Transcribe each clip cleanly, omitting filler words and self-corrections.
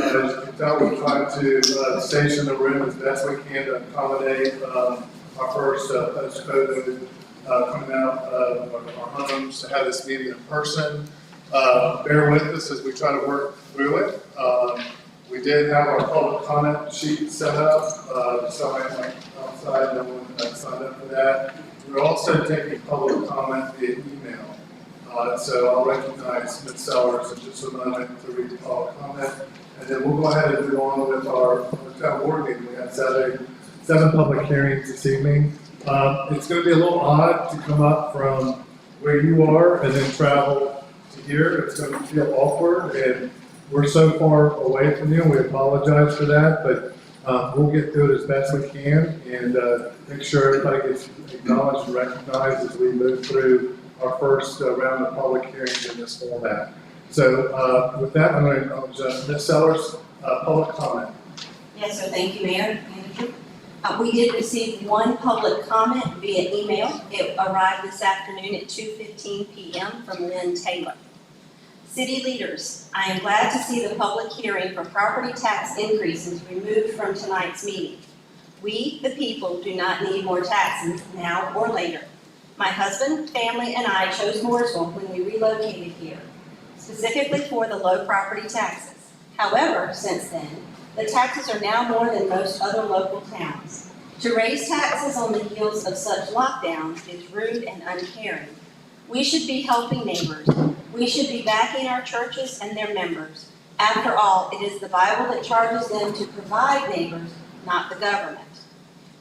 As you can tell, we try to station the room as best we can to accommodate our first post-COVID coming out of our homes to have this meeting in person. Bear with us as we try to work through it. We did have our public comment sheet set up, so I am outside, no one signed up for that. We're also taking public comment via email. So I'll recognize Ms. Sellers in just a moment to read the public comment. And then we'll go ahead and move on with our town board meeting. We have seven public hearings this evening. It's going to be a little odd to come up from where you are and then travel to here. It's going to feel awkward, and we're so far away from you. We apologize for that, but we'll get through it as best we can and make sure everybody gets acknowledged and recognized as we move through our first round of public hearings in this format. So with that, I'm going to Ms. Sellers, public comment. Yes, sir. Thank you, Mayor. Manager. We did receive one public comment via email. It arrived this afternoon at 2:15 p.m. from Lynn Taylor. City leaders, I am glad to see the public hearing for property tax increases removed from tonight's meeting. We, the people, do not need more taxes now or later. My husband, family, and I chose Mooresville when we relocated here, specifically for the low property taxes. However, since then, the taxes are now more than most other local towns. To raise taxes on the heels of such lockdowns is rude and uncaring. We should be helping neighbors. We should be backing our churches and their members. After all, it is the Bible that charges them to provide neighbors, not the government.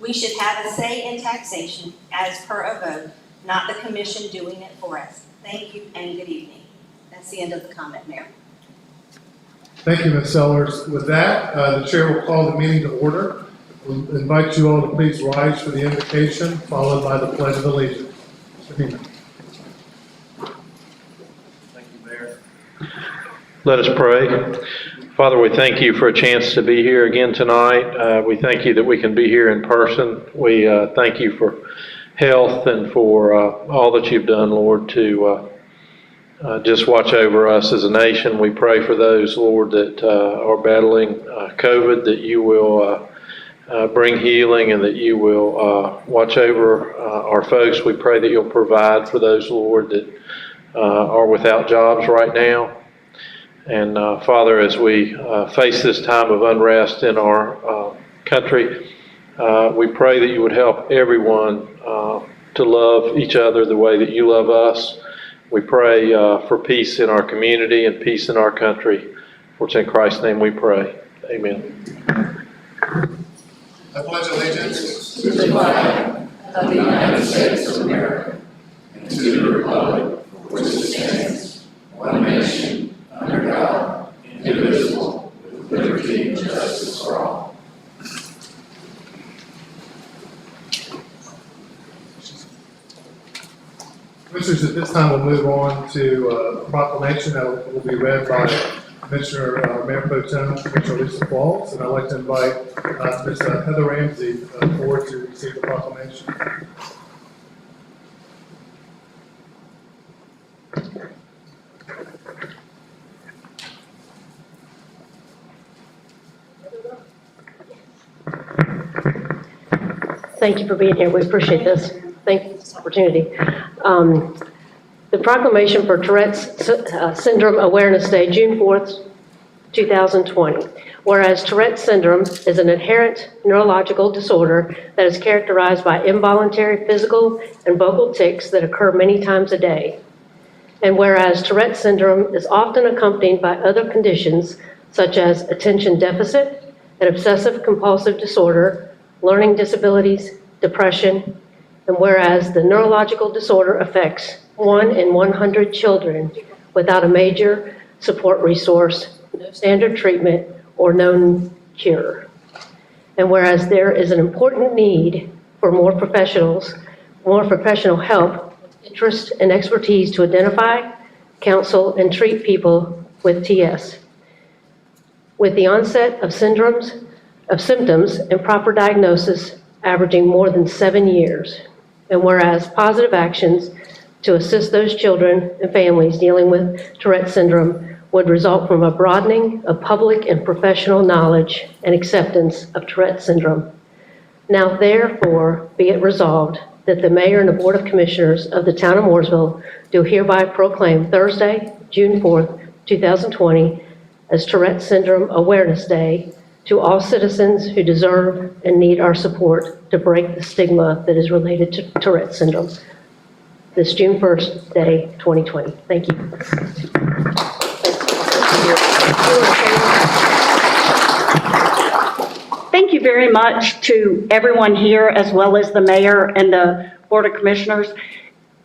We should have a say in taxation as per a vote, not the commission doing it for us. Thank you and good evening. That's the end of the comment, Mayor. Thank you, Ms. Sellers. With that, the chair will call the meeting to order. We'll invite you all to please rise for the invocation, followed by the Pledge of Allegiance. Thank you, Mayor. Let us pray. Father, we thank you for a chance to be here again tonight. We thank you that we can be here in person. We thank you for health and for all that you've done, Lord, to just watch over us as a nation. We pray for those, Lord, that are battling COVID, that you will bring healing and that you will watch over our folks. We pray that you'll provide for those, Lord, that are without jobs right now. And Father, as we face this time of unrest in our country, we pray that you would help everyone to love each other the way that you love us. We pray for peace in our community and peace in our country. For it's in Christ's name we pray. Amen. I pledge allegiance to the flag of the United States of America and to the republic for which it stands, one nation, under God, indivisible, with liberty and justice for all. Commissioners, at this time we'll move on to a proclamation that will be read by Commissioner Mayor Pro Tem, Commissioner Lisa Falls, and I'd like to invite Ms. Heather Ramsey forward to receive the proclamation. Thank you for being here. We appreciate this. Thank you for this opportunity. The proclamation for Tourette's Syndrome Awareness Day, June 4th, 2020. Whereas Tourette's syndrome is an inherent neurological disorder that is characterized by involuntary physical and vocal tics that occur many times a day. And whereas Tourette's syndrome is often accompanied by other conditions such as attention deficit and obsessive compulsive disorder, learning disabilities, depression, and whereas the neurological disorder affects 1 in 100 children without a major support resource, no standard treatment, or known cure. And whereas there is an important need for more professional help, interest, and expertise to identify, counsel, and treat people with TS. With the onset of symptoms and proper diagnosis averaging more than 7 years. And whereas positive actions to assist those children and families dealing with Tourette's syndrome would result from a broadening of public and professional knowledge and acceptance of Tourette syndrome. Now therefore be it resolved that the Mayor and the Board of Commissioners of the Town of Mooresville do hereby proclaim Thursday, June 4th, 2020 as Tourette Syndrome Awareness Day to all citizens who deserve and need our support to break the stigma that is related to Tourette syndrome. This June 1st day, 2020. Thank you. Thank you very much to everyone here, as well as the mayor and the Board of Commissioners.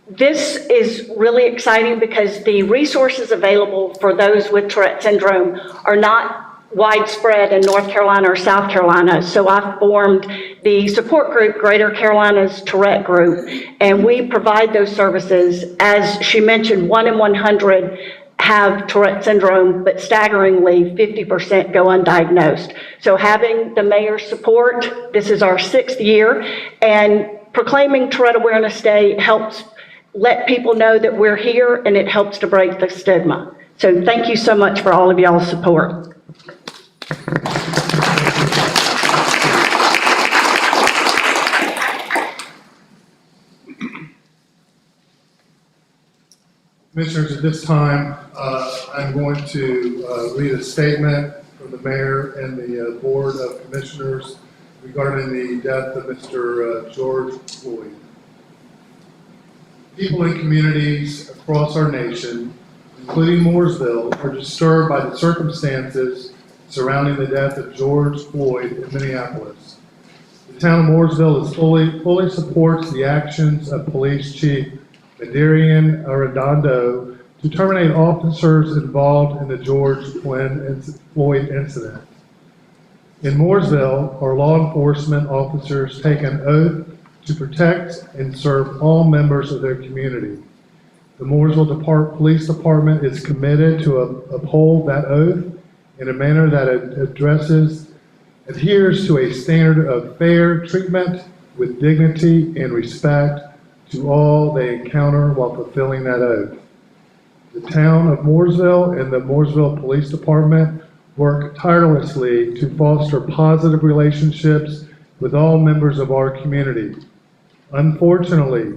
This is really exciting because the resources available for those with Tourette syndrome are not widespread in North Carolina or South Carolina. So I formed the support group, Greater Carolinas Tourette Group, and we provide those services. As she mentioned, 1 in 100 have Tourette syndrome, but staggeringly 50% go undiagnosed. So having the mayor's support, this is our 6th year, and proclaiming Tourette Awareness Day helps let people know that we're here, and it helps to break the stigma. So thank you so much for all of y'all's support. Commissioners, at this time, I'm going to read a statement from the mayor and the Board of Commissioners regarding the death of Mr. George Floyd. People in communities across our nation, including Mooresville, are disturbed by the circumstances surrounding the death of George Floyd in Minneapolis. The town of Mooresville fully supports the actions of Police Chief Madarian Arredondo to terminate officers involved in the George Floyd incident. In Mooresville, our law enforcement officers take an oath to protect and serve all members of their community. The Mooresville Police Department is committed to uphold that oath in a manner that adheres to a standard of fair treatment with dignity and respect to all they encounter while fulfilling that oath. The town of Mooresville and the Mooresville Police Department work tirelessly to foster positive relationships with all members of our community. Unfortunately,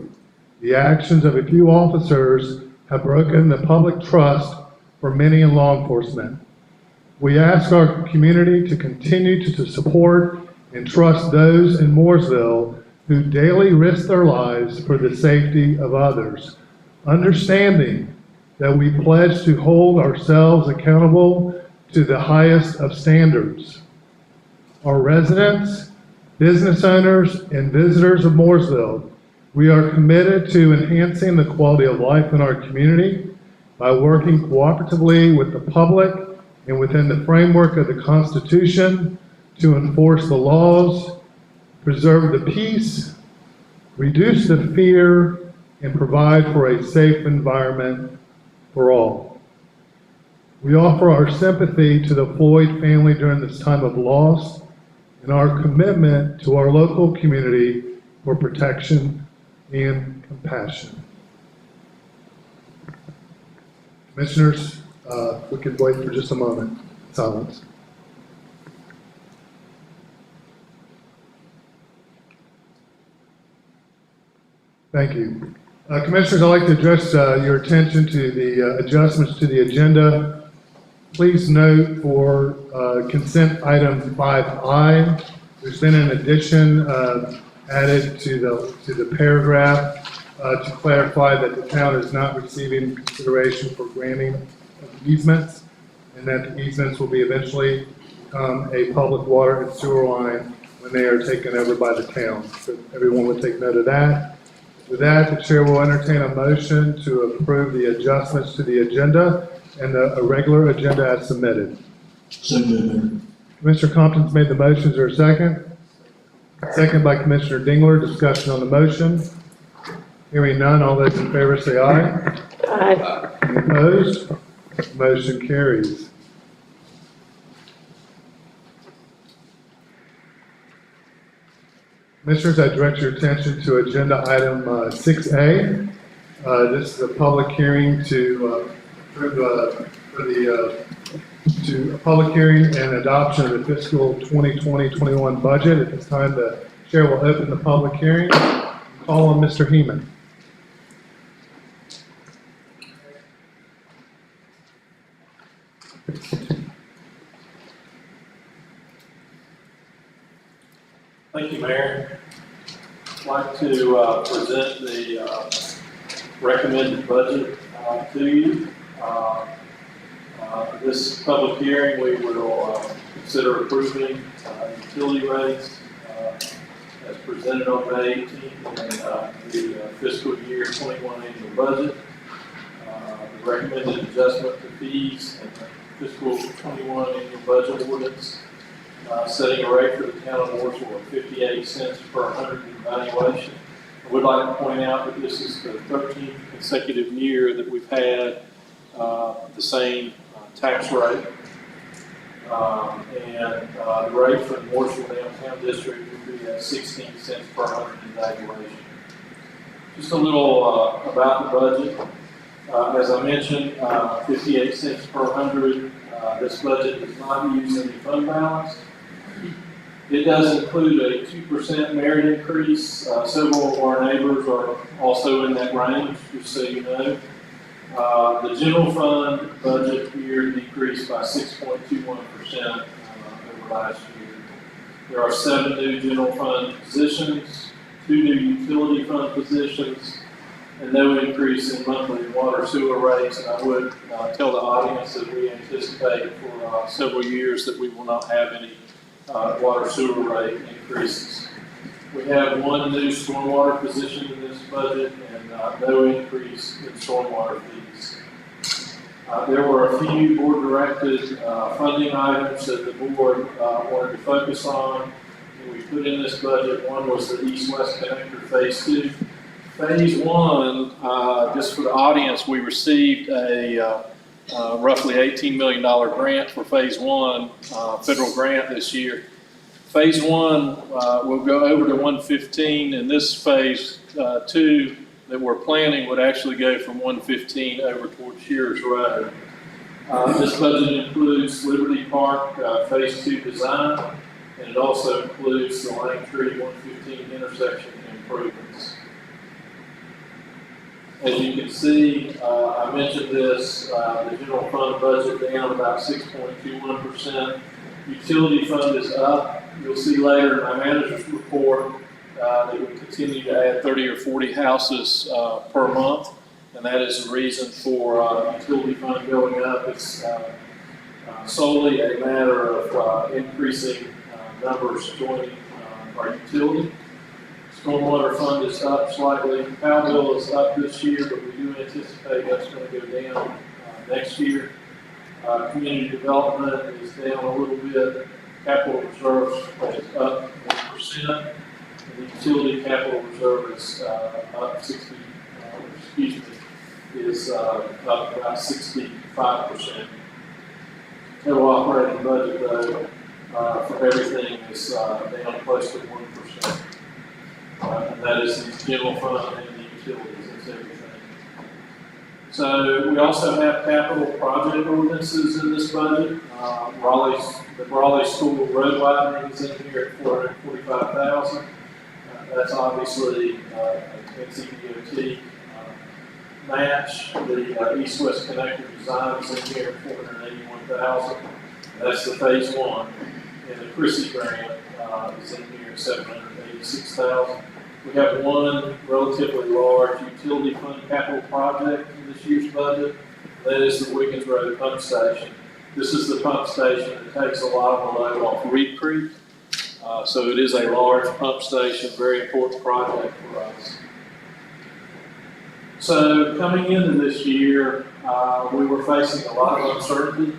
the actions of a few officers have broken the public trust for many in law enforcement. We ask our community to continue to support and trust those in Mooresville who daily risk their lives for the safety of others, understanding that we pledge to hold ourselves accountable to the highest of standards. Our residents, business owners, and visitors of Mooresville, we are committed to enhancing the quality of life in our community by working cooperatively with the public and within the framework of the Constitution to enforce the laws, preserve the peace, reduce the fear, and provide for a safe environment for all. We offer our sympathy to the Floyd family during this time of loss and our commitment to our local community for protection and compassion. Commissioners, we could wait for just a moment. Silence. Thank you. Commissioners, I'd like to address your attention to the adjustments to the agenda. Please note for consent item 5I, there's been an addition added to the paragraph to clarify that the town is not receiving consideration for granting of easements, and that the easements will be eventually become a public water and sewer line when they are taken over by the town. So everyone would take note of that. With that, the chair will entertain a motion to approve the adjustments to the agenda and the regular agenda as submitted. Commissioner Compton's made the motion. Is there a second? Second by Commissioner Dingler. Discussion on the motion. Hearing none, all those in favor say aye. Aye. Any opposed? Motion carries. Commissioners, I direct your attention to agenda item 6A. This is a public hearing to approve for to a public hearing and adoption of the fiscal 2020-21 budget. At this time, the chair will open the public hearing. Call on Mr. Heeman. Thank you, Mayor. I'd like to present the recommended budget to you. This public hearing, we will consider approving utility rates as presented on May 18th in the fiscal year 21 annual budget. The recommended adjustment to fees and the fiscal 21 annual budget ordinance, setting a rate for the town of Mooresville of 58 cents per 100 evaluation. I would like to point out that this is the 13th consecutive year that we've had the same tax rate. The rate for the Mooresville downtown district would be at 16 cents per 100 evaluation. Just a little about the budget. As I mentioned, 58 cents per 100. This budget does not use any fund balance. It does include a 2% merit increase. Several of our neighbors are also in that range, just so you know. The general fund budget here decreased by 6.21% over last year. There are 7 new general fund positions, 2 new utility fund positions, and no increase in monthly water sewer rates. And I would tell the audience that we anticipate for several years that we will not have any water sewer rate increases. We have 1 new stormwater position in this budget and no increase in stormwater fees. There were a few board-directed funding items that the board wanted to focus on, and we put in this budget. One was the East-West Connector Phase 2. Phase 1, just for the audience, we received a roughly $18 million grant for Phase 1, federal grant this year. Phase 1 will go over to 115, and this Phase 2 that we're planning would actually go from 115 over towards Shears Road. This budget includes Liberty Park Phase 2 design, and it also includes the Lane Tree 115 intersection improvements. As you can see, I mentioned this, the general fund budget down about 6.21%. Utility fund is up. You'll see later in my manager's report that we continue to add 30 or 40 houses per month, and that is the reason for utility fund going up. It's solely a matter of increasing numbers joining our utility. Stormwater fund is up slightly. Power bill is up this year, but we do anticipate that's going to go down next year. Community development is down a little bit. Capital reserves is up 1%. And the utility capital reserve is up is up about 65%. Total operating budget though for everything is down close to 1%. And that is the general fund and the utilities, that's everything. So we also have capital project ordinances in this budget. The Raleigh School road widening is in here at $445,000. That's obviously NCDOT match. The East-West Connector design is in here at $481,000. That's the Phase 1. And the Chrissy grant is in here at $786,000. We have 1 relatively large utility fund capital project in this year's budget. That is the Wiggins Road pump station. This is the pump station that takes a lot of the load off Reed Creek. So it is a large pump station, very important project for us. So coming into this year, we were facing a lot of uncertainty.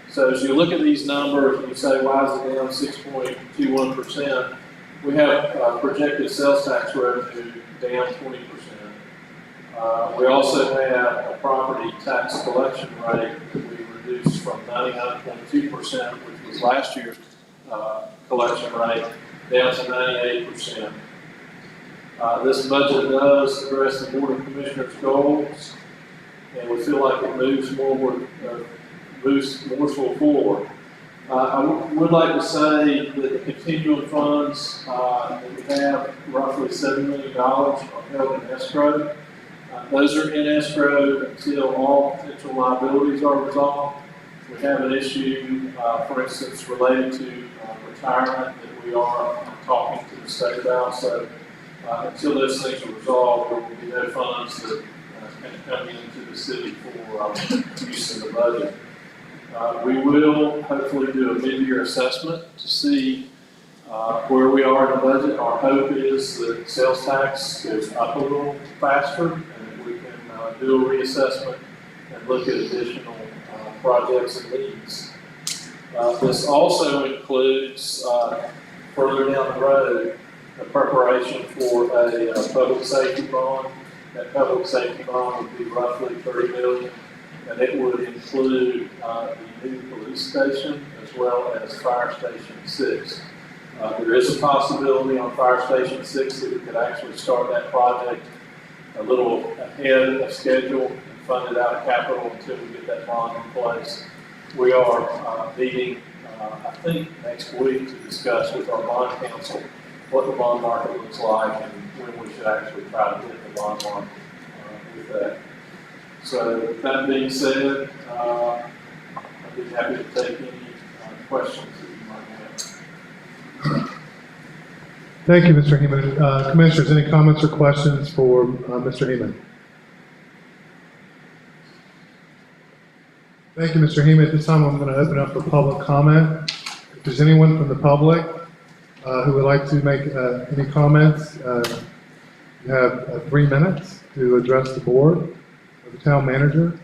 So as you look at these numbers and you say, why is it down 6.21%? We have projected sales tax revenue down 20%. We also have a property tax collection rate that we reduced from 99.2%, which was last year's collection rate, down to 98%. This budget does address the Board of Commissioners' goals, and we feel like it moves forward moves Mooresville forward. I would like to say that the continuing funds, that we have roughly $7 million are held in escrow. Those are in escrow until all potential liabilities are resolved. We have an issue, for instance, related to retirement that we are talking to the state about. So until those things are resolved, there will be no funds that can come into the city for use in the budget. We will hopefully do a mid-year assessment to see where we are in the budget. Our hope is that sales tax goes up a little faster and that we can do a reassessment and look at additional projects and needs. This also includes further down the road the preparation for a public safety bond. That public safety bond would be roughly $30 million. And it would include the new police station as well as Fire Station 6. There is a possibility on Fire Station 6 that we could actually start that project a little ahead of schedule and fund it out of capital until we get that bond in place. We are meeting, I think, next week to discuss with our bond council what the bond market looks like and when we should actually try to hit the bond market with that. So that being said, I'd be happy to take any questions that you might have. Thank you, Mr. Heeman. Commissioners, any comments or questions for Mr. Heeman? Thank you, Mr. Heeman. At this time, I'm going to open up for public comment. If there's anyone from the public who would like to make any comments, you have 3 minutes to address the board. The town manager?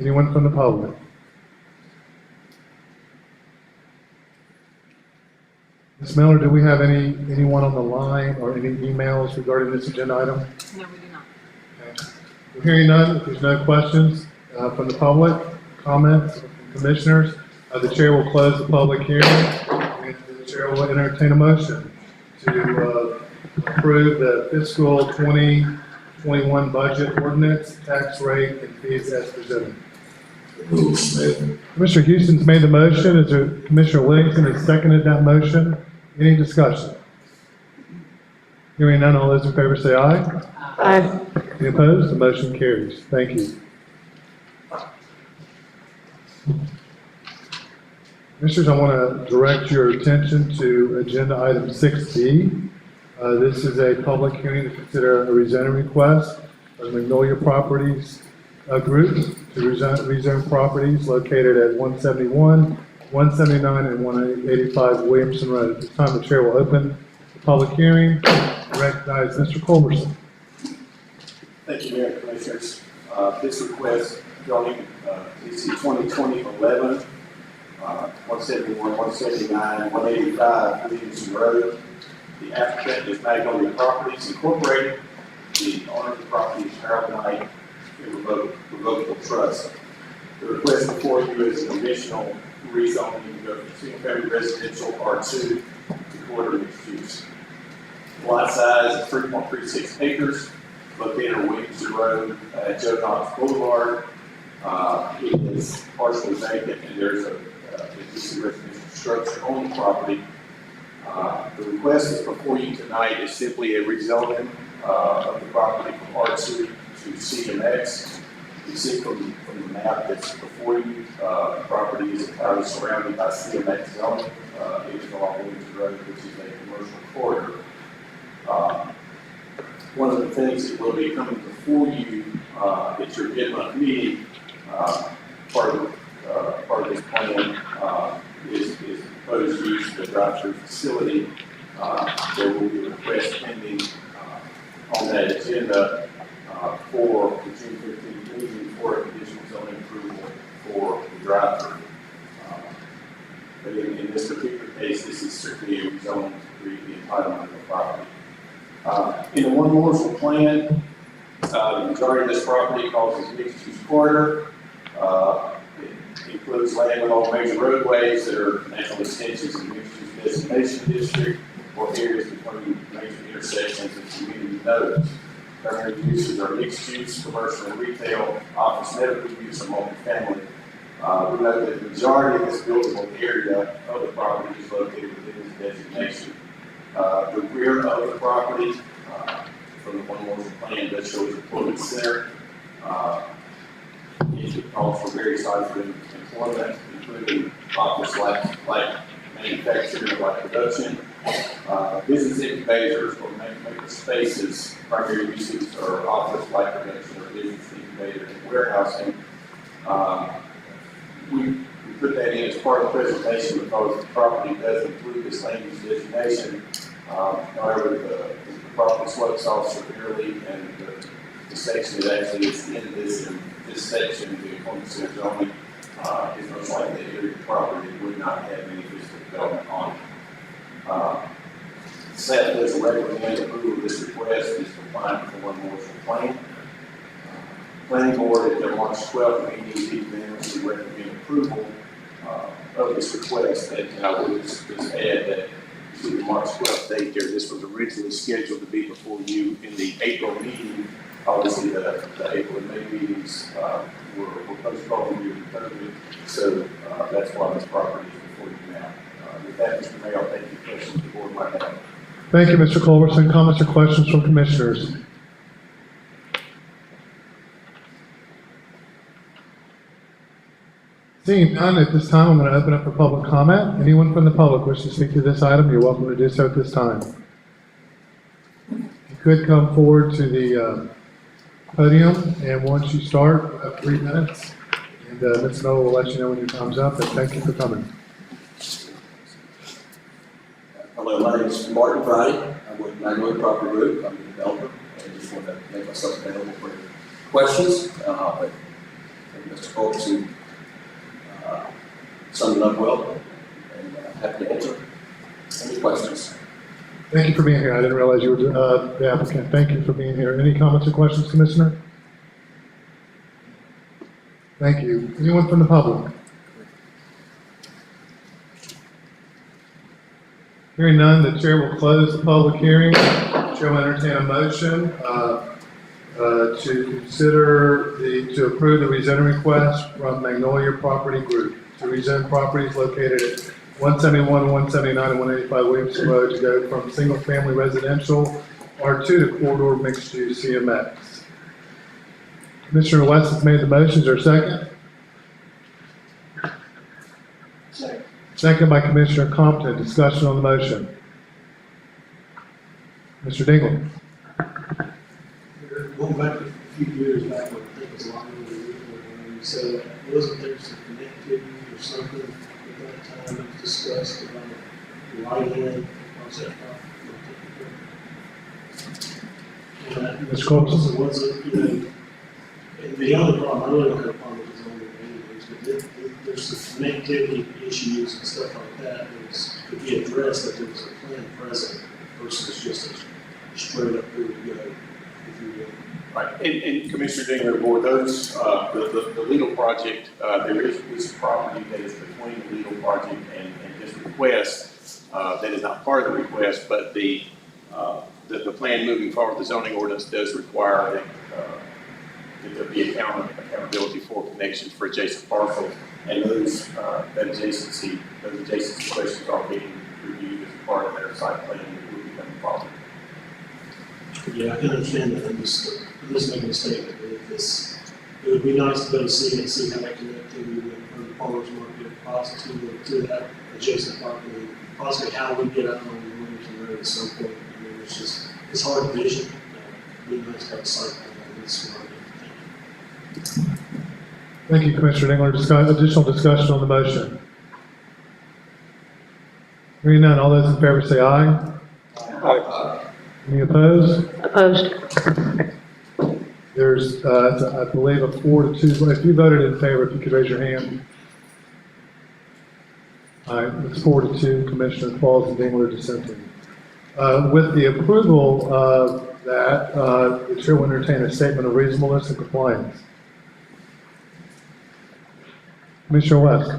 Anyone from the public? Ms. Miller, do we have anyone on the line or any emails regarding this agenda item? No, we do not. Okay. We're hearing none. If there's no questions from the public, comments from commissioners, the chair will close the public hearing and the chair will entertain a motion to approve the fiscal 2021 budget ordinance, tax rate, and fees as presented. Commissioner Houston's made the motion. Is there Commissioner Williamson has seconded that motion? Any discussion? Hearing none, all those in favor say aye. Aye. Any opposed? The motion carries. Thank you. Commissioners, I want to direct your attention to agenda item 6B. This is a public hearing to consider a rezoning request of Magnolia Properties Group to rezone properties located at 171, 179, and 185 Williamson Road. At this time, the chair will open the public hearing and recognize Mr. Culberson. Thank you, Mayor and Commissioners. This request regarding DC 2020-11, 171, 179, 185 Williamson Road. The applicant is Magnolia Properties Incorporated. The owner of the property is Harold Knight, Revocable Trust. The request before you is an additional rezoning to go from single-family residential R2 to quarter mixed use. Lot size is 3.36 acres, located on Williamson Road at Joe Knox Boulevard. It is partially vacant, and there's a existing residential structure on the property. The request is before you tonight is simply a rezoning of the property from R2 to CMX. You see from the map that's before you, the property is entirely surrounded by CMX zoning. It is along Williamson Road, which is a commercial corridor. One of the things that will be coming before you at your mid-month meeting, part of this plan is proposed use of the drive-through facility. There will be a request pending on that agenda for the June 15th meeting for conditional zoning approval for the drive-through. But in this particular case, this is strictly a rezoning to create the entitlement of the property. In the One Mooresville plan, the majority of this property calls as mixed-use corridor. It includes land with all major roadways that are natural extensions of mixed-use designation district or areas between major intersections and community nodes. Primary uses are mixed-use, commercial and retail, office, medical use, and multifamily. We know that the majority of this buildable area of the property is located within this designation. The rear of the property, from the one Mooresville plan, does show as a employment center. It calls for various types of employment, including office like manufacturing, like production, business incubators or maker spaces. Primary uses are office like production or business incubator and warehousing. We put that in as part of the presentation because the property does include this land use designation. However, the property slopes off severely, and the section that actually is in this section, the employment center zoning, is most likely an area of property that would not have any physical development on it. Staff does recommend approval of this request is compliant with the one Mooresville plan. Planning board at their March 12th meeting unanimously recommend approval of this request. And I would just add that to the March 12th date there, this was originally scheduled to be before you in the April meeting. Obviously, the April and May meetings were postponed due to COVID, so that's why this property is before you now. With that, Mr. Mayor, I'll take any questions the board might have. Thank you, Mr. Culberson. Comments or questions from commissioners? Seeing none, at this time, I'm going to open up for public comment. Anyone from the public wish to speak to this item, you're welcome to do so at this time. You could come forward to the podium, and once you start, you have 3 minutes. And Ms. Noel will let you know when your time's up, and thank you for coming. Hello, my name is Martin Friday. I'm with Magnolia Property Group. I'm a developer. I just want to make myself available for questions. But Mr. Culberson summed it up well, and happy to answer any questions. Thank you for being here. I didn't realize you were the applicant. Thank you for being here. Any comments or questions, Commissioner? Thank you. Anyone from the public? Hearing none, the chair will close the public hearing. The chair will entertain a motion to approve the rezoning request from Magnolia Property Group to rezone properties located at 171, 179, and 185 Williamson Road to go from single-family residential R2 to corridor mixed-use CMX. Commissioner West has made the motion. Is there a second? Second. Second by Commissioner Compton. Discussion on the motion. Mr. Dingle. Going back a few years back, I think it's a lot more than when you said, wasn't there some connectivity or something at that time that was discussed about lighting on that property? Ms. Coulson. So was it, and the other problem, I really don't have a problem with the zoning anyways, but there's some connectivity issues and stuff like that could be addressed if there was a plan present versus just a straight up here to go, if you will. Right, and Commissioner Dingler, board, those, the legal project, there is a piece of property that is between the legal project and his request, that is not part of the request, but the plan moving forward, the zoning ordinance does require that there be accountability for connections for adjacent parcels, and those adjacency questions are being reviewed as part of their site plan that will become involved. Yeah, I can understand that. I'm just making a statement. It would be nice to be able to see how that connectivity went from the farmer's market to that adjacent property, possibly how we get out on the Williamson Road at some point. I mean, it's hard to vision. It'd be nice to have a site plan on this one. Thank you, Commissioner Dingler. Additional discussion on the motion. Hearing none, all those in favor say aye. Aye. Any opposed? Opposed? There's, I believe, a 4-2. If you voted in favor, if you could raise your hand. All right, it's 4-2. Commissioner Qualls and Dingler dissenting. With the approval of that, the chair will entertain a statement of reasonableness and compliance. Commissioner West.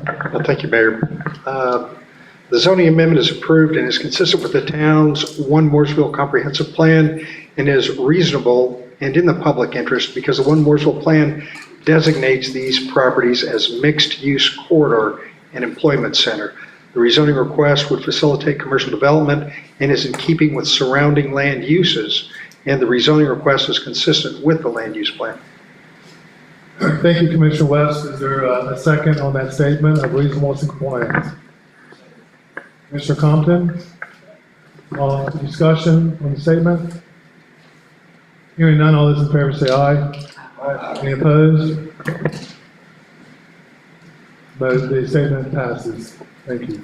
Thank you, Mayor. The zoning amendment is approved and is consistent with the town's One Mooresville comprehensive plan and is reasonable and in the public interest because the One Mooresville plan designates these properties as mixed-use corridor and employment center. The rezoning request would facilitate commercial development and is in keeping with surrounding land uses, and the rezoning request is consistent with the land use plan. Thank you, Commissioner West. Is there a second on that statement of reasonableness and compliance? Mr. Compton, discussion on the statement? Hearing none, all those in favor say aye. Aye. Any opposed? The statement passes. Thank you.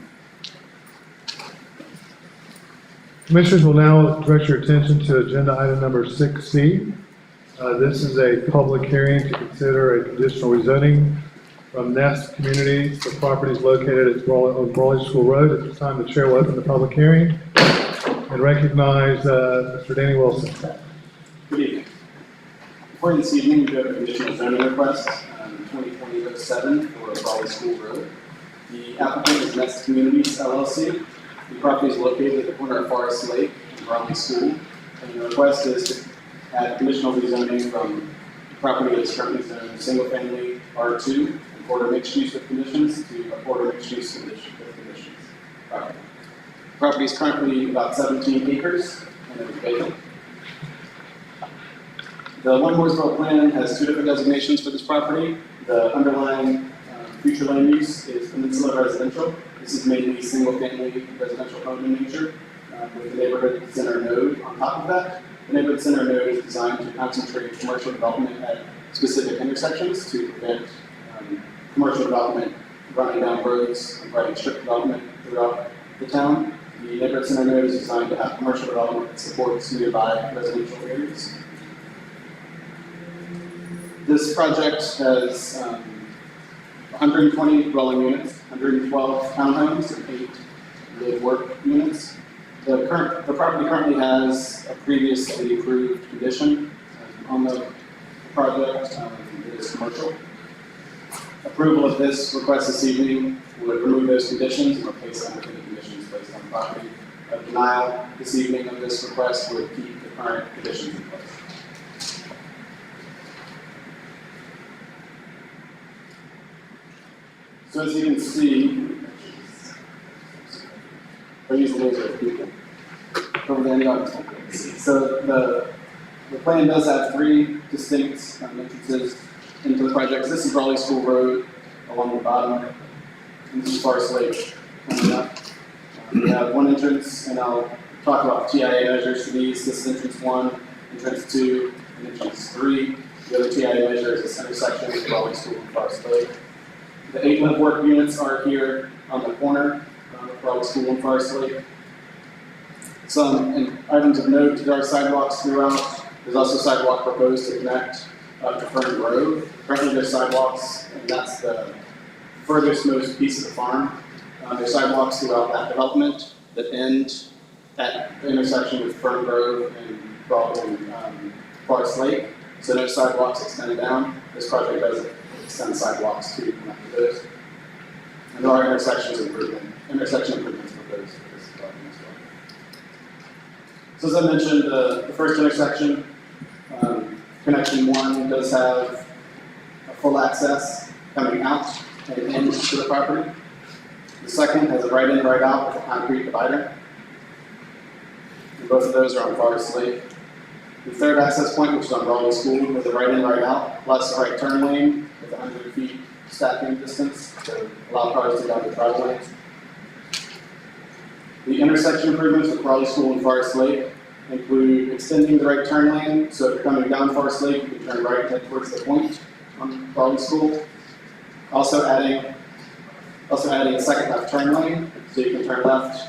Commissioners will now direct your attention to agenda item number 6C. This is a public hearing to consider a conditional rezoning from Nest Communities for properties located at Brawley School Road. At this time, the chair will open the public hearing and recognize Mr. Danny Wilson. Good evening. Before you this evening, we have a conditional zoning request, 2020-07 for Brawley School Road. The applicant is Nest Communities LLC. The property is located at the corner of Forest Lake and Brawley School. And the request is to add conditional rezoning from property that is currently zoned single-family R2 and quarter mixed use with conditions to a quarter mixed use with conditions. Property is currently about 17 acres and it is vacant. The One Mooresville plan has two different designations for this property. The underlying future land use is peninsula residential. This is mainly single-family residential home in nature with the neighborhood center node on top of that. The neighborhood center node is designed to concentrate commercial development at specific intersections to prevent commercial development running down roads and providing strip development throughout the town. The neighborhood center node is designed to have commercial development that supports nearby residential areas. This project has 120 dwelling units, 112 townhomes, and 8 live-work units. The property currently has a previously approved condition on the project. It is commercial. Approval of this request this evening would remove those conditions and replace them with any conditions placed on the property. A denial this evening of this request would keep the current conditions in place. So as you can see, I use the laser of people over the end. So the plan does have 3 distinct entrances into the project. This is Brawley School Road along the bottom, and this is Forest Lake coming up. We have one entrance, and I'll talk about TIA measures for these. This is entrance 1, entrance 2, and entrance 3. The other TIA measure is this intersection with Brawley School and Forest Lake. The 8 live work units are here on the corner of Brawley School and Forest Lake. Some items of note: there are sidewalks throughout. There's also sidewalk proposed to connect to Fern Grove. Currently there's sidewalks, and that's the furthest most piece of the farm. There's sidewalks throughout that development that end at the intersection with Fern Grove and Forest Lake. So no sidewalks extended down. This project does extend sidewalks to connect to those. And there are intersection improvements proposed for this development as well. So as I mentioned, the first intersection, connection 1, does have a full access coming out and into the property. The second has a right in, right out with a concrete divider. And both of those are on Forest Lake. The third access point, which is on Brawley School, with a right in, right out, plus a right turn lane with 100 feet stacking distance to allow cars to go down the driveway. The intersection improvements with Brawley School and Forest Lake include extending the right turn lane, so if you're coming down Forest Lake, you can turn right and head towards the point on Brawley School. Also adding a second left turn lane, so you can turn left,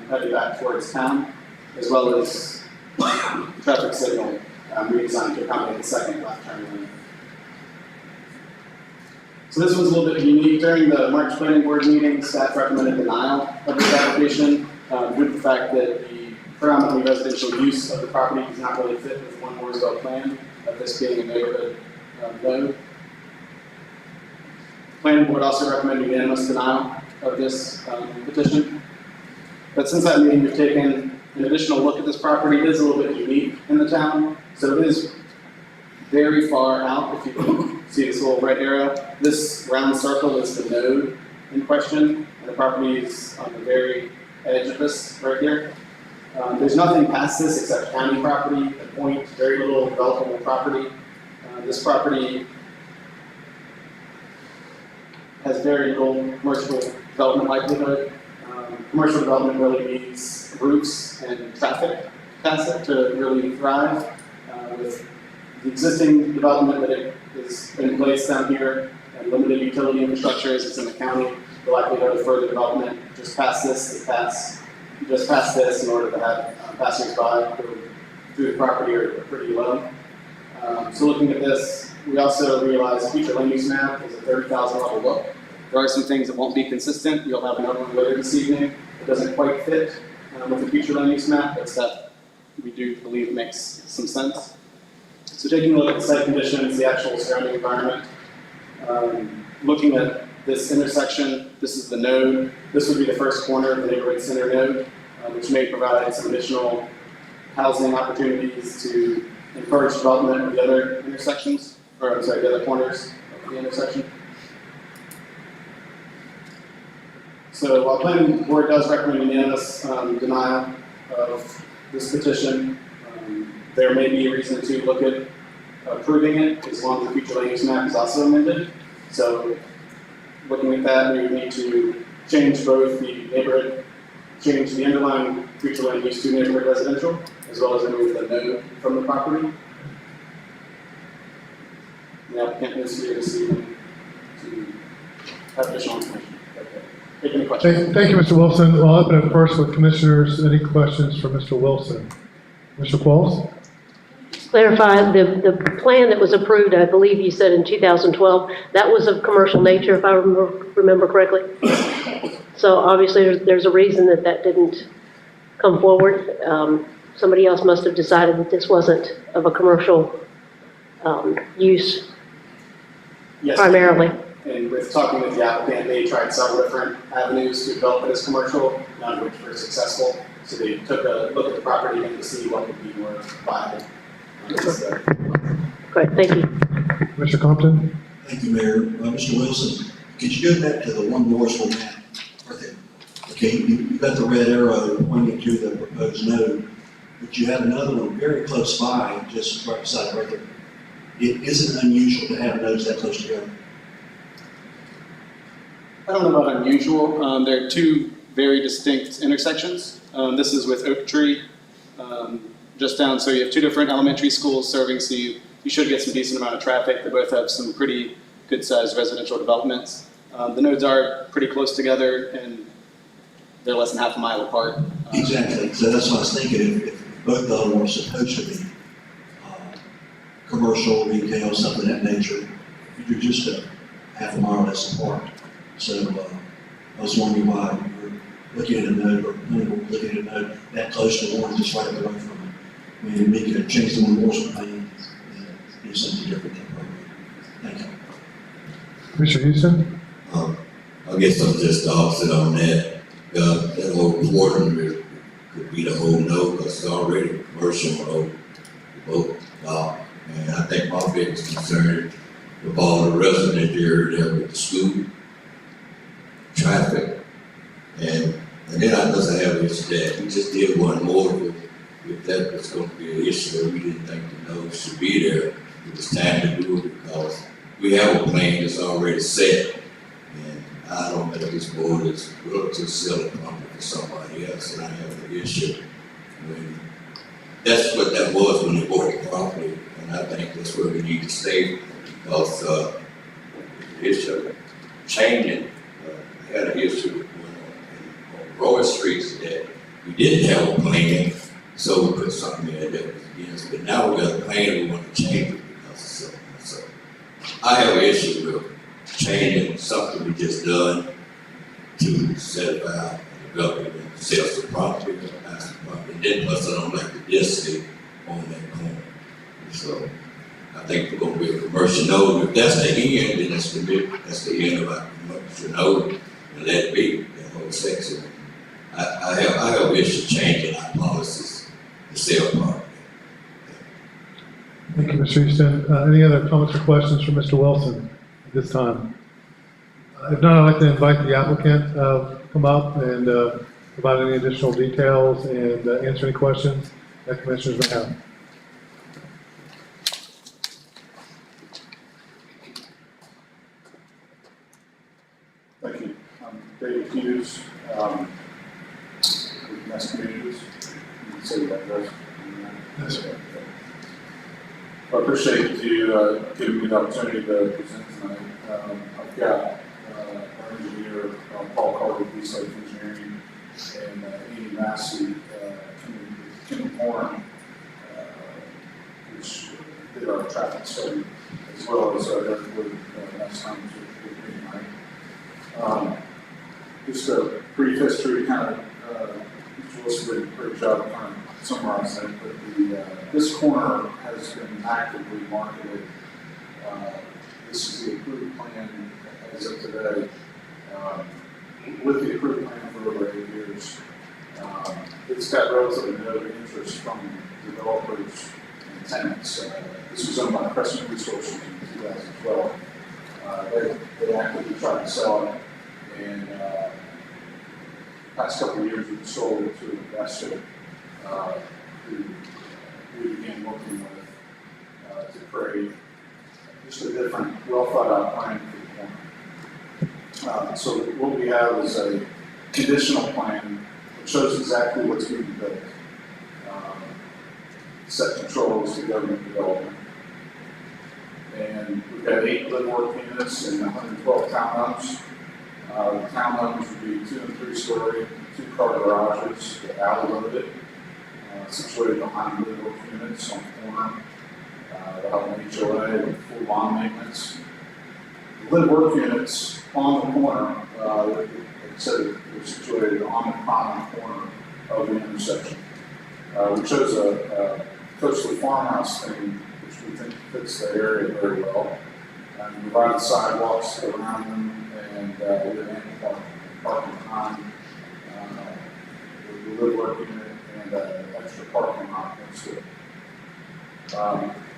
heading back towards town, as well as traffic signal redesigned to accommodate the second left turn lane. So this one's a little bit unique. During the March Planning Board meeting, staff recommended denial of this application due to the fact that the predominantly residential use of the property does not really fit with One Mooresville plan, of this being a neighborhood node. Planning Board also recommended unanimous denial of this petition. But since that meeting, we've taken an additional look at this property. It is a little bit unique in the town, so it is very far out, if you can see this little red arrow, this round circle is the node in question, and the property is on the very edge of this right here. There's nothing past this except county property, a point, very little developable property. This property has very little commercial development likelihood. Commercial development really needs roofs and traffic past it to really thrive. With the existing development that is in place down here and limited utility infrastructure as it's in the county, the likelihood of further development just past this, just past this in order to have passers-by go through the property are pretty low. So looking at this, we also realize future land use map is a 30,000 level look. There are some things that won't be consistent. We'll have another one later this evening. It doesn't quite fit with the future land use map, but that we do believe makes some sense. So taking a look at the site conditions, the actual surrounding environment, looking at this intersection, this is the node. This would be the first corner of the neighborhood center node, which may provide some additional housing opportunities to encourage development of the other intersections, or I'm sorry, the other corners of the intersection. So while planning board does recommend unanimous denial of this petition, there may be a reason to look at approving it as long as the future land use map is also amended. So looking at that, we would need to change both the neighborhood, change the underlying future land use to neighborhood residential, as well as remove the node from the property. The applicant is here this evening to have additional information. Take any questions? Thank you, Mr. Wilson. I'll open it first with commissioners. Any questions for Mr. Wilson? Mr. Qualls? Clarify, the plan that was approved, I believe you said in 2012, that was of commercial nature, if I remember correctly. So obviously there's a reason that didn't come forward. Somebody else must have decided that this wasn't of a commercial use Yes. primarily. And with talking with the applicant, they tried several different avenues to develop it as commercial, none of which were successful. So they took a look at the property and to see what would be more viable. Great, thank you. Mr. Compton? Thank you, Mayor. Mr. Wilson, could you go back to the one Mooresville map? Right there. Okay, you've got the red arrow pointing to the proposed node, but you have another one very close by, just right beside it right there. It isn't unusual to have nodes that close together. I don't know about unusual. There are two very distinct intersections. This is with Oak Tree, just down, so you have two different elementary schools serving, so you should get some decent amount of traffic. They both have some pretty good sized residential developments. The nodes are pretty close together and they're less than half a mile apart. Exactly, so that's what I was thinking, if both of them were supposed to be commercial, retail, something of that nature, you're just a half a mile less apart. So I was wondering why you were looking at a node, or looking at a node that close to one, just right away from it. I mean, we could change the Mooresville plan and do something different than that. Thank you. Mr. Houston? I guess I'm just the opposite on that. That whole quarter could be the whole node, because it's already a commercial road. And I think my biggest concern with all the residents here there with the school, traffic, and then I doesn't have this that. We just did one more if that was going to be an issue. We didn't think the nodes should be there. It was time to do it because we have a plan that's already set. And I don't know if this board is willing to sell it property for somebody else, and I have an issue. That's what that was when they bought the property, and I think that's where we need to stay because the issue changing. I had an issue with on Roy Street that we didn't have a plan, so we put something in that was against. But now we got a plan, we want to change it because of something. So I have an issue with changing something we just done to set about development and sales of property and pass the property. And then plus I don't like the density on that corner. So I think we're going to be a commercial node. If that's the end, then that's the end of our commercial node, and let it be that whole section. I have issues changing our policies to sell property. Thank you, Mr. Houston. Any other comments or questions for Mr. Wilson at this time? If not, I'd like to invite the applicant come up and provide any additional details and answer any questions that commissioners may have. Thank you. I'm David Hughes, with Mass Communities. You can say that, right? Yes, sir. I appreciate you giving me the opportunity to present tonight. I've got our engineer, Paul Carter, with East Lake Engineering, and Andy Massey, Kim Horn, which did our traffic study, as well as Derek Wood last time with me tonight. Just a brief history, kind of, Mr. Wilson did a great job of kind of summarizing it, but this corner has been actively marketed. This is the approved plan as of today. With the approved plan for over 8 years, it's got relatively no interest from developers and tenants. This was owned by Crescent Resources in 2012. They actively tried to sell it, and past couple of years we've sold it to an investor who we began working with to create just a different, well thought out plan for the corner. So what we have is a conditional plan which shows exactly what's being built. Set controls to government development. And we've got 8 live-work units and 112 townhomes. The townhomes would be 2- and 3-story, 2-car garages, alley loaded, situated behind live-work units on the corner. They'll have an HOA with full lawn maintenance. The live-work units on the corner, like I said, they're situated on the common corner of the intersection. We chose a coastal farmhouse theme, which we think fits the area very well. We provided sidewalks around them, and we have ample parking behind the live-work unit and extra parking lot next to it.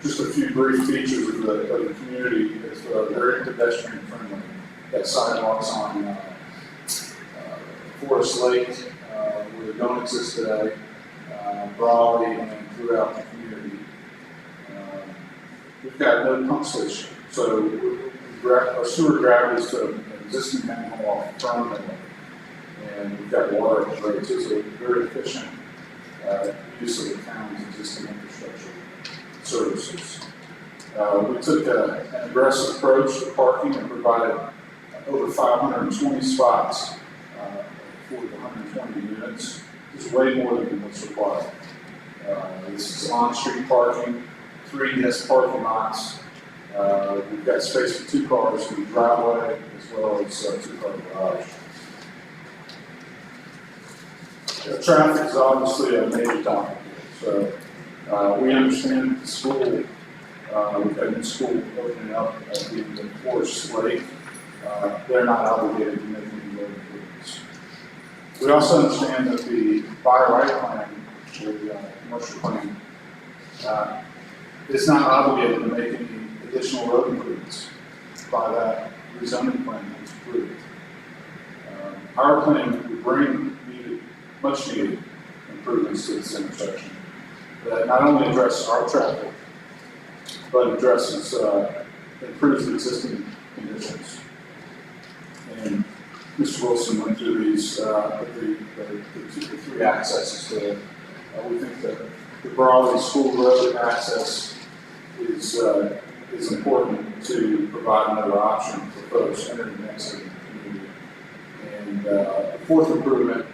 Just a few brief features of the community. It's very pedestrian friendly. Got sidewalks on Forest Lake, where they don't exist today, Brawley, and throughout the community. We've got no pump station, so our sewer gravities to an existing manhole off Firm, and we've got water rates. It's a very efficient use of the town's existing infrastructure services. We took an aggressive approach to parking and provided over 520 spots for the 120 units. It's way more than what's required. This is on-street parking, 3 guest parking lots. We've got space for 2 cars in the driveway as well as 2-car garage. Traffic is obviously a major topic here. So we understand the school, we've got a new school opening up at the end of Forest Lake. They're not obligated to make any road improvements. We also understand that the by right plan, the commercial plan, is not obligated to make any additional road improvements by that rezoning plan that's approved. Our plan would bring much needed improvements to this intersection that not only addresses our traffic, but addresses, improves the existing conditions. And Mr. Wilson went through these, the 3 accesses to it. We think that the Brawley School Road access is important to provide another option for folks entering the exiting the community. And the 4th improvement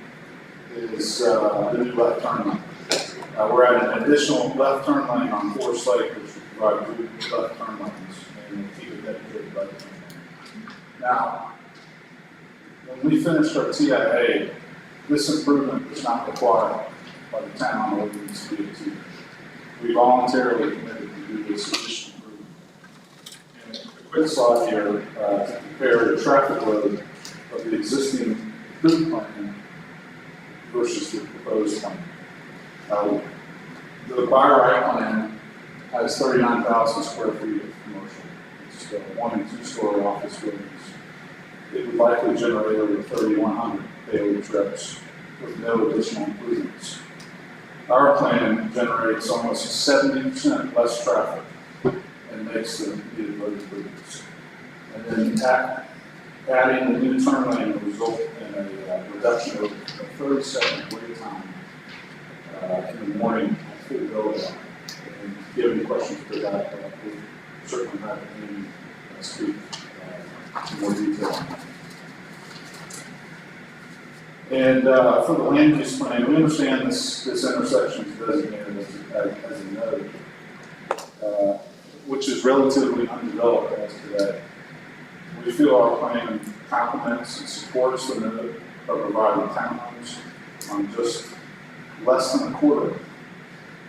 is the new left turn lane. We're adding an additional left turn lane on Forest Lake, which will provide 2 left turn lanes and keep it dedicated left turn lane. Now, when we finished our TIA, this improvement was not required by the town or the DOT. We voluntarily committed to do this additional improvement. And a quick slide here to compare the traffic load of the existing approved plan versus the proposed plan. The by right plan has 39,000 square feet of commercial. It's 1 and 2 story office buildings. It would likely generate over 3,100 daily trips with no additional improvements. Our plan generates almost 70% less traffic and makes the needed road improvements. And then adding the new turn lane will result in a reduction of 30-second wait time in the morning for the build out. And if you have any questions for that, we'll certainly have Amy speak in more detail on that. And for the land use plan, we understand this intersection is designated as a node, which is relatively undeveloped as today. We feel our plan complements and supports the node by providing townhomes on just less than a quarter.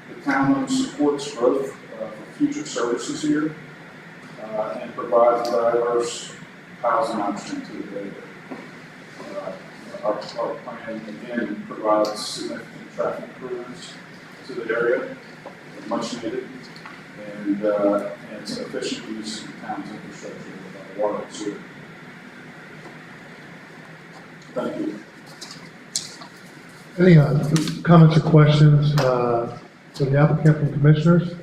The townhome supports growth for future services here and provides a diverse housing option to the area. Our plan again provides significant traffic improvements to the area, much needed, and it's an efficient use of the town's infrastructure with water and sewer. Thank you. Any comments or questions for the applicant from commissioners?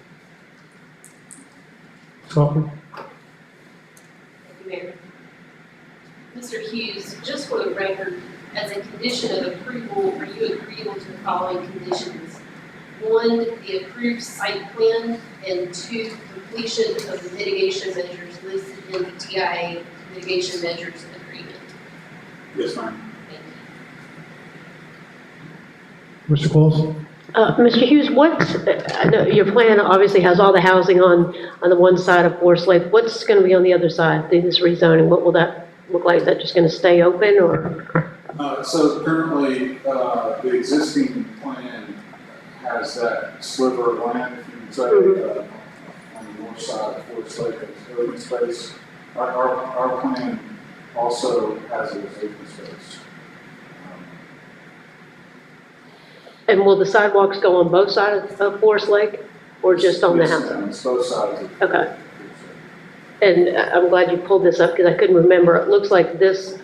Crawford? Thank you, Mayor. Mr. Hughes, just for the record, as a condition of approval, are you agreeable to the following conditions? 1, the approved site plan, and 2, completion of the mitigation measures listed in the TIA mitigation measures agreement. Yes, ma'am. Mr. Qualls? Mr. Hughes, I know your plan obviously has all the housing on the one side of Forest Lake. What's going to be on the other side through this rezoning? What will that look like? Is that just going to stay open, or? So currently, the existing plan has that sliver of land, if you would say, on the north side of Forest Lake as open space. Our plan also has it as open space. And will the sidewalks go on both sides of Forest Lake, or just on the house? Yes, it's both sides. Okay. And I'm glad you pulled this up because I couldn't remember. It looks like this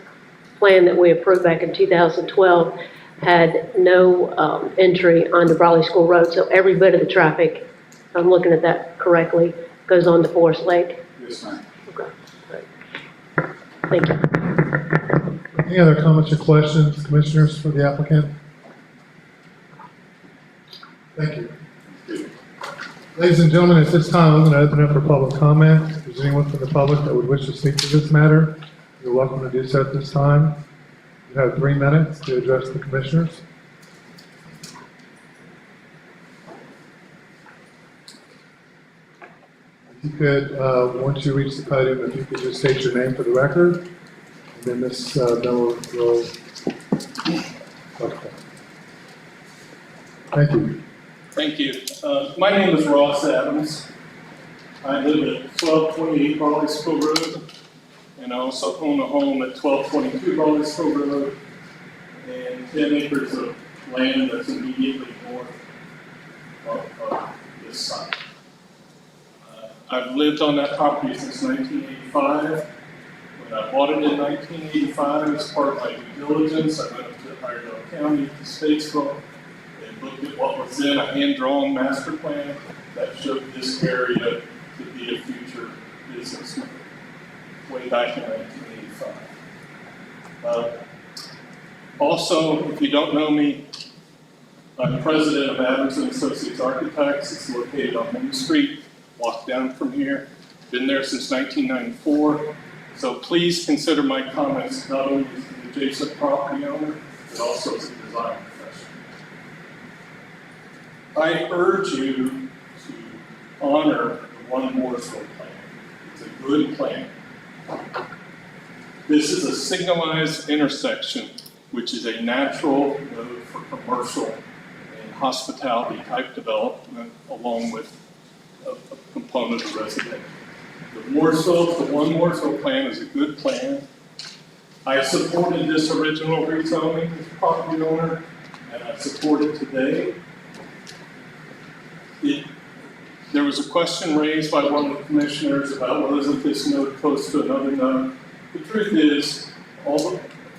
plan that we approved back in 2012 had no entry onto Brawley School Road. So every bit of the traffic, if I'm looking at that correctly, goes on to Forest Lake. Yes, ma'am. Okay. Great. Thank you. Any other comments or questions, commissioners, for the applicant? Thank you. Ladies and gentlemen, at this time, I'm going to open up for public comment. If there's anyone from the public that would wish to speak to this matter, you're welcome to do so at this time. You have 3 minutes to address the commissioners. If you could, once you reach the podium, if you could just state your name for the record, and then Ms. Miller will. Okay. Thank you. Thank you. My name is Ross Adams. I live at 1228 Brawley School Road, and I also own a home at 1222 Brawley School Road, and 10 acres of land that's immediately north of this site. I've lived on that property since 1985. When I bought it in 1985, as part of my due diligence, I went up to Iredell County, to Statesville, and looked at what was in a hand-drawn master plan that showed this area to be a future business way back in 1985. Also, if you don't know me, I'm president of Adams and Associates Architects. It's located on Main Street, walk down from here. Been there since 1994. So please consider my comments not only as an adjacent property owner, but also as a design professional. I urge you to honor the One Mooresville plan. It's a good plan. This is a signalized intersection, which is a natural node for commercial and hospitality type development, along with a component of residential. The One Mooresville plan is a good plan. I supported this original rezoning as a property owner, and I support it today. There was a question raised by one of the commissioners about, well, isn't this node close to another node? The truth is,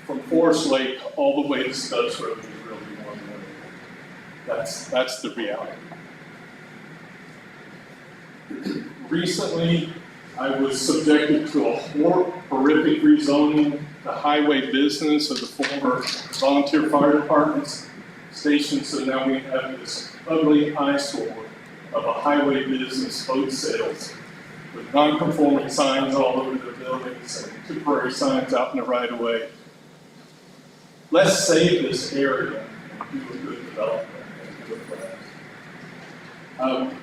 from Forest Lake all the way to Stubbs Road is really one node. That's the reality. Recently, I was subjected to a horrific rezoning, the highway business of the former volunteer fire departments station, so now we have this ugly eyesore of a highway business, boat sales, with non-conforming signs all over the buildings and temporary signs out in the right of way. Let's save this area and do a good development and do it fast.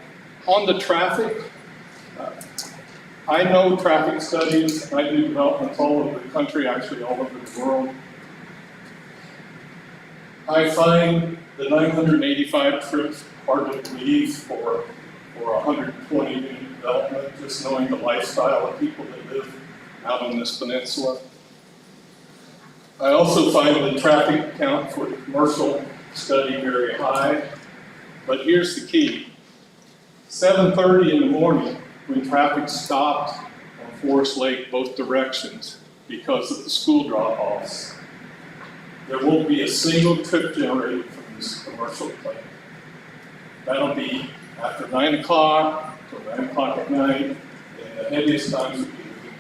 On the traffic, I know traffic studies. I do developments all over the country, actually all over the world. I find the 985 trips hard to believe for 120 unit development, just knowing the lifestyle of people that live out on this peninsula. I also find the traffic count for the commercial study very high, but here's the key. 7:30 in the morning, when traffic stopped on Forest Lake both directions because of the school drop-offs, there won't be a single trip generated from this commercial plant. That'll be after 9 o'clock till 9 o'clock at night, and the heaviest times will be the weekend.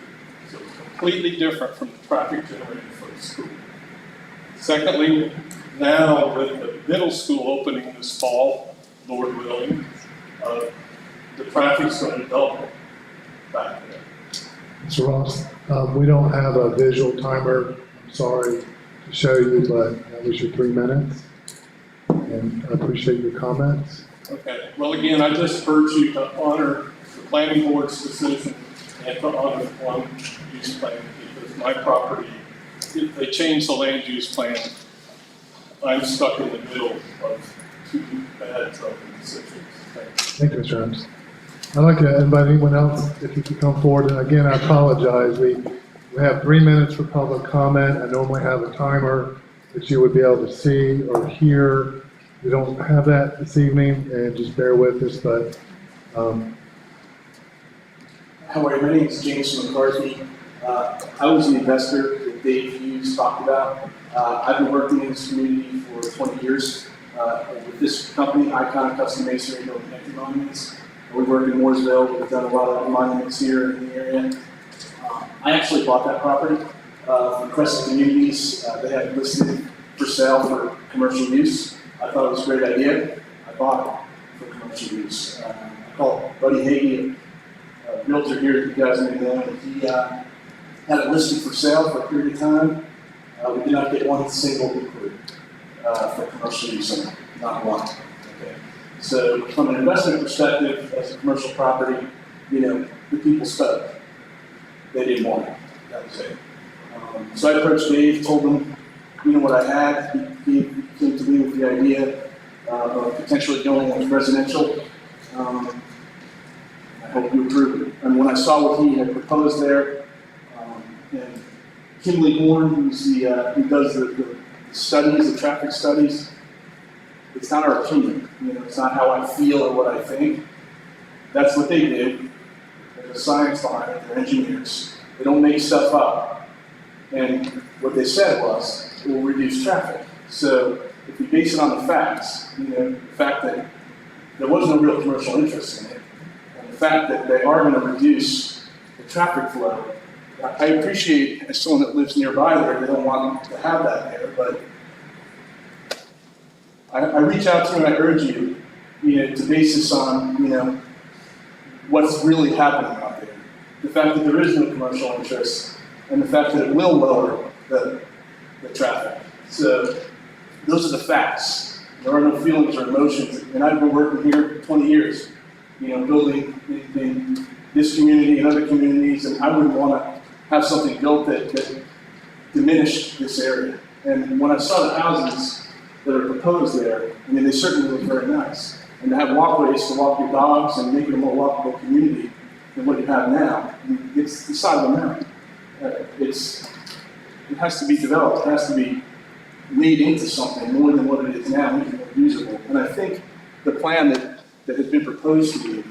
So it's completely different from the traffic generated for the school. Secondly, now with the middle school opening this fall, Lord willing, the traffic's going to double back there. Mr. Ross, we don't have a visual timer, I'm sorry to show you, but that was your 3 minutes. And I appreciate your comments. Okay, well, again, I just urge you to honor the planning board's decision and to honor the one use plan, because my property, if they change the land use plan, I'm stuck in the middle of 2 bad zoning decisions. Thank you, Mr. Holmes. I'd like to invite anyone else, if you could come forward, and again, I apologize, we have 3 minutes for public comment. I normally have a timer that you would be able to see or hear. We don't have that this evening, and just bear with us, but, How are you? My name is James McCarthy. I was the investor that Dave Hughes talked about. I've been working in this community for 20 years with this company, Icon Custom Masonry, building empty monuments. We work in Mooresville. We've done a lot of monuments here in the area. I actually bought that property from Crescent Communities. They had it listed for sale for commercial use. I thought it was a great idea. I bought it for commercial use. I called Buddy Hagee, a realtor here that you guys may know, and he had it listed for sale for a period of time. We did not get one single inquiry for commercial use on it, not one. Okay. So from an investment perspective, as a commercial property, the people spoke. They didn't want it. That was it. So I approached Dave, told him, what I had. He came to me with the idea of potentially going with residential. I hope you approve it. And when I saw what he had proposed there, and Kimley Horn, who does the studies, the traffic studies, it's not our opinion. It's not how I feel or what I think. That's what they did. There's a science behind it. They're engineers. They don't make stuff up. And what they said was, it will reduce traffic. So if we base it on the facts, the fact that there was no real commercial interest in it, and the fact that they are going to reduce the traffic flow, I appreciate as someone that lives nearby there, they don't want to have that there, but I reach out to you and I urge you, to base this on, what's really happening out there. The fact that there is no commercial interest, and the fact that it will lower the traffic. So those are the facts. There are no feelings or emotions. And I've been working here for 20 years, building in this community and other communities, and I wouldn't want to have something built that diminished this area. And when I saw the houses that are proposed there, they certainly look very nice. And to have walkways to walk your dogs and make it a more walkable community than what you have now, it's the side of a mountain. It has to be developed. It has to be made into something more than what it is now, making it more usable. And I think the plan that has been proposed to you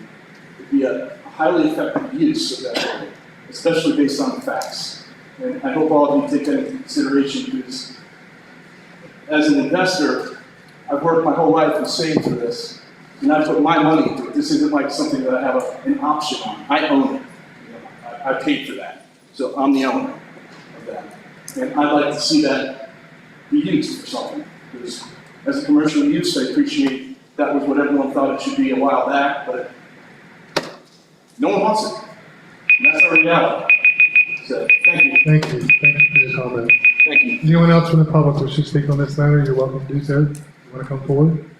would be a highly effective use of that area, especially based on the facts. And I hope all of you take that into consideration because as an investor, I've worked my whole life and saved for this, and I put my money into it. This isn't like something that I have an option on. I own it. You know, I paid for that, so I'm the owner of that. And I'd like to see that be used for something. Because as a commercial use, I appreciate that was what everyone thought it should be a while back, but no one wants it. And that's our reality. So, thank you. Thank you. Thank you for your comment. Thank you. Anyone else from the public wish to speak on this matter? You're welcome to do so. You want to come forward?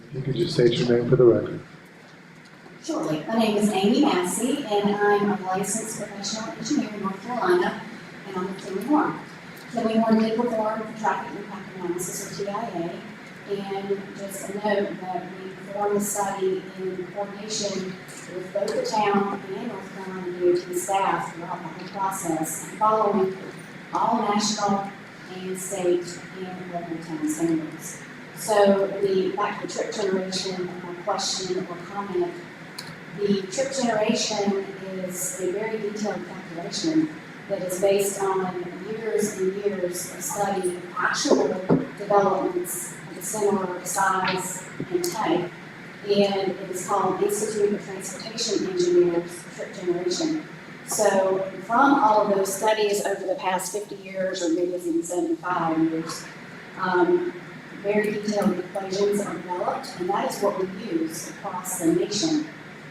If you could just state your name for the record. Surely. My name is Amy Massey, and I'm a licensed professional engineer in North Carolina, and I'm with Timmy Horn. Timmy Horn did perform the traffic impact analysis, or TIA, and just a note that we performed the study in coordination with both the town and North Carolina DOT staff throughout the whole process, and following all national and state and local town standards. So back to the trip generation question or comment, the trip generation is a very detailed calculation that is based on years and years of study of actual developments of a similar size and type. And it is called Institute of Transportation Engineers Trip Generation. So from all of those studies over the past 50 years, or maybe even 75 years, very detailed equations are developed, and that is what we use across the nation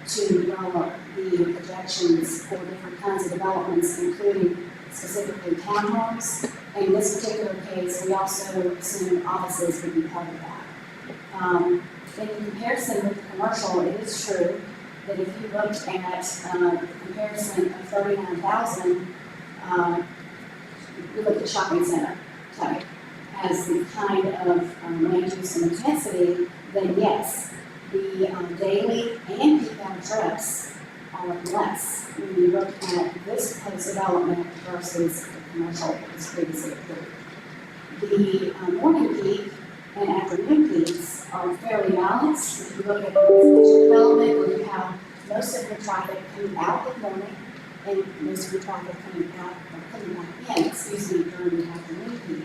to develop the projections for different kinds of developments, including specifically townhomes. And in this particular case, we also assume offices would be part of that. In comparison with the commercial, it is true that if you looked at the comparison of 39,000, we looked at shopping center type as the kind of land use and intensity, then yes, the daily and peak hour trips are less when you look at this post-development versus the commercial that was previously approved. The morning peak and afternoon peaks are fairly balanced. If you look at the residential development, where you have most of the traffic coming out in the morning and most of the traffic coming out or coming back in, during the afternoon peak.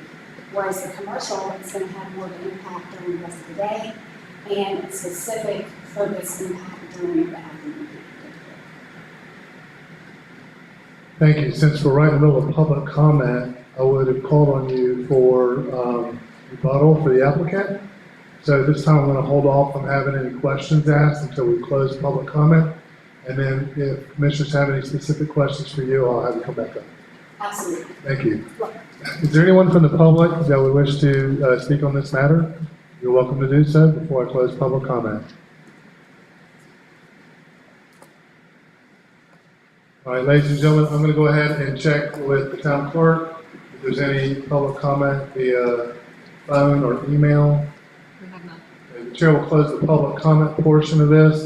Whereas the commercial is going to have more of an impact during the rest of the day and a specific focus impact during the afternoon peak. Thank you. Since we're right in the middle of public comment, I would have called on you for rebuttal for the applicant. So this time I'm going to hold off on having any questions asked until we close public comment. And then if commissioners have any specific questions for you, I'll have you come back up. Absolutely. Thank you. Is there anyone from the public that would wish to speak on this matter? You're welcome to do so before I close public comment. All right, ladies and gentlemen, I'm going to go ahead and check with the town clerk if there's any public comment via phone or email. The chair will close the public comment portion of this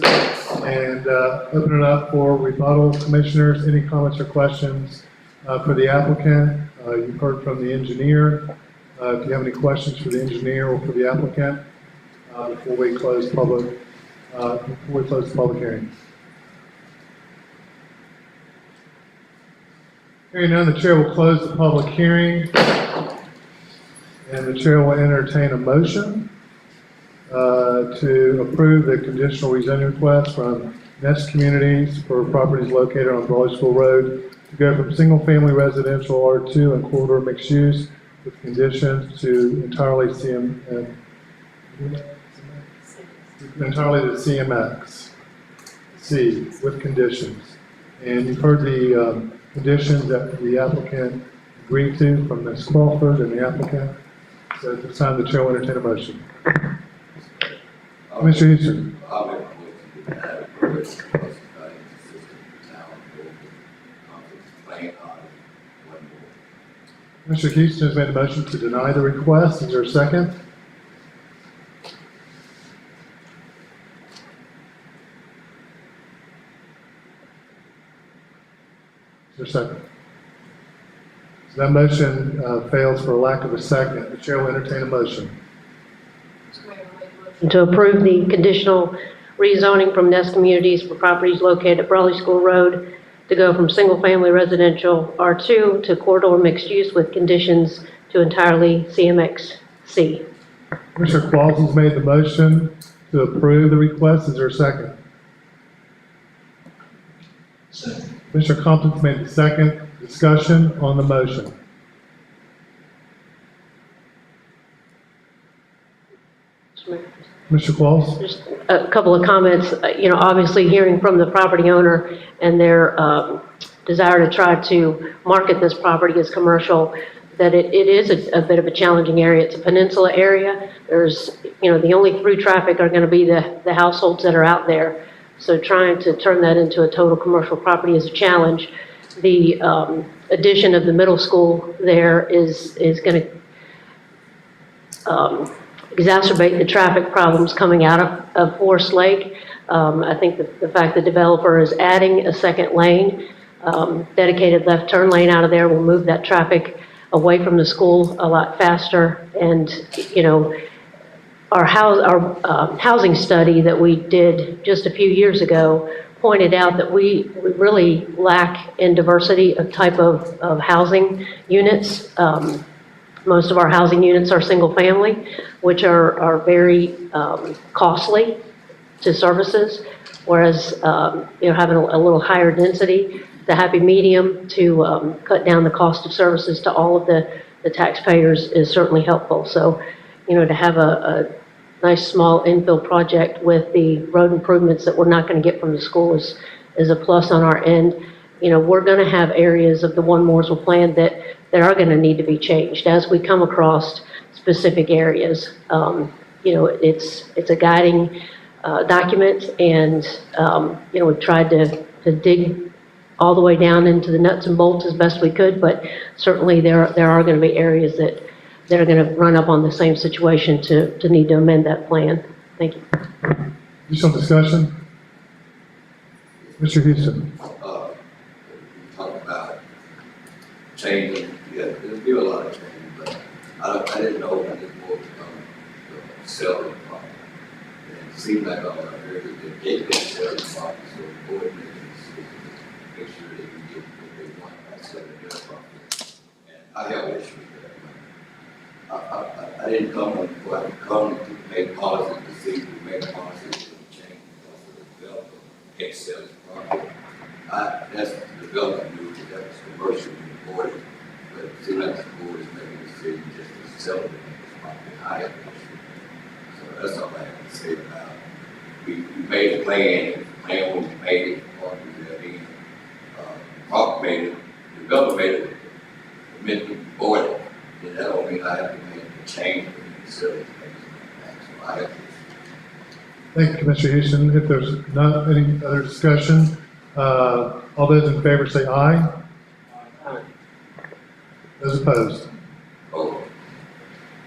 and open it up for rebuttal. Commissioners, any comments or questions for the applicant? You've heard from the engineer. If you have any questions for the engineer or for the applicant before we close public hearing. Hearing none, the chair will close the public hearing, and the chair will entertain a motion to approve the conditional rezoning request from Nest Communities for properties located on Broadway Road to go from single-family residential R2 and corridor mixed use with conditions to entirely the CMX C with conditions. And you've heard the conditions that the applicant agreed to from Ms. Crawford and the applicant. So at this time, the chair will entertain a motion. Mr. Houston. Mr. Houston has made a motion to deny the request. Is there a second? Is there a second? So that motion fails for lack of a second. The chair will entertain a motion. Mr. Mayor, I make a motion. And to approve the conditional rezoning from Nest Communities for properties located at Brawley School Road to go from single-family residential R2 to corridor mixed use with conditions to entirely CMXC. Commissioner Claus has made the motion to approve the request. Is there a second? Second. Commissioner Compton's made the second. Discussion on the motion. Commissioner Claus? Just a couple of comments, obviously hearing from the property owner and their desire to try to market this property as commercial, that it is a bit of a challenging area. It's a peninsula area. There's, the only through traffic are going to be the households that are out there. So trying to turn that into a total commercial property is a challenge. The addition of the middle school there is going to exacerbate the traffic problems coming out of Forest Lake. I think the fact the developer is adding a second lane, dedicated left turn lane out of there will move that traffic away from the school a lot faster. And, our housing study that we did just a few years ago pointed out that we really lack in diversity of type of housing units. Most of our housing units are single family, which are very costly to services, whereas having a little higher density, the happy medium to cut down the cost of services to all of the taxpayers is certainly helpful. So, to have a nice small infill project with the road improvements that we're not going to get from the school is a plus on our end. We're going to have areas of the One Mooresville plan that are going to need to be changed as we come across specific areas. It's a guiding document, and we've tried to dig all the way down into the nuts and bolts as best we could, but certainly there are going to be areas that are going to run up on the same situation to need to amend that plan. Thank you. Additional discussion? Mr. Houston? Talk about changing, there's been a lot of change, but I didn't know when this board selling property. And it seemed like all I heard is that they can sell the property, so the board make sure they can get what they want by selling their property. And I have an issue with that. I didn't come before I come to make policy decisions, to make policies to change because the developer can't sell his property. That's the development move, that was commercial in the board, but it seems like the board is making a decision just to sell it. I have an issue. So that's all I have to say about it. We made a plan, the plan when we made it, made it, the developer made it, admit the board, then that don't mean I have to make a change for the facility. So I have to. Thank you, Commissioner Houston. If there's not any other discussion, all those in favor say aye. Aye. Those opposed? Oh.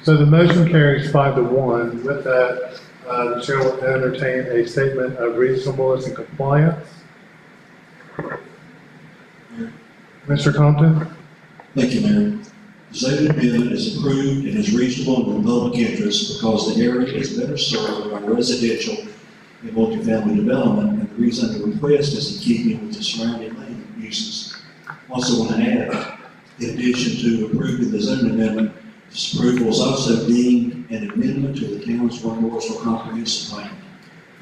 So the motion carries 5-1. With that, the chair will entertain a statement of reasonableness and compliance. Mr. Compton? Thank you, Mayor. The zoning amendment is approved and is reasonable in the public interest because the area is better served by residential and multifamily development, and the reason the request is in keeping with the surrounding land uses. Also want to add, in addition to approving the zoning amendment, this approval is also deemed an amendment to the town's One Mooresville comprehensive plan.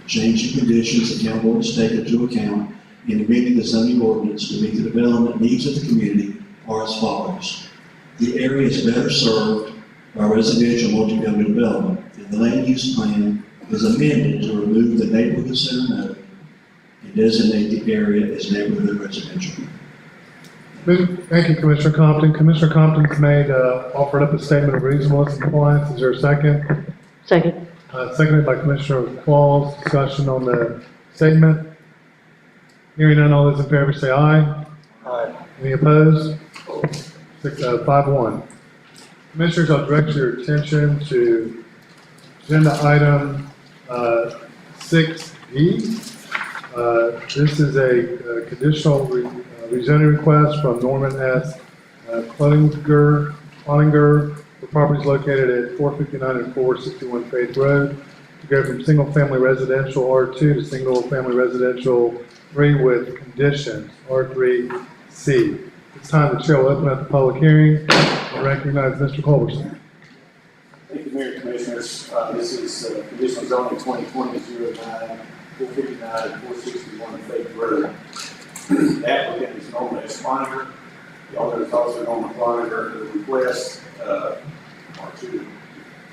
The change in conditions the town board has taken into account in amending the zoning ordinance to meet the development needs of the community are as follows. The area is better served by residential multifamily development, and the land use plan is amended to remove the neighborhood center node and designate the area as neighborhood residential. Thank you, Commissioner Compton. Commissioner Compton's offered up a statement of reasonableness and compliance. Is there a second? Second. Seconded by Commissioner Claus. Discussion on the statement. Hearing none, all those in favor say aye. Aye. Any opposed? 5-1. Commissioners, I'll direct your attention to agenda item 6E. This is a conditional rezoning request from Norman S. Cloninger, for properties located at 459 and 461 Faith Road, to go from single-family residential R2 to single-family residential 3 with conditions, R3C. It's time the chair will open up the public hearing and recognize Mr. Culberson. Thank you, Mayor and Commissioners. This is conditional zoning 2020-09, 459, 461 Faith Road. The applicant is known as Cloninger. The owner is also known as Cloninger. The request are to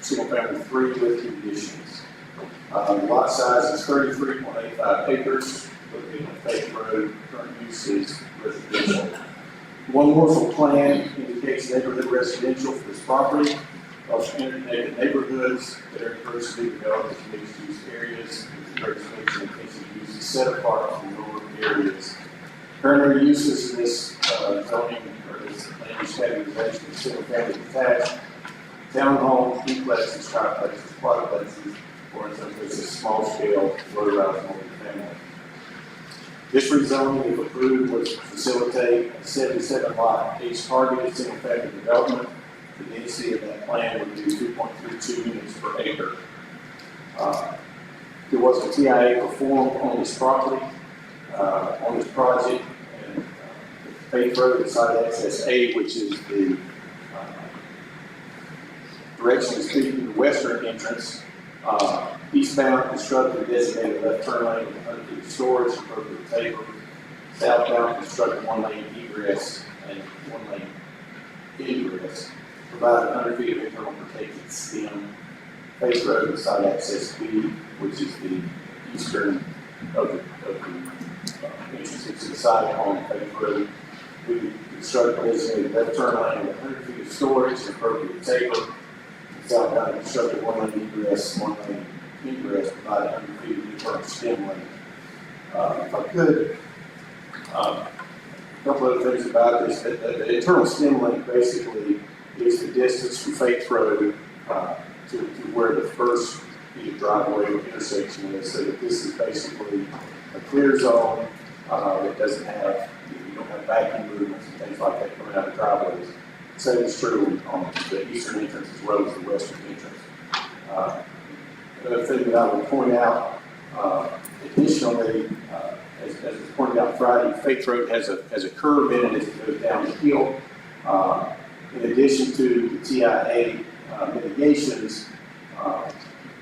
single-family 3 with conditions. The lot size is 33.85 acres, located on Faith Road. Current use is residential. One Mooresville plan indicates neighborhood residential for this property. Also interconnected neighborhoods that are encouraged to be developed as mixed-use areas. Residential intensive use is set apart from rural areas. Current uses in this zoning or this land use categorization is single-family detached, townhomes, duplexes, triplexes, quadplexes, or in some cases small-scale motorized multifamily. This rezoning, if approved, would facilitate a 77-lot age targeted single-family development. The density of that plan would be 2.32 units per acre. There was a TIA performed on this property, on this project, and Faith Road side access A, which is the direction is speaking the western entrance. Eastbound constructed designated left turn lane with 100 feet of storage, appropriate taper. Southbound constructed 1-lane egress and 1-lane egress. Provide 100 feet of internal protected stem. Faith Road and side access B, which is the eastern of the entrance to the side on Faith Road. We construct designated left turn lane with 100 feet of storage and appropriate taper. Southbound constructed 1-lane egress, 1-lane egress, provide 100 feet of internal stem lane. If I could, a couple other things about this. The internal stem lane basically is the distance from Faith Road to where the first driveway or intersection is, so that this is basically a clear zone that doesn't have, you don't have backing movements and things like that coming out of driveways. Same is true on the eastern entrance as well as the western entrance. Another thing that I would point out, additionally, as was pointed out Friday, Faith Road has a curve in it as it goes down the hill. In addition to the TIA mitigations,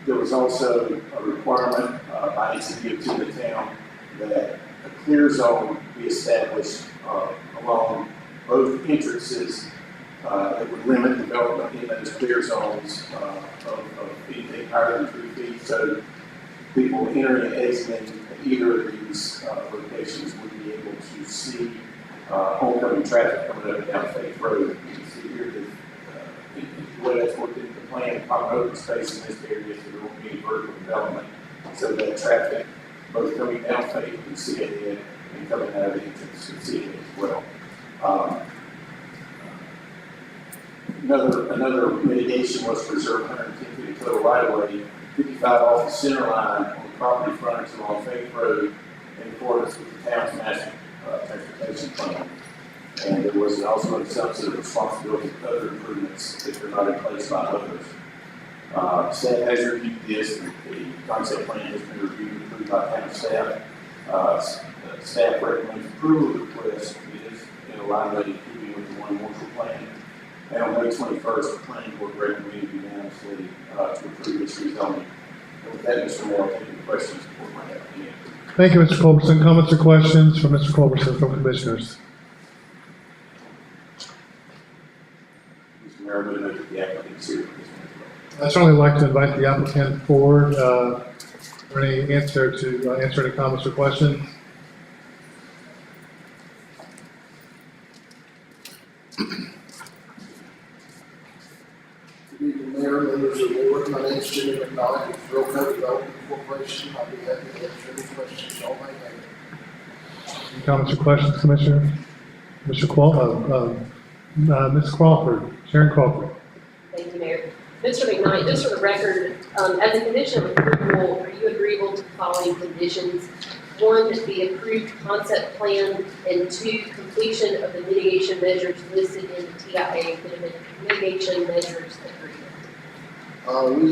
there was also a requirement by NCDOT in the town that a clear zone be established along both entrances that would limit development in those clear zones of anything higher than 3 feet. So people entering and exiting either of these locations would be able to see oncoming traffic coming up and down Faith Road. You can see here that the way that's worked into the plan, common open space in this area, so there won't be any vertical development. So that traffic, both coming down Faith, can see ahead, and coming out of the entrance, can see ahead as well. Another mitigation was to reserve 110 feet of total right of way, 55 off the center line on the property frontage along Faith Road in accordance with the town's master transportation plan. And there was also an assumption of responsibility for other improvements if they're not in place by others. Staff has reviewed this. The concept plan has been reviewed and approved by town staff. Staff recommends approval of the request. It is in alignment in keeping with the One Mooresville plan. And on May 21st, the planning board recommended unanimously to approve this rezoning. And with that, Mr. Mayor, I'll take any questions the board might have. Thank you, Mr. Culberson. Comments or questions from Mr. Culberson from commissioners? Mr. Mayor, I'm going to note that the applicant is here. I'd certainly like to invite the applicant forward for any answer any comments or questions. Good evening, Mayor, members of the board. My name is Jimmy McNaught with Real Code Development Corporation. I'll be happy to answer any questions y'all may have. Any comments or questions, Commissioner? Ms. Crawford, Sharon Crawford. Thank you, Mayor. Mr. McKnight, just for the record, as a condition of approval, are you agreeable to the following conditions? one, the approved concept plan, and two, completion of the mitigation measures listed in the TIA mitigation measures agreement. We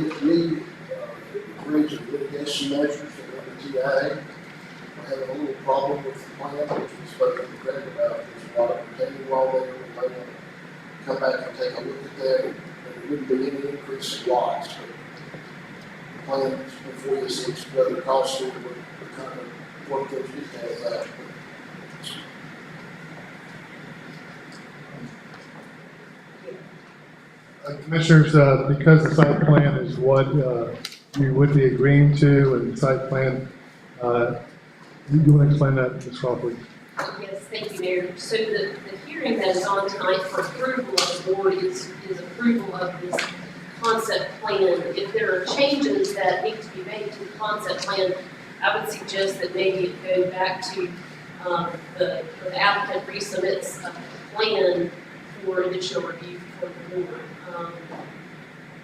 agreed to the mitigation measures in the TIA. We're having a little problem with the plan, which we spoke to Greg about. There's a lot of retaining wall there. We might want to come back and take a look at that. And there wouldn't be any increase in lots, but the plan before you see whether it costs you, we're trying to work those details out. Commissioners, because the site plan is what you would be agreeing to, and the site plan, you want to explain that, Ms. Crawford? Yes, thank you, Mayor. So the hearing that is on tonight for approval of the board is approval of this concept plan. If there are changes that need to be made to the concept plan, I would suggest that maybe it go back to the applicant resubmits a plan for additional review for the board.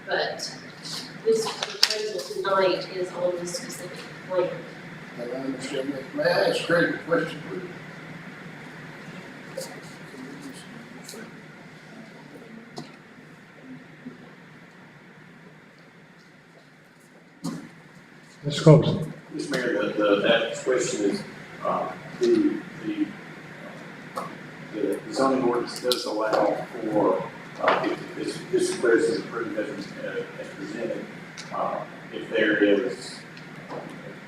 But this proposal tonight is on this specific plan. I understand that. May I ask Greg a question, please? Mr. Colson. Mr. Mayor, that question is, the zoning ordinance does allow for, if this is approved as presented, if there is,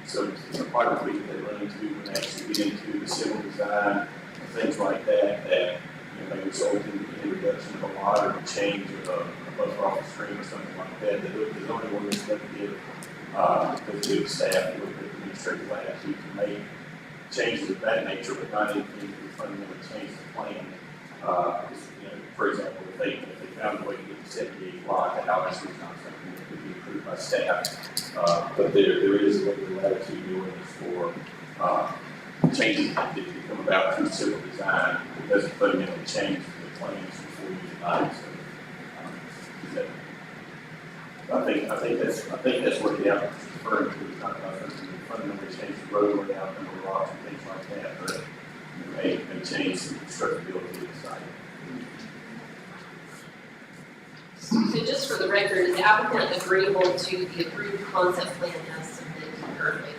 so it's a part of it they run into when they actually get into the civil design and things like that, may result in the reduction of a lot or change of a buffer off the stream or something like that. The zoning ordinance doesn't give the staff with the administrative latitude to make changes of that nature, but not anything to fundamentally change the plan. For example, if they found a way to get the 78 lot, that obviously is not something that could be approved by staff. But there is a little latitude in for changes that did come about through civil design. It doesn't fundamentally change the plans before you design. So, I think that's what the applicant is referring to. It's not about something that fundamentally change the road layout and the rocks and things like that, but it may change the constructability of the site. So just for the record, is the applicant agreeable to the approved concept plan as submitted currently?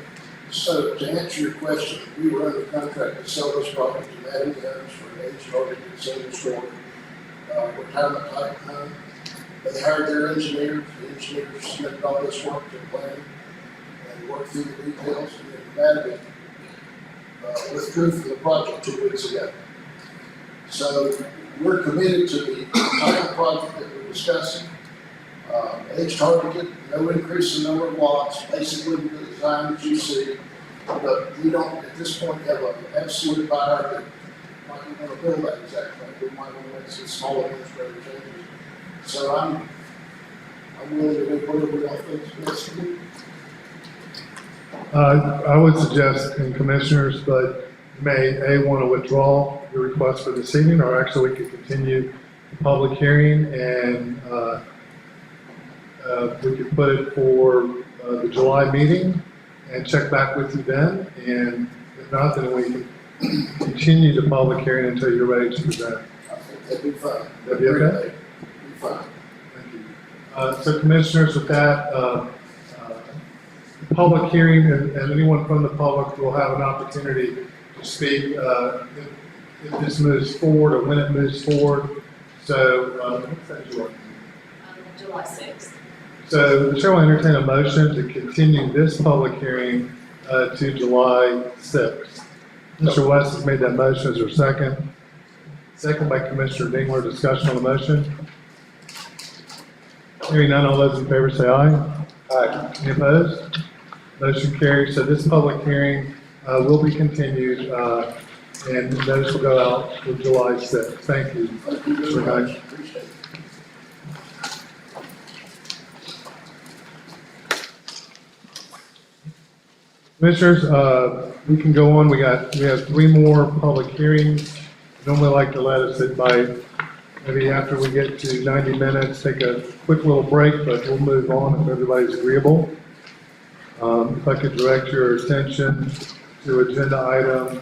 So to answer your question, we were under contract to sell this property to Madden Guns for an age-targeted single-story retirement type home. They hired their engineers. The engineers submitted all this work to the plan and worked through the details. And then Madden withdrew from the project 2 weeks ago. So we're committed to the entire project that we're discussing. Age targeted, no increase in number of lots, basically the design that you see. But we don't, at this point, have an absolute buyer that might want to build that exact thing. We might want to make some small administrative changes. So I'm willing to do whatever we all think is best to do. I would suggest, and commissioners, but you may want to withdraw your request for this evening, or actually we could continue the public hearing and we could put it for the July meeting and check back with you then. And if not, then we can continue the public hearing until you're ready to present. I think that'd be fine. That'd be okay? That'd be fine. Thank you. So commissioners, with that, public hearing and anyone from the public will have an opportunity to speak if this moves forward or when it moves forward. So, what's that, July? July 6th. So the chair will entertain a motion to continue this public hearing to July 6th. Mr. West has made that motion. Is there a second? Second by Commissioner Dingler. Discussion on the motion. Hearing none, all those in favor say aye. Aye. Any opposed? Motion carries. So this public hearing will be continued and notice will go out for July 6th. Thank you. Thank you very much. Appreciate it. Commissioners, we can go on. We have 3 more public hearings. Normally like to let us sit by maybe after we get to 90 minutes, take a quick little break, but we'll move on if everybody's agreeable. If I could direct your attention to agenda item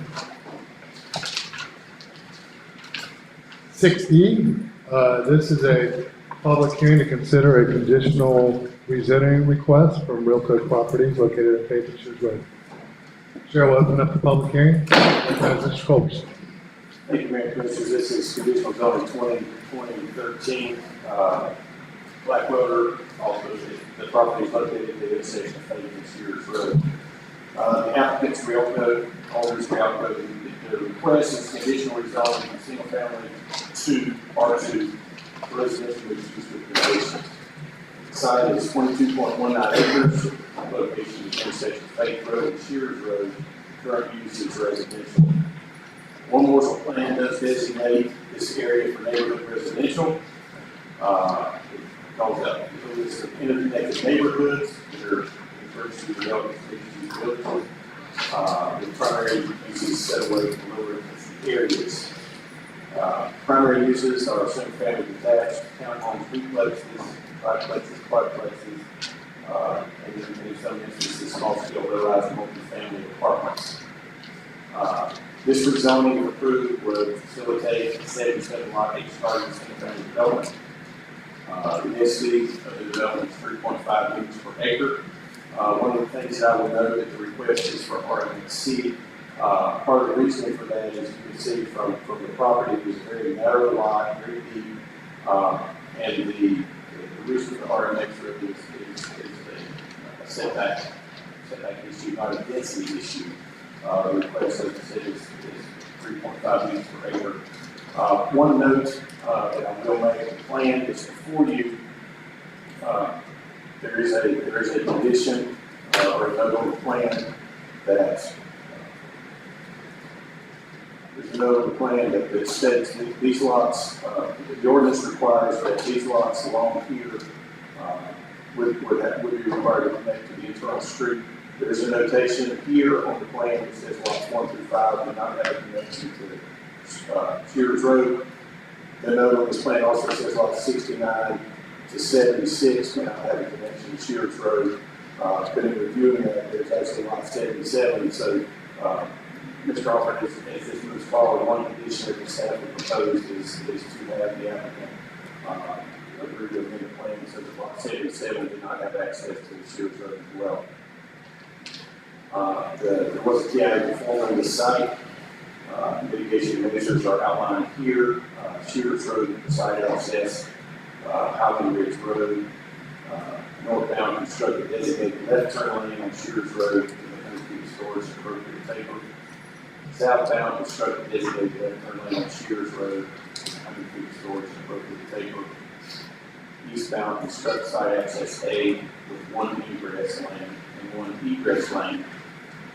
6E. This is a public hearing to consider a conditional rezoning request from Real Code Properties located at Faith and Shoes Road. Chair will open up the public hearing. Mr. Colbert. Thank you, Mayor Commissioners. This is conditional zoning 2013, Black Road. Also, the property is located at the intersection of Faith and Sears Road. The applicant's Real Code, owner's Real Code. The request is conditional rezoning from single family to R2 residential use with conditions. The site is 22.19 acres. Location is intersection of Faith Road and Sears Road. Current use is residential. One Mooresville plan does designate this area for neighborhood residential. It calls out the list of interconnected neighborhoods that are referred to the mixed-use villages. The primary uses set away from lower areas. Primary uses are single-family detached, townhomes, duplexes, triplexes, quadplexes, and in some instances, small-scale low-rise multifamily apartments. This rezoning, if approved, would facilitate 77 lot acre starting single-family development. The density of the development is 3.5 units per acre. One of the things that I will note that the request is for RMC. Part of the reasoning for that is you can see from the property, it was a very narrow lot, very deep, and the reason for the RMX really is a setback issue, not a density issue. The request, as I said, is 3.5 units per acre. One note that I will make, the plan is before you. There is a condition or a note on the plan that there's a note on the plan that states that these lots, the ordinance requires that these lots along here would be required to connect to the internal street. There's a notation here on the plan that says lots 1 through 5 do not have a connection to Sears Road. The note on this plan also says lots 69 to 76 do not have a connection to Sears Road. But in reviewing that, there's actually lot 77. So, Mr. Crawford, as this moves forward, one condition that the staff would propose is to have the applicant agree to amend the plan so that lot 77 do not have access to the Sears Road as well. There was a TI performed on the site. Mitigation measures are outlined here. Sears Road, site access, Highland Ridge Road, northbound constructed designated left turn lane on Sears Road with 100 feet of storage and appropriate paper. Southbound constructed designated left turn lane on Sears Road, 100 feet of storage and appropriate paper. Eastbound construct site access A with one ingress lane and one egress lane.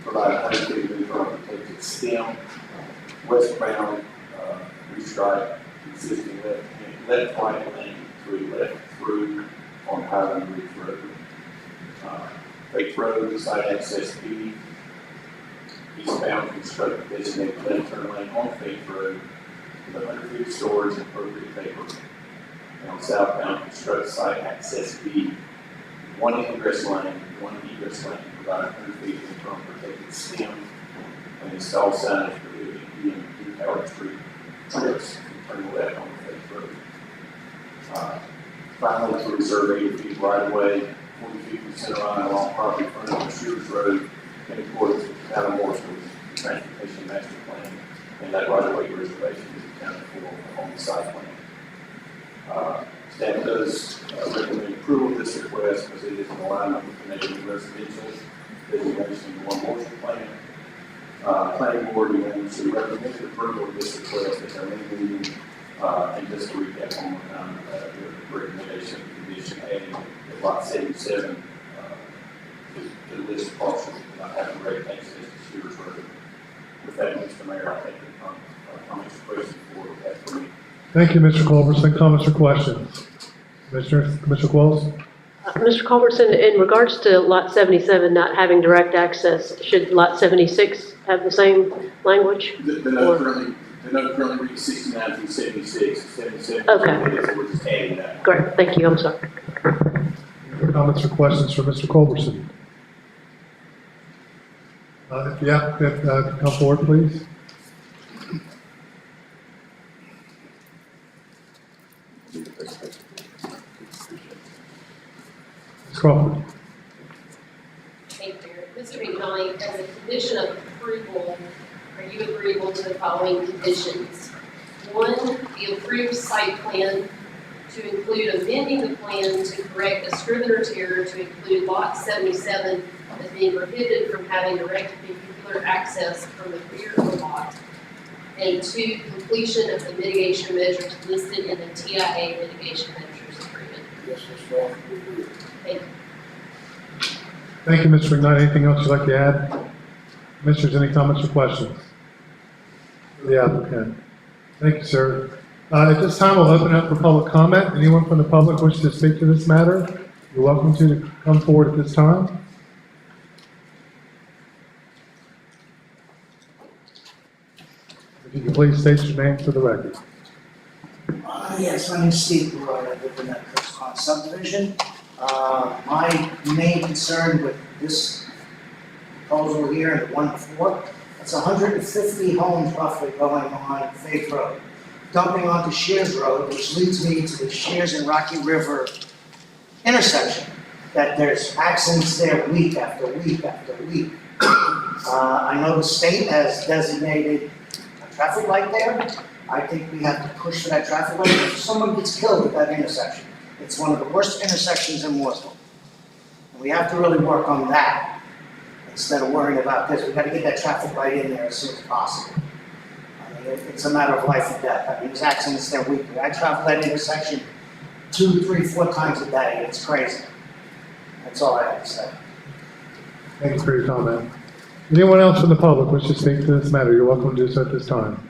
Provide 100 feet of protected stem. Westbound, restripe existing left right lane through on Highland Ridge Road. Faith Road, site access B. Eastbound constructed designated left turn lane on Faith Road with 100 feet of storage and appropriate paper. And on southbound construct site access B, one ingress lane, one egress lane, provide 100 feet from protected stem, and install signage prohibiting EMP powered street trips from turning left on Faith Road. Finally, to reserve 80 feet right of way, 40 feet from center line along property frontage on Sears Road in accordance with the town of Mooresville's transportation master plan, and that right of way reservation is accounted for on the site plan. Staff does recommend approval of this request because it is in alignment with the neighborhood residential designation in the Mooresville plan. Planning board unanimously recommended approval of this request at their main meeting. And just to recap one more time, the recommendation condition adding that lot 77 to the list of parcels that do not have direct access to Sears Road. With that, Mr. Mayor, I think the comments or questions for that for me. Thank you, Mr. Culberson. Comments or questions? Commissioner Quills? Mr. Culberson, in regards to lot 77 not having direct access, should lot 76 have the same language? The note currently reads 69 through 76, 77. Okay. So we're just adding that. Great, thank you, I'm sorry. Comments or questions for Mr. Culberson? If Yeah, come forward, please. Ms. Crawford. Thank you, Mayor. Mr. McKnight, as a condition of approval, are you agreeable to the following conditions? One, the approved site plan to include amending the plan to correct a scrivener's error to include lot 77 as being prohibited from having direct vehicular access from the rear of the lot. And two, completion of the mitigation measures listed in the TIA mitigation measures agreement. Yes, Ms. Crawford, we agree. Thank you. Thank you, Mr. McKnight. Anything else you'd like to add? Commissioners, any comments or questions? For the applicant. Thank you, sir. At this time, we'll open up for public comment. Anyone from the public wish to speak to this matter, you're welcome to come forward at this time. If you can please state your name for the record. Yes, my name is Steve Roy, I live in that Fiscal subdivision. My main concern with this proposal here and the one before, it's 150 homes roughly going on Faith Road, dumping onto Shears Road, which leads me to the Shears and Rocky River intersection, that there's accidents there week after week after week. I know the state has designated a traffic light there. I think we have to push for that traffic light if someone gets killed at that intersection. It's one of the worst intersections in Mooresville. And we have to really work on that instead of worrying about this. We've got to get that traffic light in there as soon as possible. I mean, it's a matter of life and death. I mean, there's accidents there weekly. I travel that intersection 2, 3, 4 times a day. It's crazy. That's all I have to say. Thank you for your comment. Anyone else from the public wish to speak to this matter, you're welcome to do so at this time.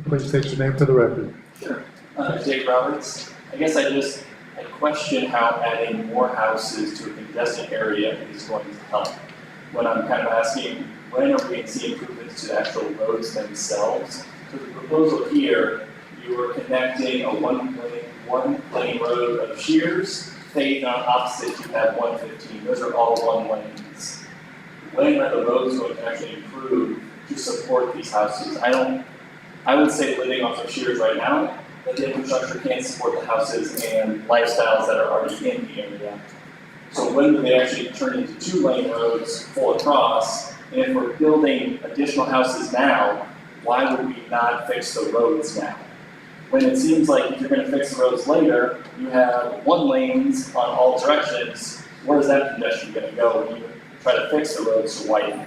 Please state your name for the record. Sure. Jake Roberts. I guess I question how adding more houses to a congested area is going to help. When I'm kind of asking, when are we going to see improvements to the actual roads themselves? So the proposal here, you are connecting a one lane road of Shears, Faith, on opposite you have 115. Those are all 1 lanes. When are the roads going to actually improve to support these houses? I would say living off of Shears right now, that the infrastructure can't support the houses and lifestyles that are already in the area. So when do they actually turn into 2-lane roads full across? And if we're building additional houses now, why would we not fix the roads now? When it seems like if you're going to fix the roads later, you have 1 lanes on all directions, where is that congestion going to go when you try to fix the roads to widen?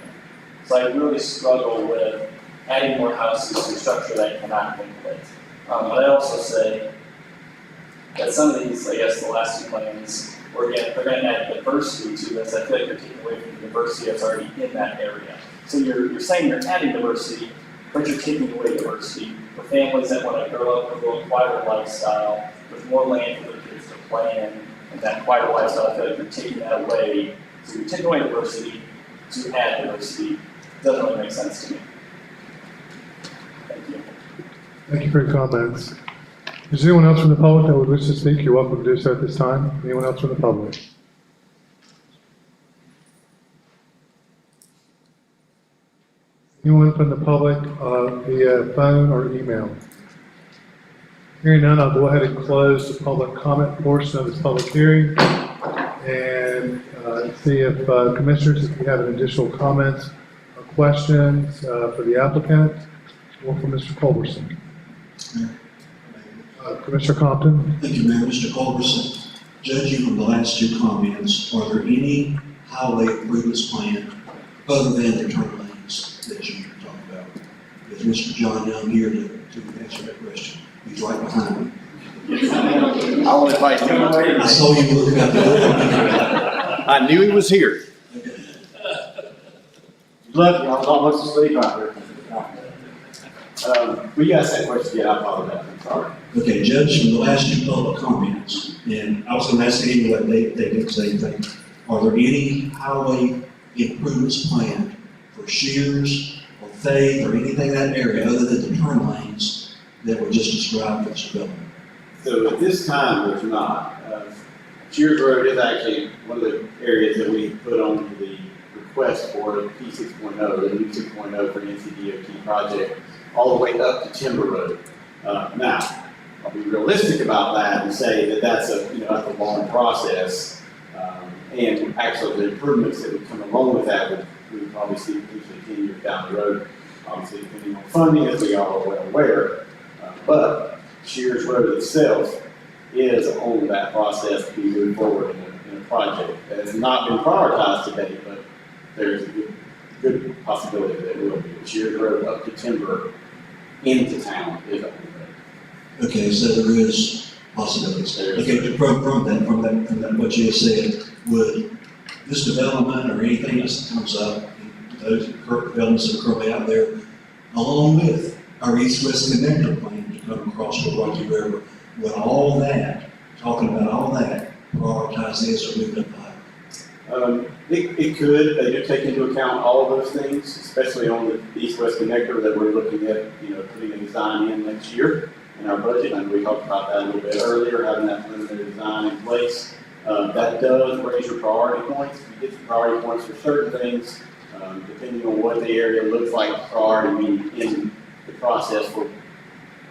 So I really struggle with adding more houses to a structure that cannot link it. But I also say that some of these, I guess the last 2 plans, they're going to add diversity to this. I feel like they're taking away from the diversity that's already in that area. So you're saying you're adding diversity, but you're taking away diversity for families that want to grow up with a quieter lifestyle, with more land for their kids to play in, and that quieter lifestyle. I feel like you're taking that away. So you're taking away diversity to add diversity. Doesn't really make sense to me. Thank you. Thank you for your comments. Is there anyone else from the public that would wish to speak? You're welcome to do so at this time. Anyone else from the public? Anyone from the public via phone or email? Hearing none, I'll go ahead and close the public comment portion of this public hearing and see if commissioners, if you have any additional comments or questions for the applicant or for Mr. Culberson. Commissioner Compton. Thank you, Mayor. Mr. Culberson, judging from the last 2 comments, are there any highway improvements planned other than the turn lanes that you talked about? Is Mr. John Young here to answer that question? He's right behind me. I will invite him. I saw you looking at the door. I knew he was here. Look, I was almost asleep out there. But you asked that question again, I apologize, I'm sorry. Okay, Judge, from the last 2 public comments, and I was going to ask anyway, they didn't say anything. Are there any highway improvements planned for Shears or Faith or anything in that area other than the turn lanes that were just described for this development? So at this time, there's not. Shears Road is actually one of the areas that we put on the request for P 6.0, the new 6.0 for the NCDOT project, all the way up to Timber Road. Now, I'll be realistic about that and say that that's that's a long process. And actually the improvements that would come along with that would probably see usually 10 years down the road, obviously depending on funding, as we all are well aware. But Shears Road itself is on that process to be moved forward in a project that has not been prioritized today, but there's a good possibility that it will be. Shears Road up to Timber into town is on the road. Okay, so there is possibilities. Okay, from that, what you said, would this development or anything else that comes up, those developments that are currently out there, along with our east-west connector plan to come across the Rocky River, would all that, talking about all that, prioritize this or move it up? It could. They do take into account all of those things, especially on the east-west connector that we're looking at, putting a design in next year in our budget. And we talked about that a little bit earlier, having that preliminary design in place. That does raise your priority points. You get the priority points for certain things, depending on what the area looks like. Priority in the process for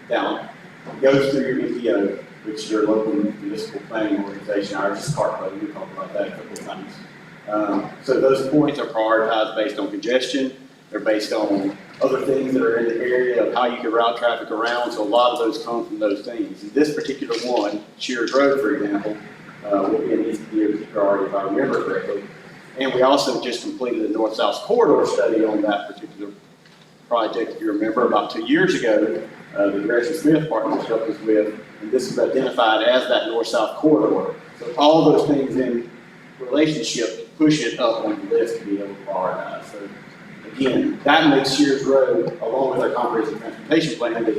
down. It goes through your MPO, which is your local municipal planning organization. Ours is CARPO. We talked about that a couple of times. So those points are prioritized based on congestion. They're based on other things that are in the area of how you can route traffic around. So a lot of those come from those things. In this particular one, Shears Road, for example, will be an easy DOT priority if I remember correctly. And we also just completed a north-south corridor study on that particular project, if you remember, about 2 years ago. The Gresham Smith partners helped us with, and this is identified as that north-south corridor. So all those things in relationship push it up on the list to be able to prioritize. So again, that makes Shears Road, along with our comprehensive transportation plan, that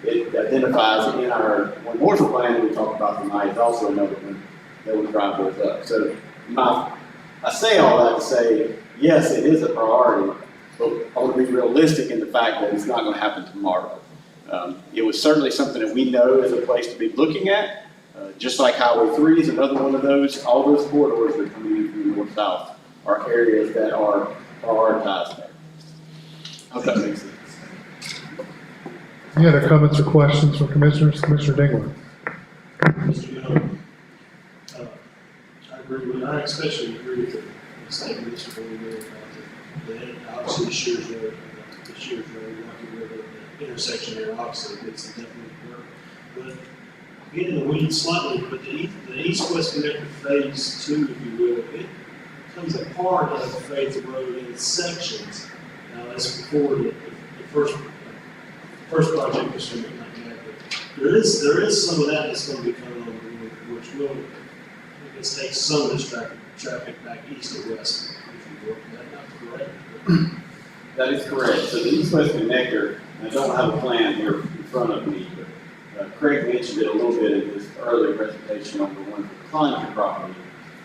it identifies in our one Mooresville plan that we talked about tonight, is also another one that would drive those up. So I say all that to say, yes, it is a priority, but I want to be realistic in the fact that it's not going to happen tomorrow. It was certainly something that we know is a place to be looking at, just like Highway 3 is another one of those. All those corridors that are coming in from the north-south are areas that are prioritized there. I hope that makes sense. Any other comments or questions from commissioners? Commissioner Dingler. Mr. Young, I especially agree with the statement Mr. Bowie made about the obviously the Shears Road, Rocky River, the intersection there, obviously, it's definitely work. But getting in the weeds slightly, but the east-west connector phase 2, if you will, it becomes a part of Faith Road in sections. Now, that's before the first project was something like that, but there is some of that that's going to be coming on board, which will, I guess, take some of this traffic back east or west, if you will. Is that not correct? That is correct. So the east-west connector, I don't have a plan here in front of me, but Craig mentioned it a little bit in his earlier presentation on the one for Climate property,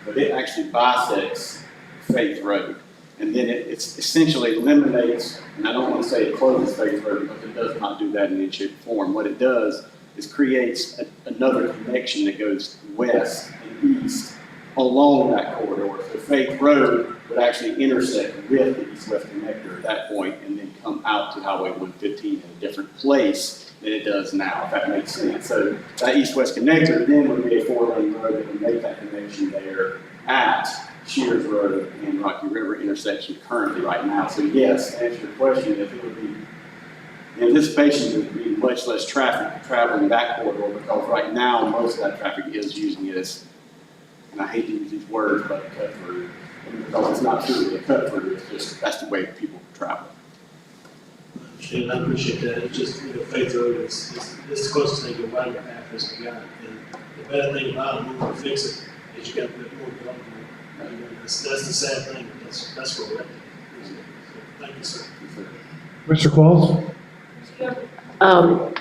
but it actually bisects Faith Road. And then it essentially eliminates, and I don't want to say it closes Faith Road because it does not do that in any shape or form. What it does is creates another connection that goes west and east along that corridor. So Faith Road would actually intersect with the east-west connector at that point and then come out to Highway 115 in a different place than it does now, if that makes sense. So that east-west connector then would be a 4-lane road that would make that connection there at Shears Road and Rocky River intersection currently right now. So yes, to answer your question, if it would be, the anticipation would be much less traffic traveling that corridor because right now most of that traffic is using it as, and I hate to use these words, but a cut through. Because it's not truly a cut through, it's just, that's the way people travel. And I appreciate that. It's just, Faith Road is the closest thing to a wider path as we got. And the bad thing about it, when we fix it, is you got to put more development. That's the sad thing. That's what we're at. So, thank you, sir. Mr. Qualls?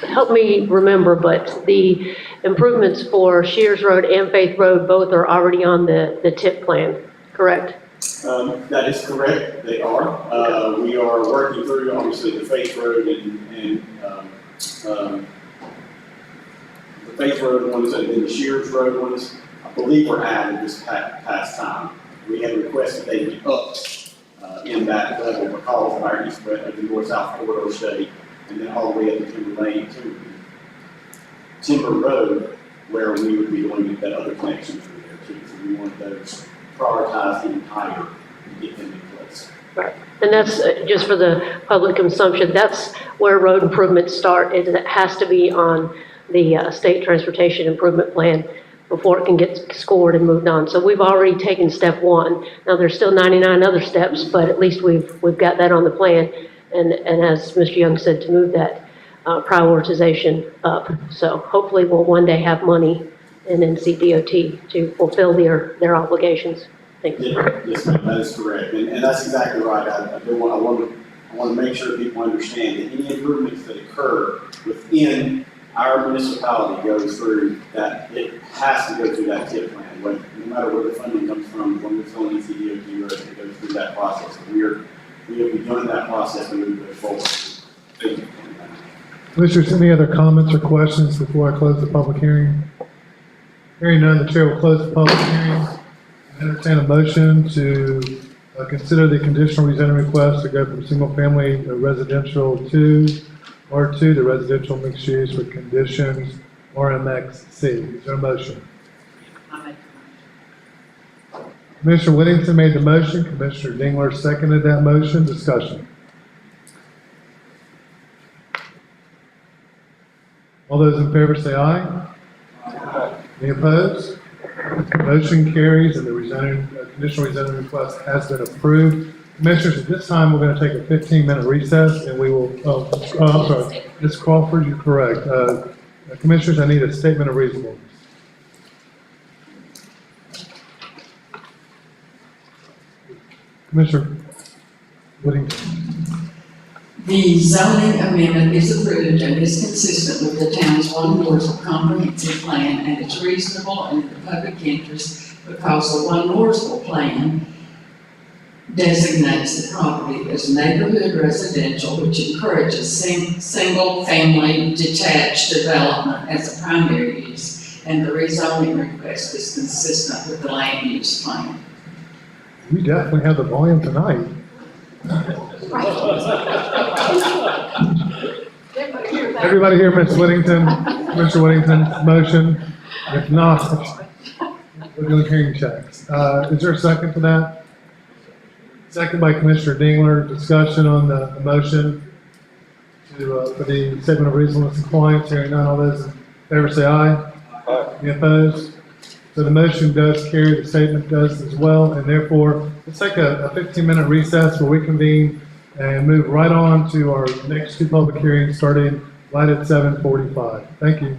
Help me remember, but the improvements for Shears Road and Faith Road both are already on the TIP plan, correct? That is correct. They are. We are working through, obviously, the Faith Road and the Faith Road ones and then the Shears Road ones, I believe were added this past time. We had requested they be up in that level because of our the north-south corridor study, and then all the way up to Timber Road, where we would be doing that other connection through there too. So we want those prioritized even higher and get them in place. Right. And that's just for the public consumption. That's where road improvements start. It has to be on the state transportation improvement plan before it can get scored and moved on. So we've already taken step one. Now, there's still 99 other steps, but at least we've got that on the plan. And as Mr. Young said, to move that prioritization up. So hopefully we'll one day have money in NCDOT to fulfill their obligations. Thank you. Yes, ma'am, that is correct. And that's exactly right. I want to make sure people understand that any improvements that occur within our municipality goes through that, it has to go through that TIP plan. No matter where the funding comes from, when it's on NCDOT road, it goes through that process. So we have begun that process and we move forward. Thank you. Commissioners, any other comments or questions before I close the public hearing? Hearing none, the chair will close the public hearing. Entertain a motion to consider the conditional rezoning request to go from single-family residential to R2 to residential mixed use with conditions RMXC. Is there a motion? Commissioner Whittington made the motion. Commissioner Dingler seconded that motion. Discussion. All those in favor say aye. Aye. Any opposed? Motion carries and the conditional rezoning request has been approved. Commissioners, at this time, we're going to take a 15-minute recess and we will, I'm sorry, Ms. Crawford, you're correct. Commissioners, I need a statement of reasonableness. Commissioner Whittington. The zoning amendment is approved and is consistent with the town's One Mooresville comprehensive plan, and it's reasonable and in the public interest because the One Mooresville plan designates the property as neighborhood residential, which encourages single-family detached development as a primary use, and the rezoning request is consistent with the land use plan. We definitely have the volume tonight. Everybody hear Ms. Whittington, Mr. Whittington's motion? If not, we're doing hearing checks. Is there a second to that? Second by Commissioner Dingler. Discussion on the motion for the statement of reasonableness and compliance. Hearing none, all those in favor say aye. Aye. Any opposed? So the motion does carry, the statement does as well, and therefore, let's take a 15-minute recess where we convene and move right on to our next two public hearings starting right at 7:45. Thank you.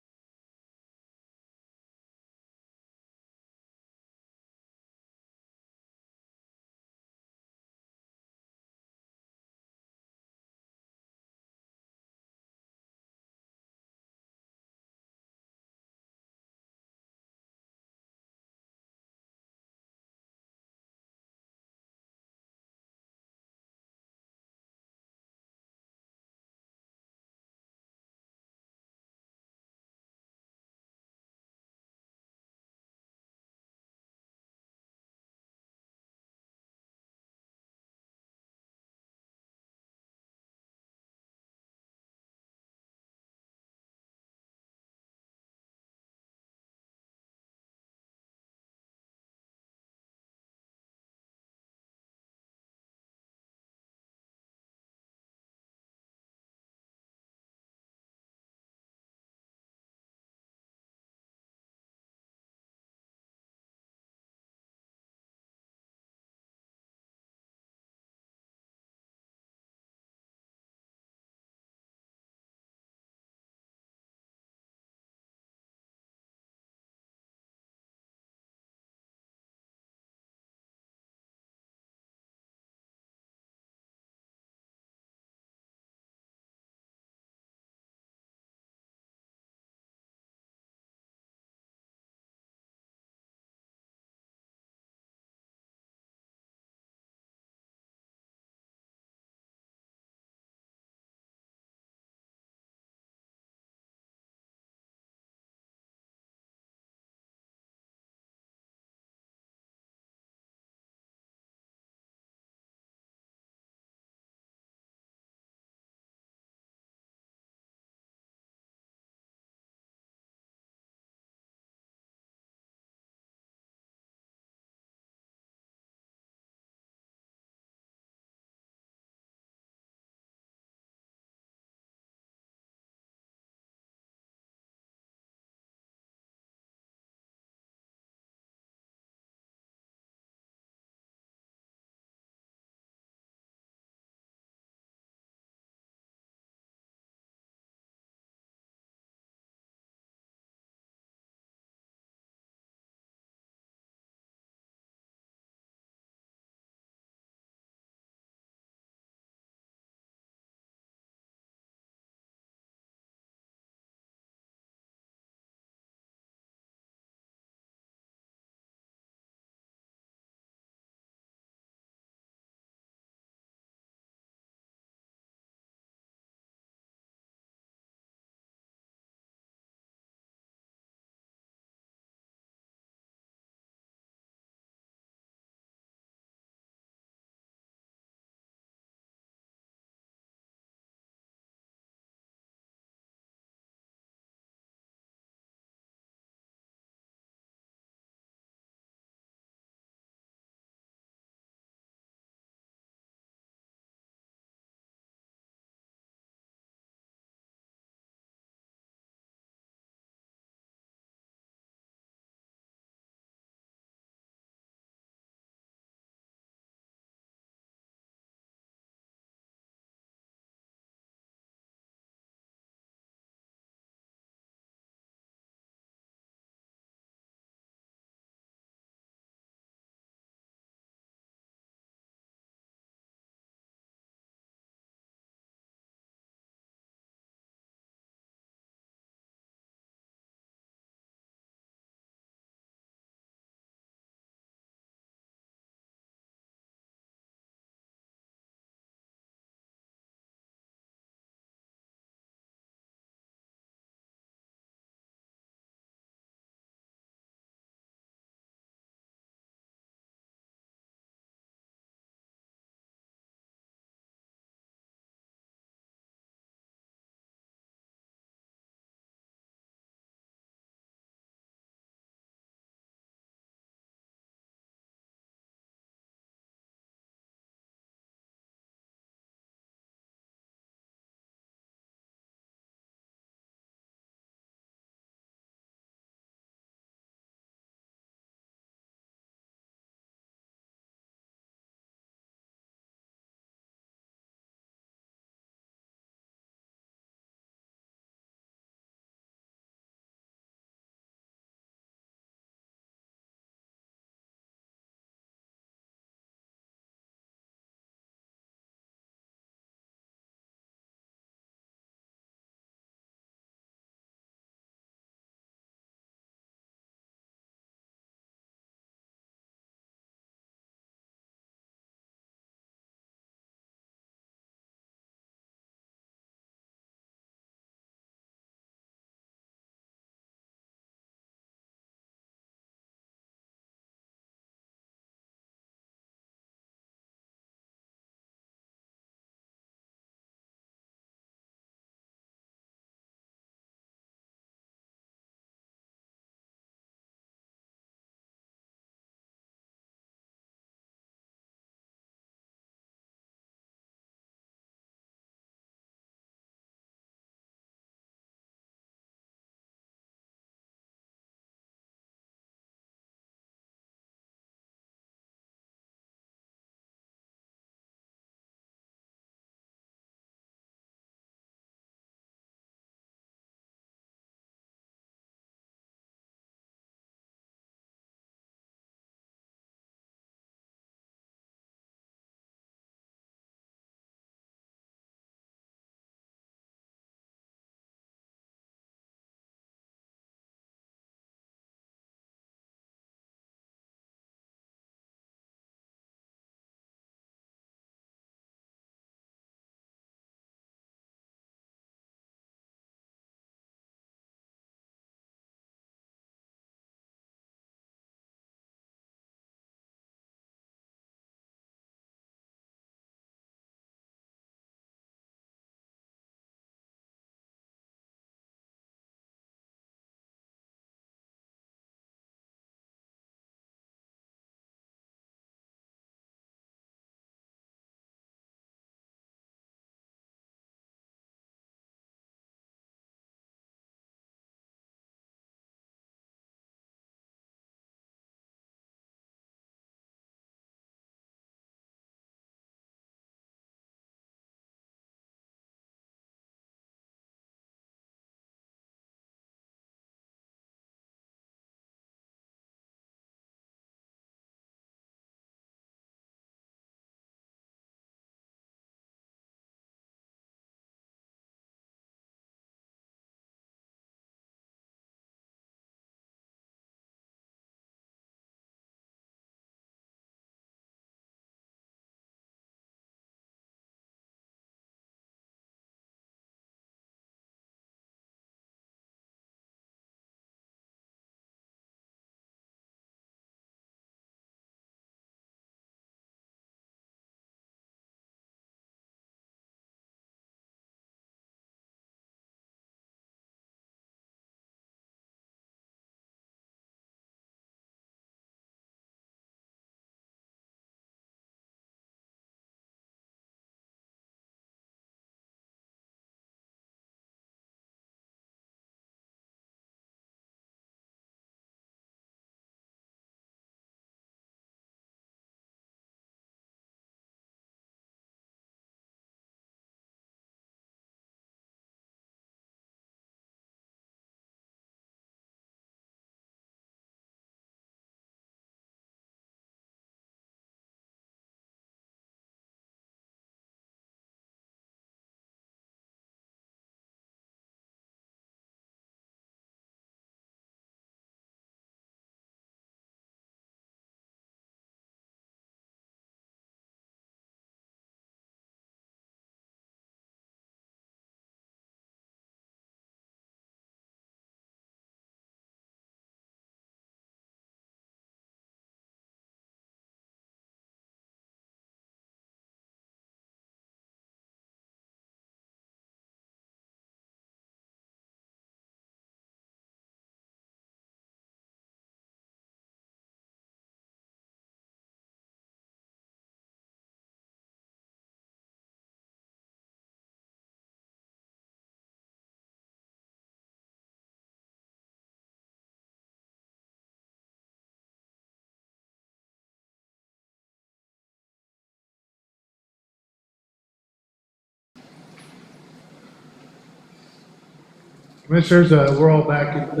Commissioners, we're all back at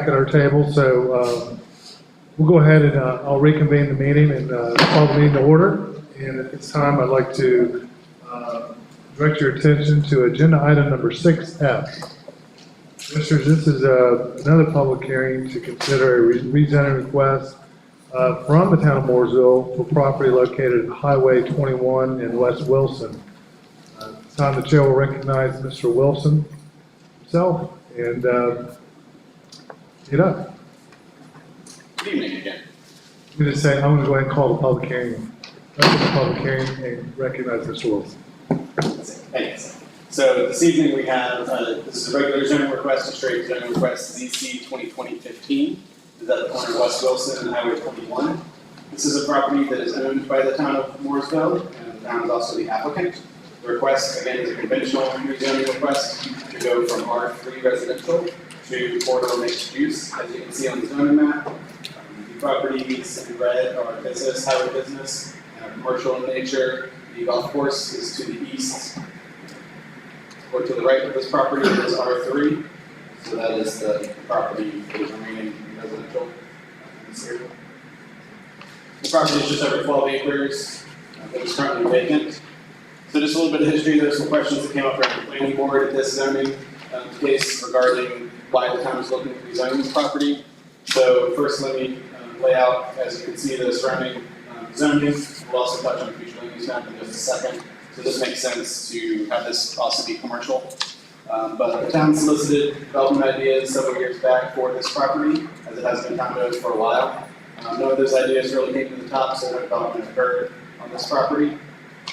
our table, so we'll go ahead and I'll reconvene the meeting and call the meeting to order. And at this time, I'd like to direct your attention to agenda item number 6F. Commissioners, this is another public hearing to consider a rezoning request from the town of Mooresville for property located at Highway 21 in West Wilson. This time the chair will recognize Mr. Wilson himself and get up. Good evening again. I'm going to say, I'm going to go ahead and call the public hearing. Open the public hearing and recognize Mr. Wilson. Thanks. So this evening we have, this is a regular zoning request, a straight zoning request, ZC 2020-15. This is at the corner of West Wilson and Highway 21. This is a property that is owned by the town of Mooresville, and the town is also the applicant. The request, again, is a conventional rezoning request to go from R3 residential to corridor mixed use. As you can see on the zoning map, the properties in red are business, highway business, commercial in nature. The golf course is to the east, or to the right of this property is R3. So that is the property that is remaining residential in this area. The property is just over 12 acres that is currently vacant. So just a little bit of history, there's some questions that came up from the planning board at this zoning case regarding why the town is looking to rezone this property. So first let me lay out, as you can see, the surrounding zoning. We'll also touch on future land use map in just a second. So this makes sense to have this also be commercial. But the town solicited development ideas several years back for this property, as it has been town owned for a while. None of those ideas really came to the top, so no development occurred on this property.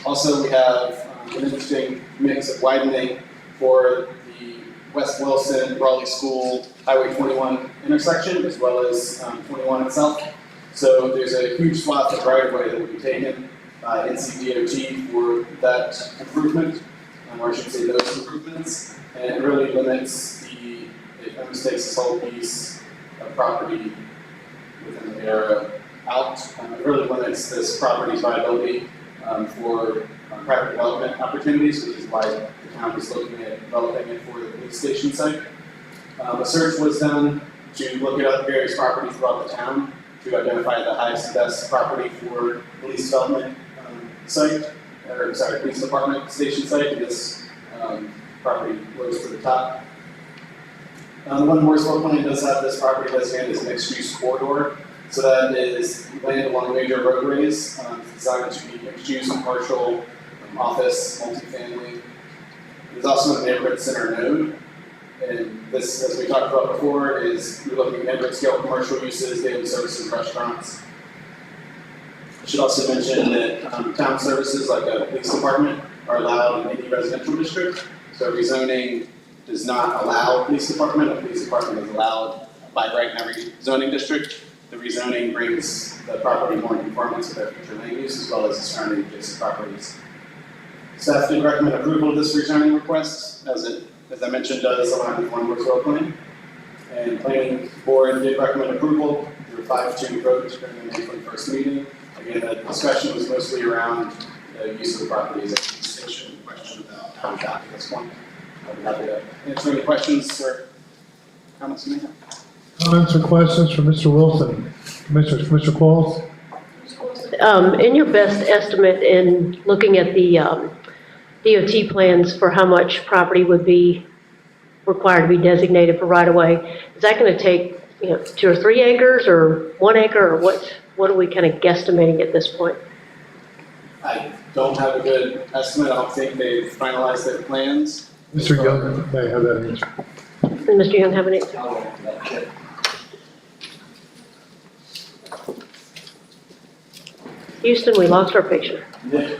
Also, we have an interesting mix of widening for the West Wilson, Raleigh School, Highway 21 intersection, as well as 21 itself. So there's a huge swath of right-of-way that will be taken by NCDOT for that improvement, or I should say those improvements, and it really limits it almost takes this whole piece of property within the area out. It really limits this property's viability for private development opportunities, which is why the town is looking at developing it for the police station site. A search was done to look at various properties throughout the town to identify the highest and best property for police development site, or sorry, police department station site, and this property rose to the top. The one Mooresville plan does have this property designated as mixed use corridor. So that is land along major roadways, designed to be mixed use, commercial, office, multifamily. There's also a neighborhood center node. And this, as we talked about before, is we're looking at neighborhood scale commercial uses, daily services, restaurants. I should also mention that town services like a police department are allowed in any residential district. So rezoning does not allow a police department. A police department is allowed by right in every zoning district. The rezoning brings the property more in conformance with their future land use as well as the surrounding adjacent properties. Staff did recommend approval of this rezoning request, as I mentioned, does align with one Mooresville plan. And planning board did recommend approval through a 5-2 vote during the May 21st meeting. Again, the discussion was mostly around the use of the property as a police station. Question about how we got to this point. I'll be happy to answer any questions or comments you may have. Comments or questions from Mr. Wilson? Commissioner Qualls? In your best estimate in looking at the DOT plans for how much property would be required to be designated for right-of-way, is that going to take 2 or 3 acres or 1 acre, or what are we kind of guesstimating at this point? I don't have a good estimate. I don't think they've finalized their plans. Mr. Young may have that answer. Does Mr. Young have an answer? Houston, we lost our picture. Yeah.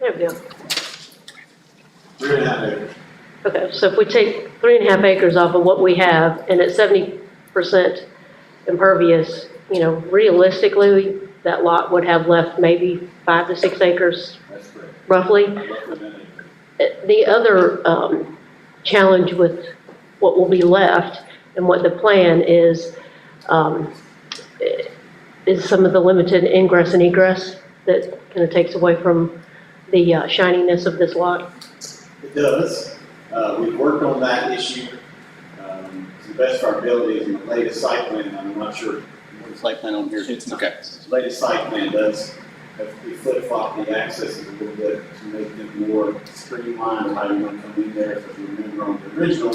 There we go. 3.5 acres. Okay, so if we take 3.5 acres off of what we have, and it's 70% impervious, realistically, that lot would have left maybe 5 to 6 acres, roughly. The other challenge with what will be left and what the plan is some of the limited ingress and egress that kind of takes away from the shininess of this lot. It does. We've worked on that issue to the best of our abilities in the latest site plan. I'm not sure what the site plan on here. It's okay. The latest site plan does, we flip-flop the accesses a little bit to make them more streamlined, how you want to come in there. If you remember on the original,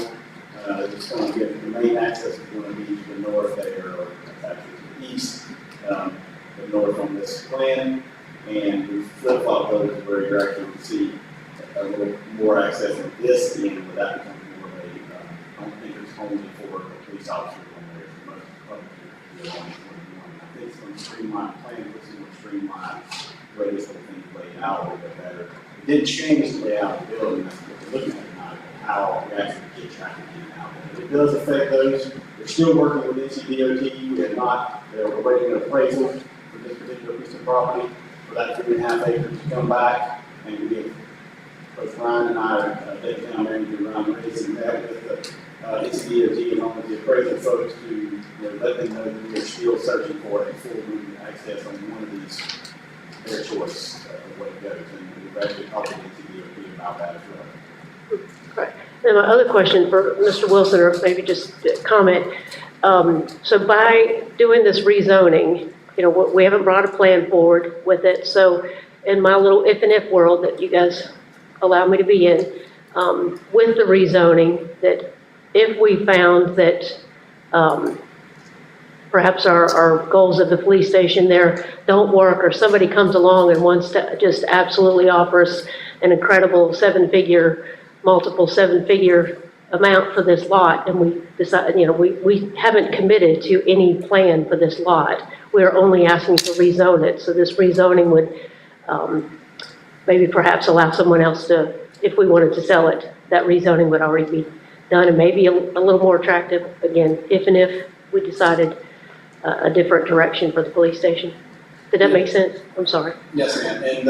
it's going to get, the main access is going to be to the north there, or actually to the east, the north on this plan. And we flip-flop those where you're actually going to see a little more access at this end, without becoming more of a, I don't think it's only for police officers on there, for most public. I think it's going to streamline the plan, it's going to streamline the way this whole thing laid out a little bit better. It did change the layout of the building, that's what we're looking at now, how we actually get traffic in and out. But it does affect those. We're still working with NCDOT. We have not, we're waiting an appraisal for this particular piece of property, for that 3.5 acres to come back, and we get both Ryan and I, Dave Town Manager Ryan Mason, met with the NCDOT and all of the appraisal folks to let them know that we're still searching for a full route access on one of these, their choice of what it goes. And we've actually talked to NCDOT about that as well. Right. And my other question for Mr. Wilson, or maybe just a comment. So by doing this rezoning, we haven't brought a plan forward with it. So in my little if and if world that you guys allow me to be in, with the rezoning, that if we found that perhaps our goals of the police station there don't work, or somebody comes along and wants to just absolutely offer us an incredible multiple seven-figure amount for this lot, and we decide, we haven't committed to any plan for this lot. We're only asking to rezone it. So this rezoning would maybe perhaps allow someone else to, if we wanted to sell it, that rezoning would already be done and maybe a little more attractive, again, if we decided a different direction for the police station. Did that make sense? I'm sorry. Yes, ma'am. And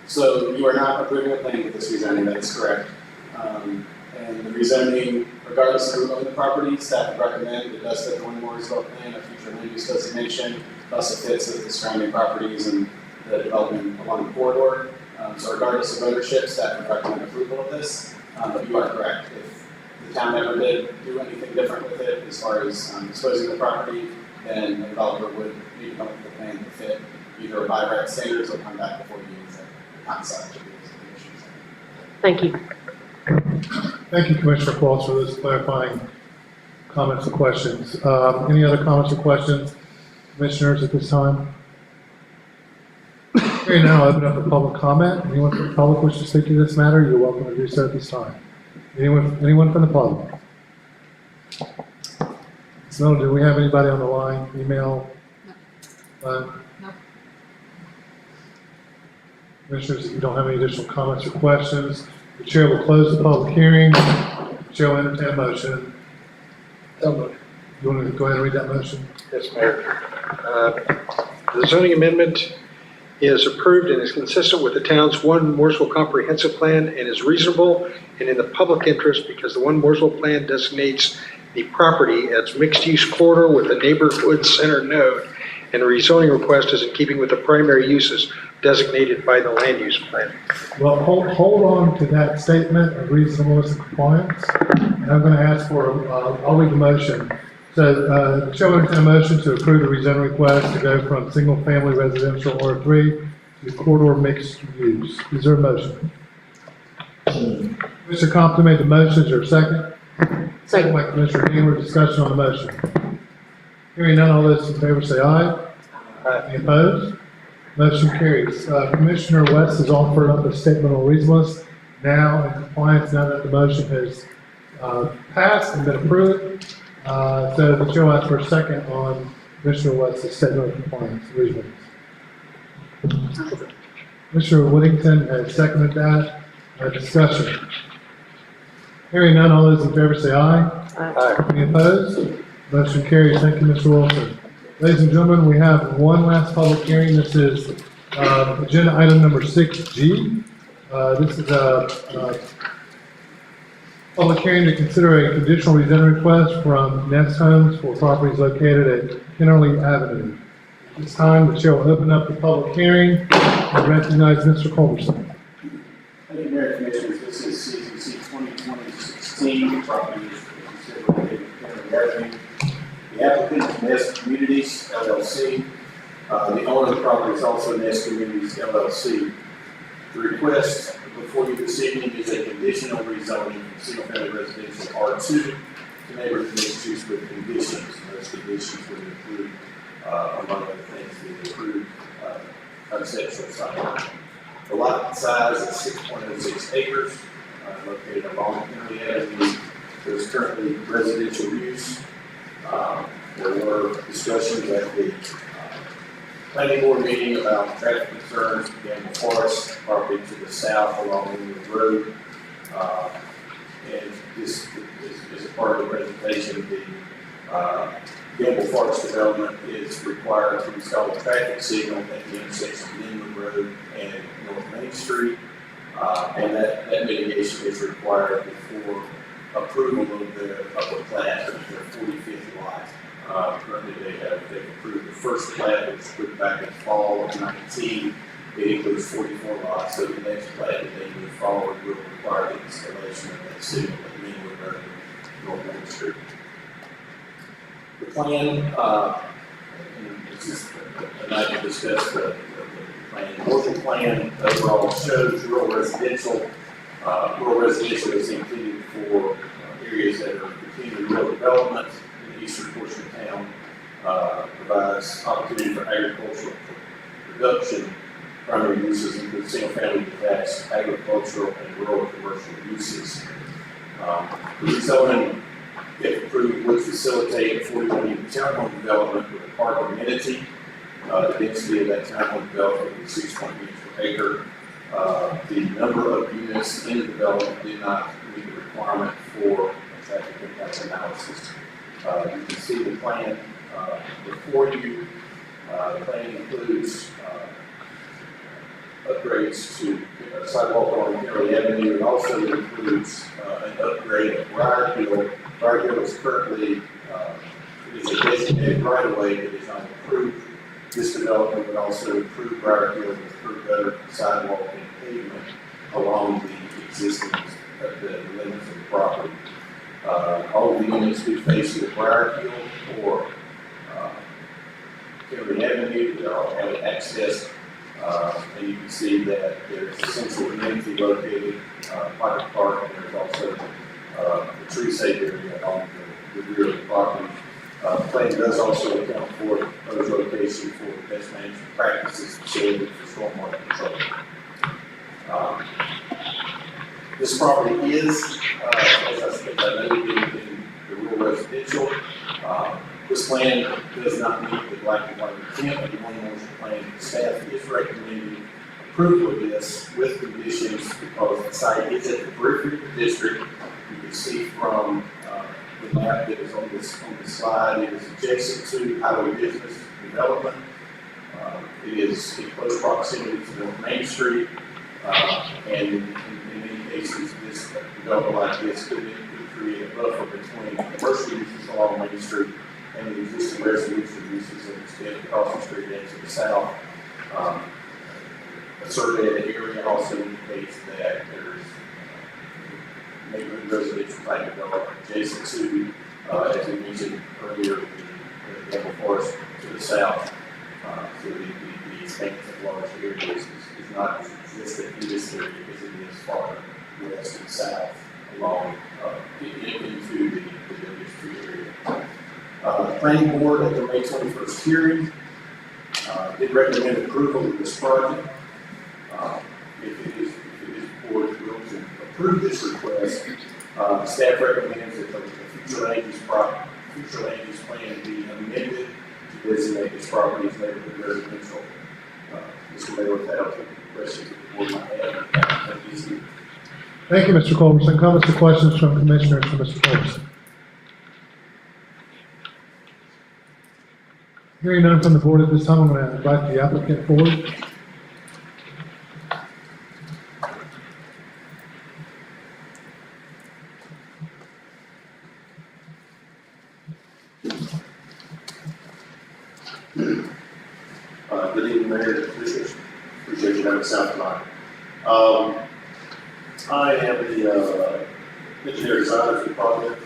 so you are not approving a plan with this rezoning, that is correct. And the rezoning, regardless of who owns the property, staff would recommend it does fit the Mooresville plan, a future land use designation, thus it fits with the surrounding properties and the development along the corridor. So regardless of ownership, staff would recommend approval of this. But you are correct. If the town ever did do anything different with it as far as disposing of the property, then the developer would need to come up with a plan to fit either by right standards or come back before you with a concept of these conditions. Thank you. Thank you, Commissioner Qualls, for those clarifying comments and questions. Any other comments or questions, commissioners, at this time? Hearing now, I'll open up for public comment. Anyone from the public wish to speak to this matter, you're welcome to do so at this time. Anyone from the public? So, do we have anybody on the line? Email? No. Commissioners, if you don't have any additional comments or questions, the chair will close the public hearing. The chair will entertain a motion. You want to go ahead and read that motion? Yes, Mayor. The zoning amendment is approved and is consistent with the town's One Mooresville Comprehensive Plan and is reasonable and in the public interest because the One Mooresville Plan designates the property as mixed-use corridor with a neighborhood center node, and the rezoning request is in keeping with the primary uses designated by the land use plan. Well, hold on to that statement of reasonableness and compliance. And I'm going to ask for, I'll read the motion. So, the chair will entertain a motion to approve the rezoning request to go from single-family residential R3 to corridor mixed use. Is there a motion? Mr. Compton made the motion. Is there a second? Second by Commissioner Gaylor. Discussion on the motion. Hearing none, all those in favor say aye. Any opposed? Motion carries. Commissioner West has offered up a statement on reasonableness now in compliance now that the motion has passed and been approved. So the chair will ask for a second on Commissioner West's statement of compliance, reasonableness. Commissioner Whittington has seconded that. Discussion. Hearing none, all those in favor say aye. Aye. Any opposed? Motion carries. Thank you, Mr. Wilson. Ladies and gentlemen, we have one last public hearing. This is agenda item number 6G. This is a Public hearing to consider a conditional rezoning request from Nest Homes for properties located at Kennerly Avenue. It's time the chair will open up the public hearing and recognize Mr. Culberson. Thank you, Mayor and Commissioners. This is CZC 2020-16, property is considered located in Kennerly Avenue. The applicant is Nest Communities LLC. The owner of the property is also Nest Communities LLC. The request before you this evening is a conditional rezoning from single-family residential R2 to neighborhood mixed use with conditions. And those conditions would include, among other things, the approved conceptual site. The lot size is 6.06 acres, located along Kennerly Avenue. There's currently residential use. There were discussions at the planning board meeting about traffic concerns in the forest property to the south along Linwood Road. And this is a part of the presentation. The Gamble Forest Development is required to install a traffic signal at the intersection of Linwood Road and North Main Street. And that mitigation is required before approval of the plat of their 45th lot. Currently, they've approved the first plat, which was put back in fall of 19. It includes 44 lots, so the next plat that they move forward will require the installation of that signal at Linwood Road, North Main Street. The plan, and this is a night to discuss the plan. The working plan overall shows rural residential. Rural residential is included for areas that are continuing rural development. The eastern portion of town provides opportunity for agricultural production. Primary uses include single-family detached, agricultural, and rural commercial uses. The rezoning, if approved, would facilitate a 41-unit townhome development with a park amenity. The density of that townhome development would be 6.8 per acre. The number of units in the development did not meet the requirement for a traffic impact analysis. You can see the plan before you. The plan includes upgrades to sidewalk along Kennerly Avenue. It also includes an upgrade of Briar Hill. Briar Hill is currently is a designated right-of-way that is not approved. This development would also improve Briar Hill with through better sidewalk and pavement along the existing the limits of the property. All of the units do face the Briar Hill or Kennerly Avenue. They're all having access, and you can see that there's a central amenity located, private park, and there's also the tree safe area along the rear of the property. The plan does also account for those locations for the best management practices facility for stormwater control. This property is, as I said, noted in the rural residential. This plan does not meet the black and white intent of the homeowner's plan. Staff is recommending approval of this with conditions because the site is at the periphery of the district. You can see from the map that is on this slide, it is adjacent to highway business development. It is in close proximity to North Main Street, and in many cases, this development like this could create a buffer between commercial uses along Main Street and the existing residential uses that extend across the street and to the south. A survey of the area also indicates that there's neighborhood residential type development adjacent to, as we mentioned earlier, the Gamble Forest to the south. So the expansion of large areas is not as existent in this area as it is far west and south along into the industry area. The planning board at the May 21st hearing did recommend approval of this project. If it is the board's will to approve this request, staff recommends that the future land use plan be amended to designate this property as neighborhood residential. Mr. Mayor, with that, I'll take any questions that the board might have. Thank you, Mr. Culberson. Comments or questions from commissioners for Mr. Culberson? Hearing none from the board at this time, I'm going to invite the applicant forward. Mayor and Commissioners. Appreciate you having us out tonight. I am the engineer designer for the project,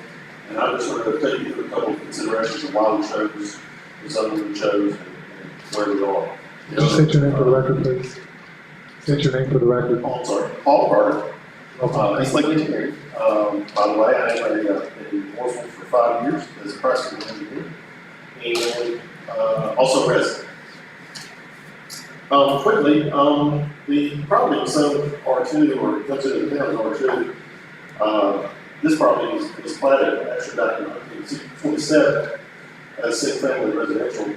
and I'm just going to take you through a couple of considerations of why we chose the zone we chose and where we are. Just state your name for the record, please. State your name for the record. Oh, I'm sorry, Paul Carter, East Lake Engineering. By the way, I am in Mooresville for 5 years as a practical engineer, and also a resident. Quickly, the property is zoned R2, or comes into the town as R2. This property was platted actually back in 1927 as single-family residential.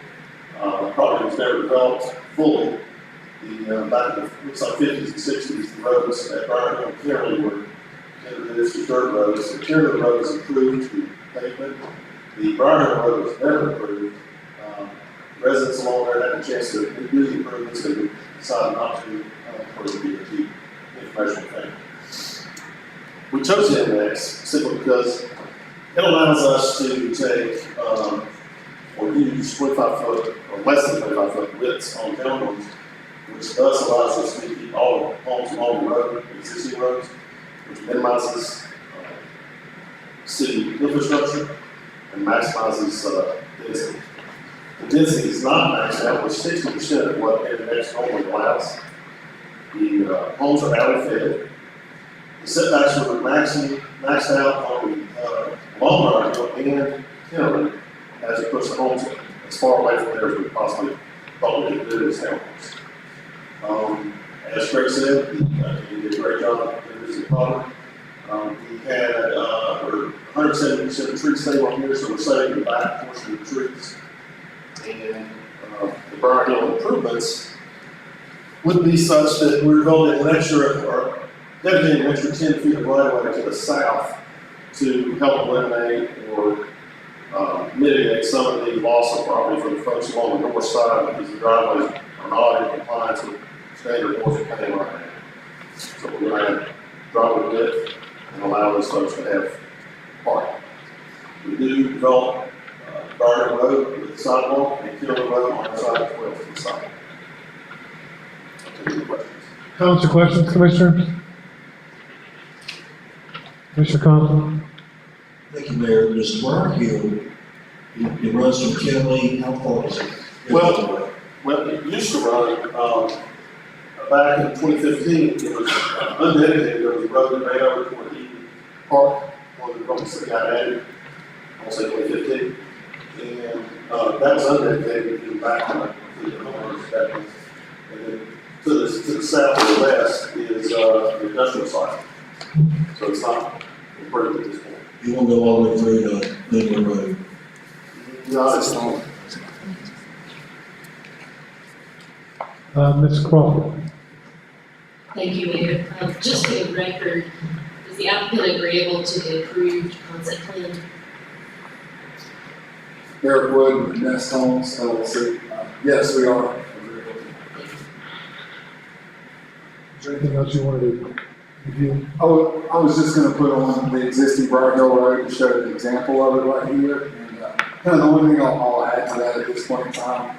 The property was never developed fully. Back in the looks like 50s and 60s, the roads at Briar Hill and Kimberly were introduced as dirt roads. The Kimberly Road was improved to pavement. The Briar Hill Road was never improved. Residents along there had a chance to do the improvements and decided not to for it to be a key informational thing. We chose the index simply because it allows us to take or use 25-foot or less than 25-foot widths on townhomes, which thus allows us to keep all homes along the road, existing roads, which minimizes city infrastructure and maximizes density. The density is not maxed out, which 60% of what index normally allows. The homes are alley fed. The setbacks were maxed out on the long run and Kennedy as it puts the homes as far away from there as we possibly thought we could do as townhomes. As Greg said, he did a great job in this project. We had 170% of trees stayed on here, so we're saving the back portion of the trees. And the Briar Hill improvements would be such that we're building an extra, or dedicating an extra 10 feet of right of way to the south to help eliminate or mitigate some of the loss of property for the folks along the north side, because the driveways are not in compliance with standard Mooresville County right now. So we're going to drop it width and allow those folks to have parking. We do develop Briar Hill Road with the sidewalk and Killer Road on the side as well for the sidewalk. Any questions? Comments or questions, Commissioner? Commissioner Compton? Thank you, Mayor. There's Briar Hill, it runs from Kinley, how far is it? Well, it used to run, back in 2015, it was undedicated. There was a road made over toward Eden Park, one of the roads that got added, I'll say 2015. And that was undedicated, even back on the homeowners that was. And then to the south and west is the industrial site. So it's not improved at this point. You won't go all the way through to Linwood Road? No, it's not. Ms. Crawford? Thank you, Mayor. Just for the record, is the applicant agreeable to the approved concept plan? Eric Wood, Nest Homes, LLC. Yes, we are. Is there anything else you wanted to review? Oh, I was just going to put on the existing Briar Hill Road to show an example of it right here. And kind of the only thing I'll add to that at this point in time.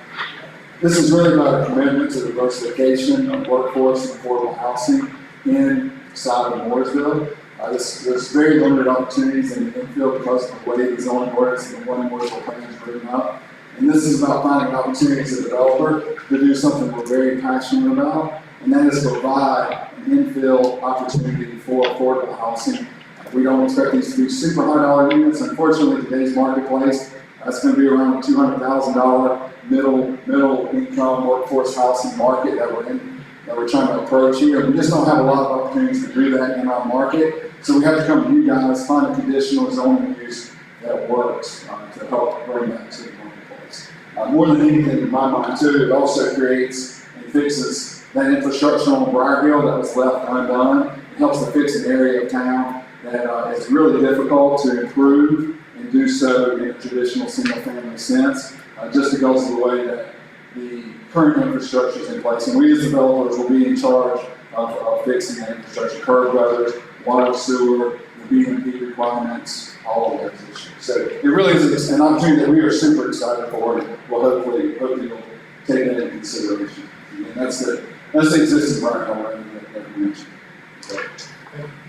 This is really about a commitment to diversification of workforce and affordable housing inside of Mooresville. There's very limited opportunities in the infield because of the way the zoning ordinance and the one Mooresville plan is written up. And this is about finding opportunities as a developer to do something we're very passionate about, and that is provide an infill opportunity for affordable housing. We don't expect these to be super high dollar units. Unfortunately, today's marketplace, that's going to be around $200,000 middle income workforce housing market that we're trying to approach here. We just don't have a lot of opportunities to do that in our market. So we have to come to you guys, find a conditional zoning use that works to help bring that to the marketplace. More than anything, in my mind too, it also creates and fixes that infrastructure on Briar Hill that was left undone. It helps to fix an area of town that is really difficult to improve and do so in a traditional single-family sense, just because of the way that the current infrastructure is in place. And we as developers will be in charge of fixing that infrastructure, curb gutters, water, sewer, the BMP requirements, all of those issues. So it really is an opportunity that we are super excited for, and we'll hopefully you'll take that into consideration. And that's the existing Briar Hill Road that we mentioned.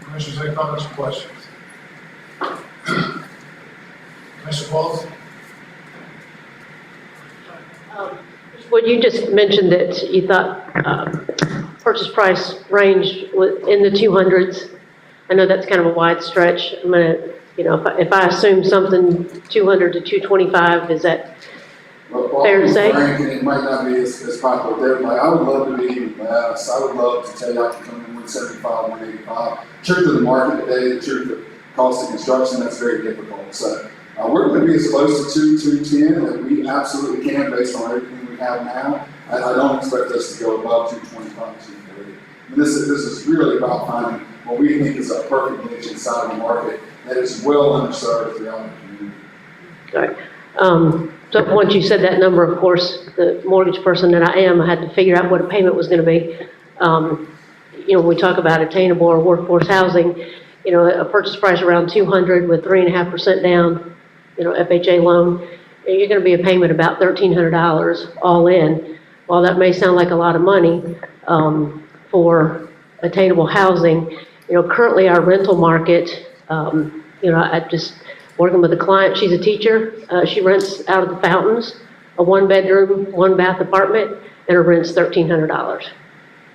Commissioners, any comments or questions? Commissioner Walls? Well, you just mentioned that you thought purchase price range was in the 200s. I know that's kind of a wide stretch. I'm gonna, if I assume something 200 to 225, is that fair to say? Frank, and it might not be as popular with everybody. I would love to be even less. I would love to tell you I can come in 175, 185. Truth of the market today, the truth of cost of construction, that's very difficult. So we're going to be as close to 210 as we absolutely can based on everything we have now. I don't expect us to go above 225, 230. This is really about finding what we think is a perfect niche inside of the market that is well underserved throughout the community. All right. So once you said that number, of course, the mortgage person that I am, I had to figure out what a payment was going to be. When we talk about attainable or workforce housing, a purchase price around 200 with 3.5% down, FHA loan, you're going to be a payment about $1,300 all in. While that may sound like a lot of money for attainable housing, currently our rental market, I just working with a client, she's a teacher, she rents out of the Fountains, a 1-bedroom, 1-bath apartment, and her rent's $1,300.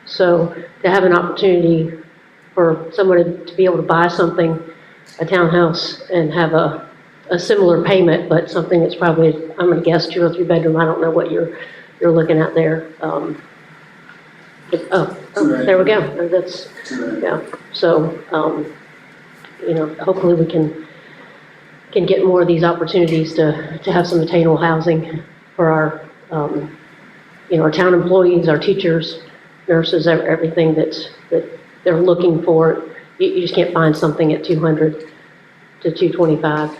So to have an opportunity for someone to be able to buy something, a townhouse, and have a similar payment, but something that's probably, I'm gonna guess 2 or 3 bedroom, I don't know what you're looking at there. There we go, that's, yeah. So, hopefully we can get more of these opportunities to have some attainable housing for our, our town employees, our teachers, nurses, everything that they're looking for. You just can't find something at 200 to 225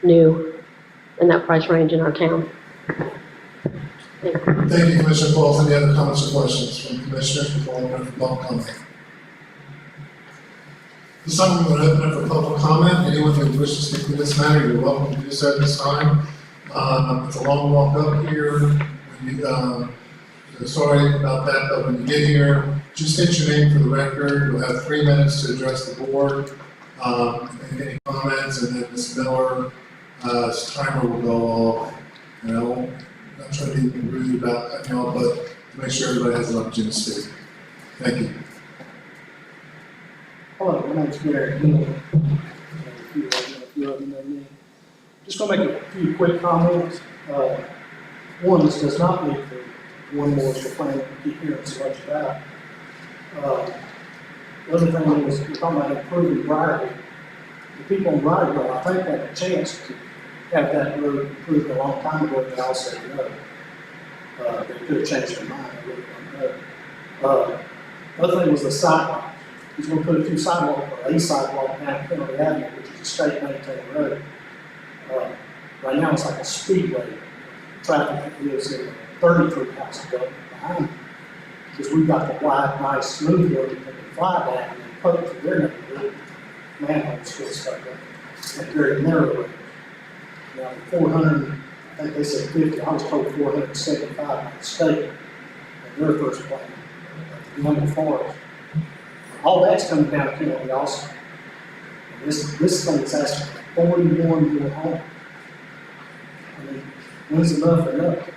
new in that price range in our town. Thank you, Commissioner Walls. Any other comments or questions from commissioners before we open for public comment? This time we're going to open up for public comment. Anyone who wishes to speak to this matter, you're welcome to do so at this time. It's a long walk up here. Sorry about that, but when you get here, just state your name for the record. You'll have 3 minutes to address the board. Make any comments, and then Ms. Miller's timer will go off. I'm not trying to be rude about that, but to make sure everybody has an opportunity to speak. Thank you. Hello, my name is Gary Hill. A few of you know me. Just going to make a few quick comments. One, this does not meet the one Mooresville plan that we keep hearing so much about. The other thing is, we're talking about improving Briarville. The people in Briarville, I think, had a chance to have that road improved a long time ago, they all said no. They could have changed their mind, I really don't know. The other thing was the sidewalk. He's going to put a few sidewalk, or a sidewalk down Kennedy Avenue, which is a state maintained road. Right now it's like a speedway. Traffic is in 33 houses behind it. Because we've got the wide, nice, smooth road that can fly down and poke through their neighborhood. Manholes still stuck up. And very narrow road. Now, 400, I think they said 50, I was told 475 by the state in their first plan. Lumber Forest. All that's coming down to Kennedy also. And this thing is asking for 41 more homes. I mean, when's enough enough?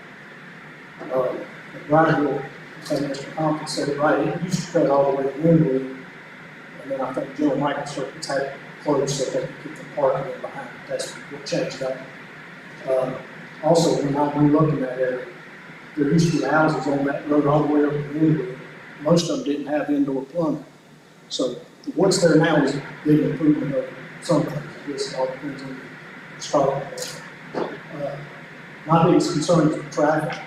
Briarville, as Mr. Compton said it right, it used to cut all the way to Windley, and then I think Joe Michael Circuits had it closed so they could keep the parking in behind it. That's what changed that. Also, when I grew up in that area, there used to be houses on that road all the way over to Windley. Most of them didn't have indoor plumbing. So what's there now is a big improvement over some things. I guess it all depends on the start. My biggest concern is the traffic.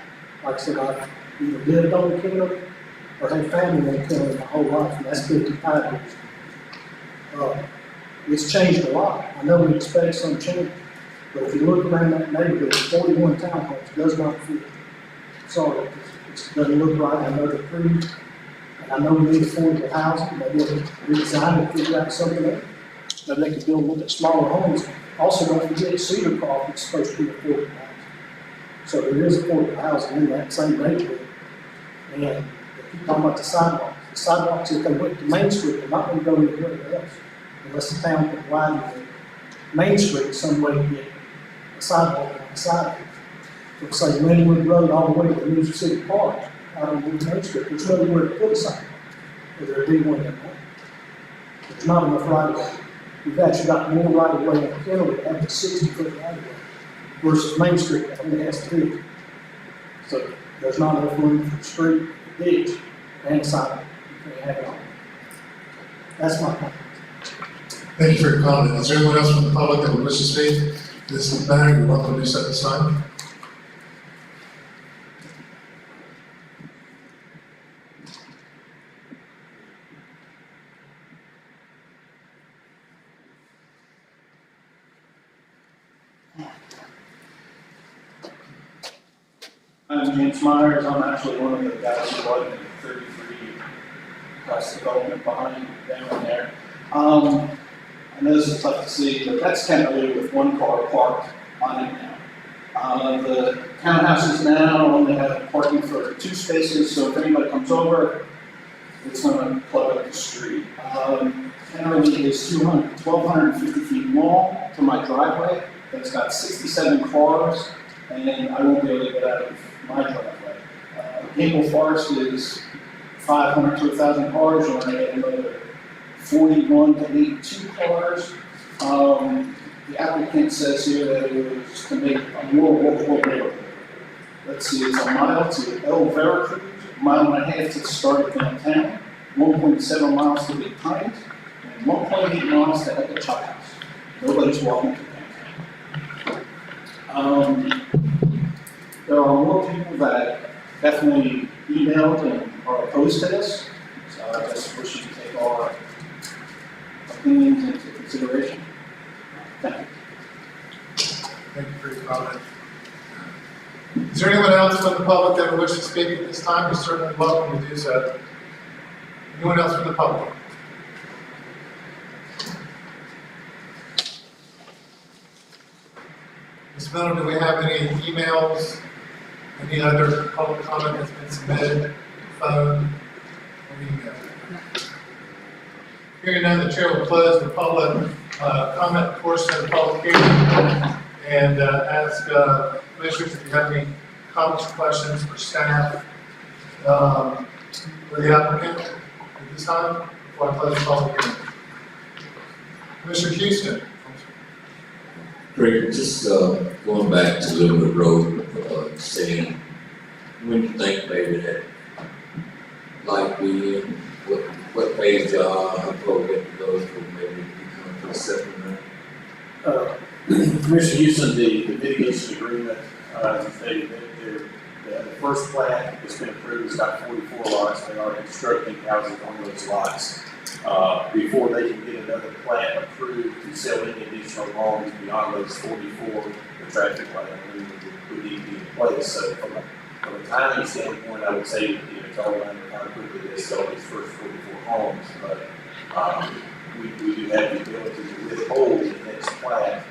Like I said, I've either lived on the Kennedy or had family on the Kennedy my whole life, and that's 55 years. It's changed a lot. I know we expect some change, but if you look around that neighborhood, 41 townhomes does not fit. Sorry, it doesn't look right. I know the crews. I know we need affordable housing, maybe they redesign and figure out something else. Maybe they could build a little bit smaller homes. Also, don't forget Cedar Croft is supposed to be affordable housing. So there is affordable housing in that same neighborhood. And they keep talking about the sidewalks, if they went to Main Street, they're not gonna go anywhere else unless the town can widen the Main Street some way to get a sidewalk on the side of it. From say Linwood Road all the way to Music City Park, out on Main Street, there's nowhere to put a sidewalk. Whether there be one in there. There's not enough right of way. We've actually got more right of way on Kennedy, having a 60-foot right of way versus Main Street, that only has 50. So there's not enough room for the street, the ditch, and sidewalk. You can't have it all. That's my point. Thank you for your comment. Is there anyone else from the public that would wish to speak? This is matter, you're welcome to do so at this time. I'm James Myers. I'm actually one of the guys who bought the 33 house development behind down there. I know this is tough to see, but that's technically with one car parked on it now. The townhouses now only have parking for 2 spaces, so if anybody comes over, it's gonna plug up the street. Generally is 1,250 feet long to my driveway. That's got 67 cars, and I won't be able to get out of my driveway. Maple Forest is 500 to 1,000 cars, or I get another 41 to 82 cars. The applicant says here that it was to make a more walkable neighborhood. Let's see, it's a mile to El Veracruz, a mile and a half to the start of downtown, 1.7 miles to Big Pines, and 1.8 miles to Echo Chop House. Nobody's walking to downtown. There are more people that definitely emailed and are opposed to this, so I just wish you to take our opinions into consideration. Thank you. Thank you for your comment. Is there anyone else from the public that would wish to speak at this time? You're certainly welcome to do so. Anyone else from the public? Ms. Miller, do we have any emails, any other public comment that's been submitted, phone, or email? Hearing none, the chair will close the public comment portion of the public hearing and ask commissioners if you have any comments or questions for staff for the applicant at this time before I close the public hearing. Commissioner Houston. Greg, just going back to Linwood Road, saying when you think maybe that might be what phase y'all are, how far we have to go for maybe become to a settlement? Commissioner Houston, the mitigation agreement, the first plat that's been approved has got 44 lots. They are constructing houses on those lots. Before they can get another plat approved to sell any additional homes beyond those 44, the traffic light would need to be in place. So from a timing standpoint, I would say, it's all around how quickly they sell these first 44 homes. But we do have the ability to withhold the next plat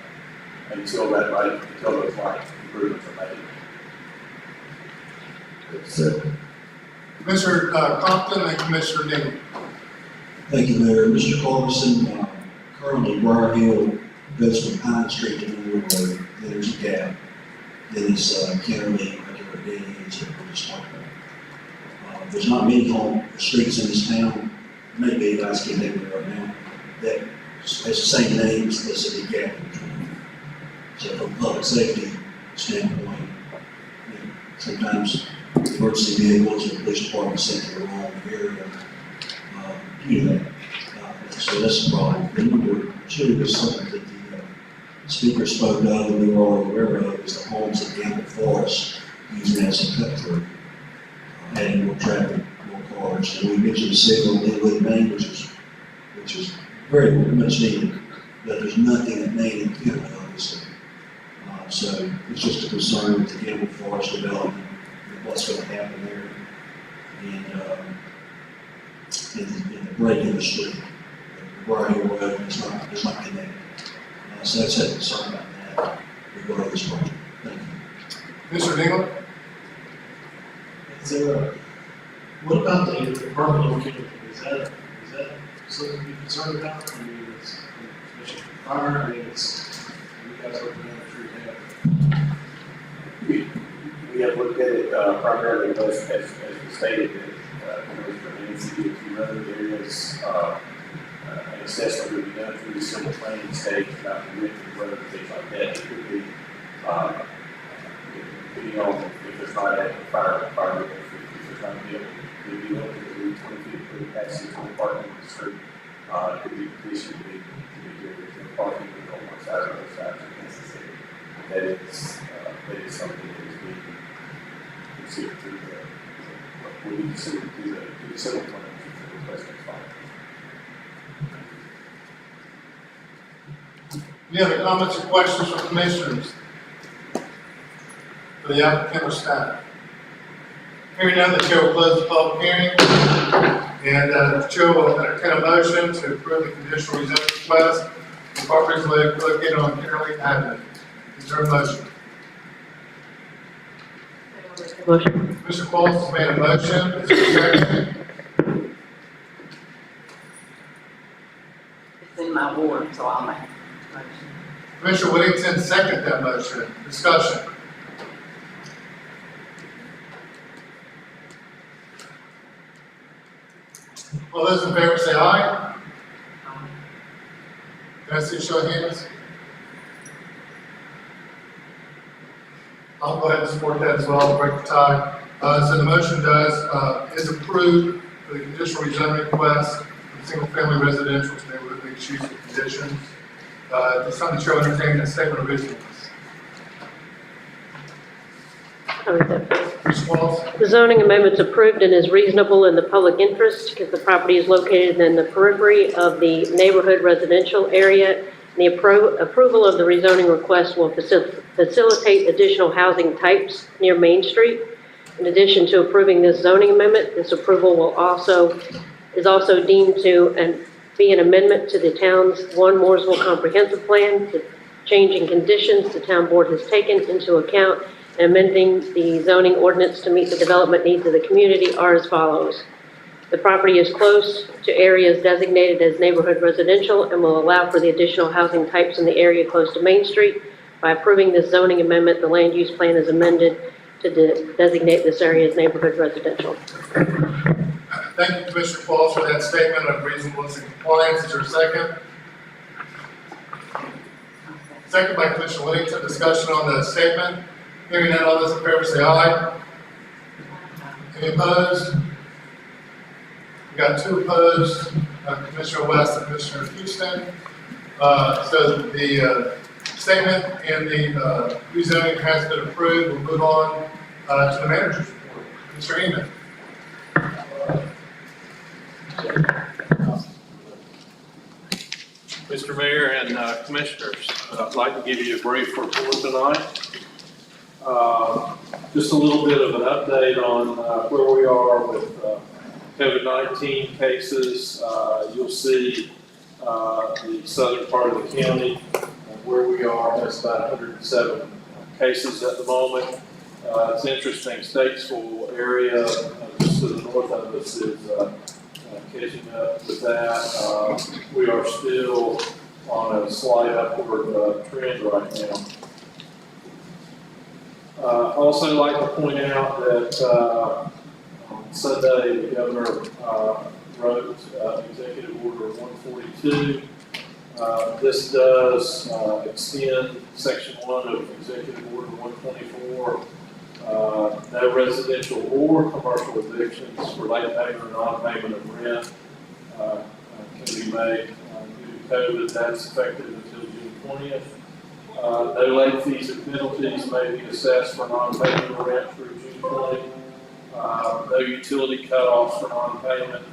until those light improvements are made. Commissioner Compton and Commissioner Dingley. Thank you, Mayor. Mr. Carlson, currently Briar Hill goes from Pine Street to Linwood Road. Then there's a gap. Then it's Kennerly, regular dead ends that we're just talking about. There's not many streets in this town, maybe I can't think of it right now, that has the same name as this big gap in between. So from a public safety standpoint, sometimes emergency vehicles or police departments think they're wrong area. So that's a problem. Then number 2 is something that the speaker spoke of and we were all aware of, is the homes at Gamble Forest using as a cut through, adding more traffic, more cars. And we mentioned the signal in Linwood, Maine, which is very much needed, but there's nothing at Maine and Kennerly, obviously. So it's just a concern with the Gamble Forest development and what's going to happen there. And in the break in the street, the Briar Hill Road is not connected. So that's a concern about that regarding this project. Thank you. Mr. Dingley. Is there What about the apartment on Kennedy? Is that something to be concerned about? I mean, it's, fire, I mean, it's, you guys are going to We have looked at it primarily as we stated, that for NCDOT road, there is an assessment will be done through the civil planning stage about the width of the road and things like that. It could be, depending on if there's not a fire requirement, if there's not a bill, we'd be looking to do 20 feet for the passage on the parking on the street. It could be conditioned to be good with the parking on one side or the other side if necessary. That is something that is being considered through what we consider through the civil plan for the replacement fire. Any other comments or questions from commissioners for the applicant or staff? Hearing none, the chair will close the public hearing. And the chair will entertain a motion to approve the conditional rezoning request for properties located on Kimberly Avenue. Is there a motion? Motion. Mr. Pauls has made a motion. Is there a second? It's in my ward, so I'll make it. Commissioner Whittington seconded that motion. Discussion. All those in favor say aye. Can I see a show of hands? I'll go ahead and support that as well, break the tie. So the motion is approved for the conditional rezoning request from single-family residential to neighborhood mixed use with conditions. This time the chair will entertain a statement of reasonableness. The zoning amendment's approved and is reasonable in the public interest because the property is located in the periphery of the neighborhood residential area. The approval of the rezoning request will facilitate additional housing types near Main Street. In addition to approving this zoning amendment, this approval is also deemed to be an amendment to the town's Mooresville Comprehensive Plan, to changing conditions the town board has taken into account, and amending the zoning ordinance to meet the development needs of the community are as follows. The property is close to areas designated as neighborhood residential and will allow for the additional housing types in the area close to Main Street. By approving this zoning amendment, the land use plan is amended to designate this area as neighborhood residential. Thank you, Commissioner Pauls, for that statement of reasonableness and compliance. Is there a second? Second by Commissioner Whittington. Discussion on the statement. Hearing none, all those in favor say aye. Any opposed? We got two opposed, Commissioner West and Commissioner Houston. So the statement and the rezoning has been approved. We'll move on to the manager's report. Mr. Eamon. Mr. Mayor and Commissioners, I'd like to give you a brief report tonight. Just a little bit of an update on where we are with COVID-19 cases. You'll see the southern part of the county where we are. That's about 107 cases at the moment. It's interesting, Statesville area just to the north of us is catching up with that. We are still on a slight upward trend right now. Also like to point out that on Sunday, the governor wrote Executive Order 142. This does extend Section 1 of Executive Order 124. No residential or commercial evictions for late payment or non-payment of rent can be made due to COVID. That's effective until June 20th. No late fees and penalties may be assessed for non-payment of rent through June 20th. No utility cutoffs for non-payment.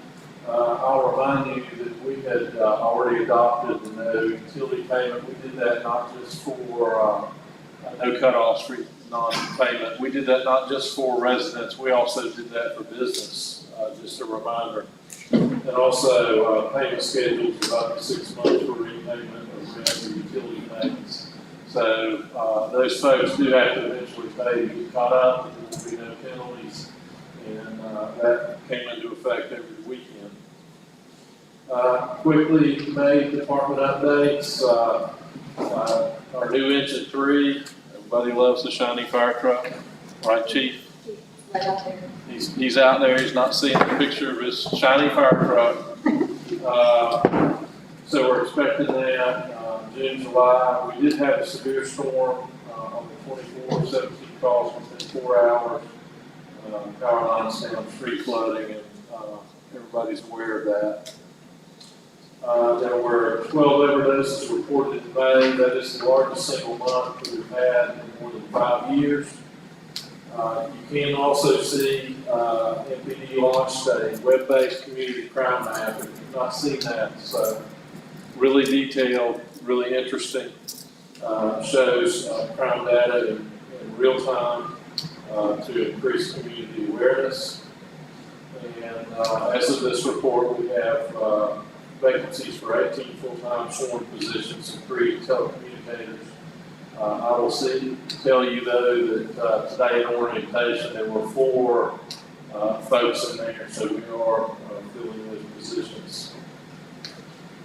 I'll remind you that we had already adopted the no utility payment. We did that not just for no cutoffs for non-payment. We did that not just for residents. We also did that for business. Just a reminder. And also payment schedules of up to 6 months for repayment of rent or utility payments. So those folks do have to eventually pay to get caught up. There will be no penalties. And that came into effect over the weekend. Quickly, May department updates. Our new engine 3, everybody loves the shiny fire truck, right, Chief? Right out there. He's out there, he's not seeing a picture of his shiny fire truck. So we're expecting that, June, July. We did have a severe storm, on the 24th, 17 calls within 4 hours. Power lines down, street flooding, and, everybody's aware of that. There were 12 overdoses reported in May. That is the largest single month that we've had in more than 5 years. You can also see MPD launched a web-based community crime map. If you've not seen that, so really detailed, really interesting. Shows crime data in real time to increase community awareness. And as of this report, we have vacancies for 18 full-time sworn positions and 3 telecommunicators. I will tell you though that today in orientation there were 4 folks in there, so we are filling those positions.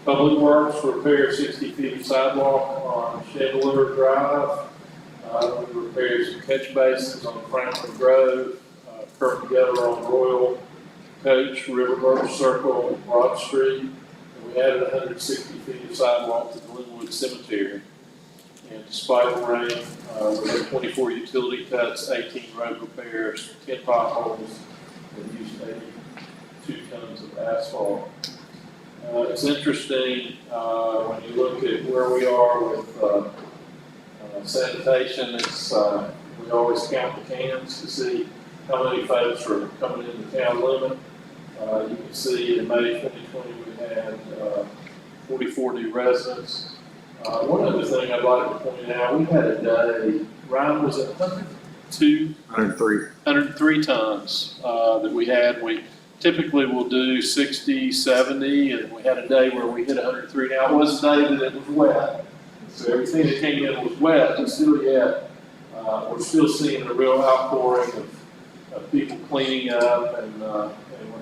Public Works repaired 60 feet of sidewalk on Chandler Drive. We repaired some catch basins on Franklin Grove, curb together on Royal, Coach, Riverburg Circle, and Broad Street. And we added 160 feet of sidewalk to Glenwood Cemetery. And despite the rain, we had 24 utility cuts, 18 road repairs, 10 potholes, and used 82 tons of asphalt. It's interesting when you look at where we are with sanitation. We always count the cans to see how many folks are coming in the town limit. You can see in May 2020 we had 44 new residents. One other thing I'd like to point out, we had a day, Ryan, was it 103 tons that we had. We typically will do 60, 70, and we had a day where we hit 103. Now, it was a day that it was wet, so everything that came in was wet, but still yet, we're still seeing a real outpouring of people cleaning up, and we're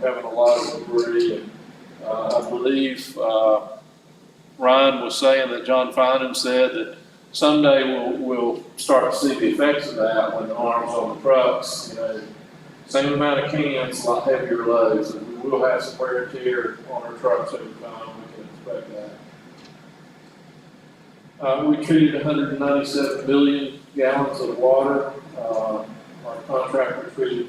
having a lot of debris. And I believe Ryan was saying that John Finan said that someday we'll start to see the effects of that when the arms on the trucks, same amount of cans, a lot heavier loads, and we will have some wear and tear on our trucks over time. We can expect that. We treated 197 billion gallons of water. Our contractor treated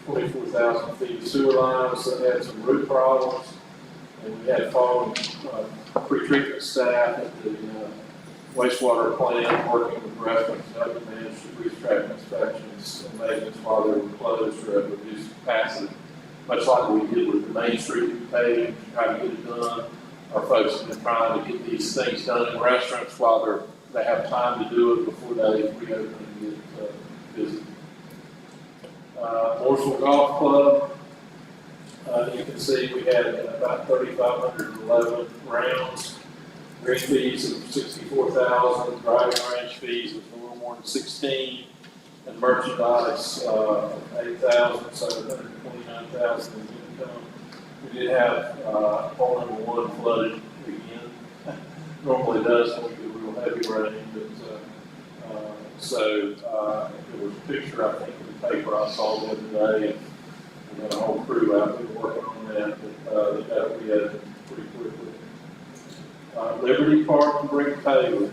24,000 feet of sewer lines that had some root problems. And we had fallen pre-treatment staff at the wastewater plant working with residents to help them manage the grease trap inspections and maintenance while they were closed to reduce capacity. Much like we did with the Main Street paving, trying to get it done. Our folks have been trying to get these things done in restaurants while they have time to do it before they reopen and get busy. Mooresville Golf Club. You can see we had about 3,511 rounds, green fees of 64,000, driving range fees of a little more than 16, and merchandise 8,000, so 129,000 in income. We did have hole number 1 flooded again. Normally does when we get real heavy rain, but there was a picture I think in the paper I saw the other day. We had a whole crew out there working on that, but they got reopened pretty quickly. Liberty Park and Brick Pavers.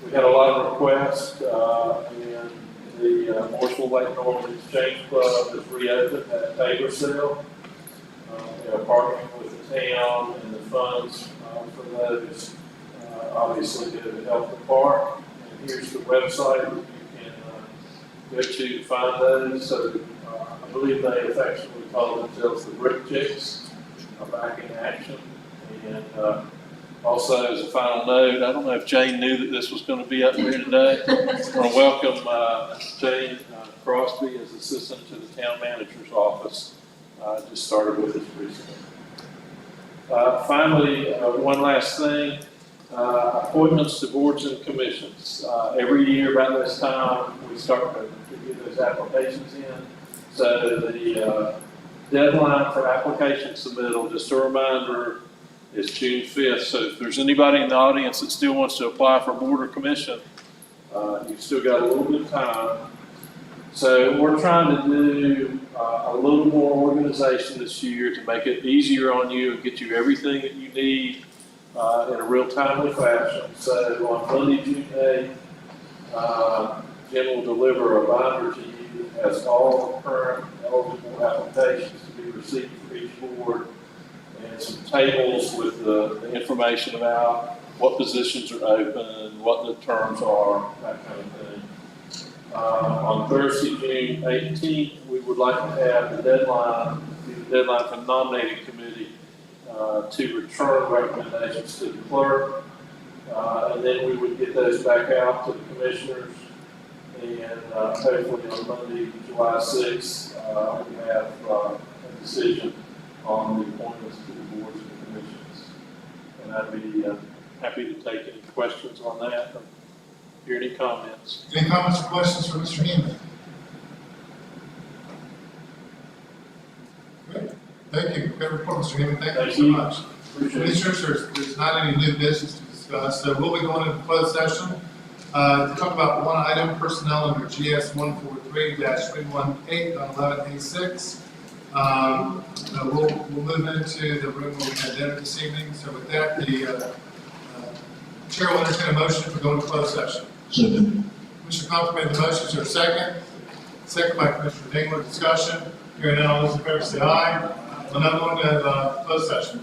We had a lot of requests, and the Mooresville Lake Norman Exchange Club has reopened at paver sale. They are partnering with the town and the funds for those, obviously to help the park. And here's the website that you can go to find those. So I believe they affectionately call themselves the Brick Chicks, back in action. And also, as a final note, I don't know if Jane knew that this was going to be up here today. I want to welcome Jane Crosby as assistant to the town manager's office. Just started with us recently. Finally, one last thing. Appointments to boards and commissions. Every year about this time, we start to get those applications in. So the deadline for application submittal, just a reminder, is June 5th. So if there's anybody in the audience that still wants to apply for board or commission, you've still got a little bit of time. So we're trying to do a little more organization this year to make it easier on you and get you everything that you need in a real timely fashion. So on Monday, June 8th, Jim will deliver a binder to you that has all the current eligible applications to be received for each board and some tables with the information about what positions are open, what the terms are, that kind of thing. On Thursday, June 18th, we would like to have the deadline for the nominating committee to return recommendations to the clerk. And then we would get those back out to the commissioners. And hopefully on Monday, July 6th, we have a decision on the appointments to the boards and commissions. And I'd be happy to take any questions on that or hear any comments. Any comments or questions for Mr. Hammond? Great. Thank you. Good report, Mr. Hammond. Thank you so much. Commissioners, there's not any new business to discuss, so we'll be going into closed session to talk about one item, personnel under GS 143-318 on 11A6. We'll move into the room where we had dinner this evening. So with that, the chair will entertain a motion to go into closed session. Commissioner Compton made the motion. Is there a second? Second by Commissioner Dingler. Discussion. Hearing none, all those in favor say aye. We'll now go into closed session.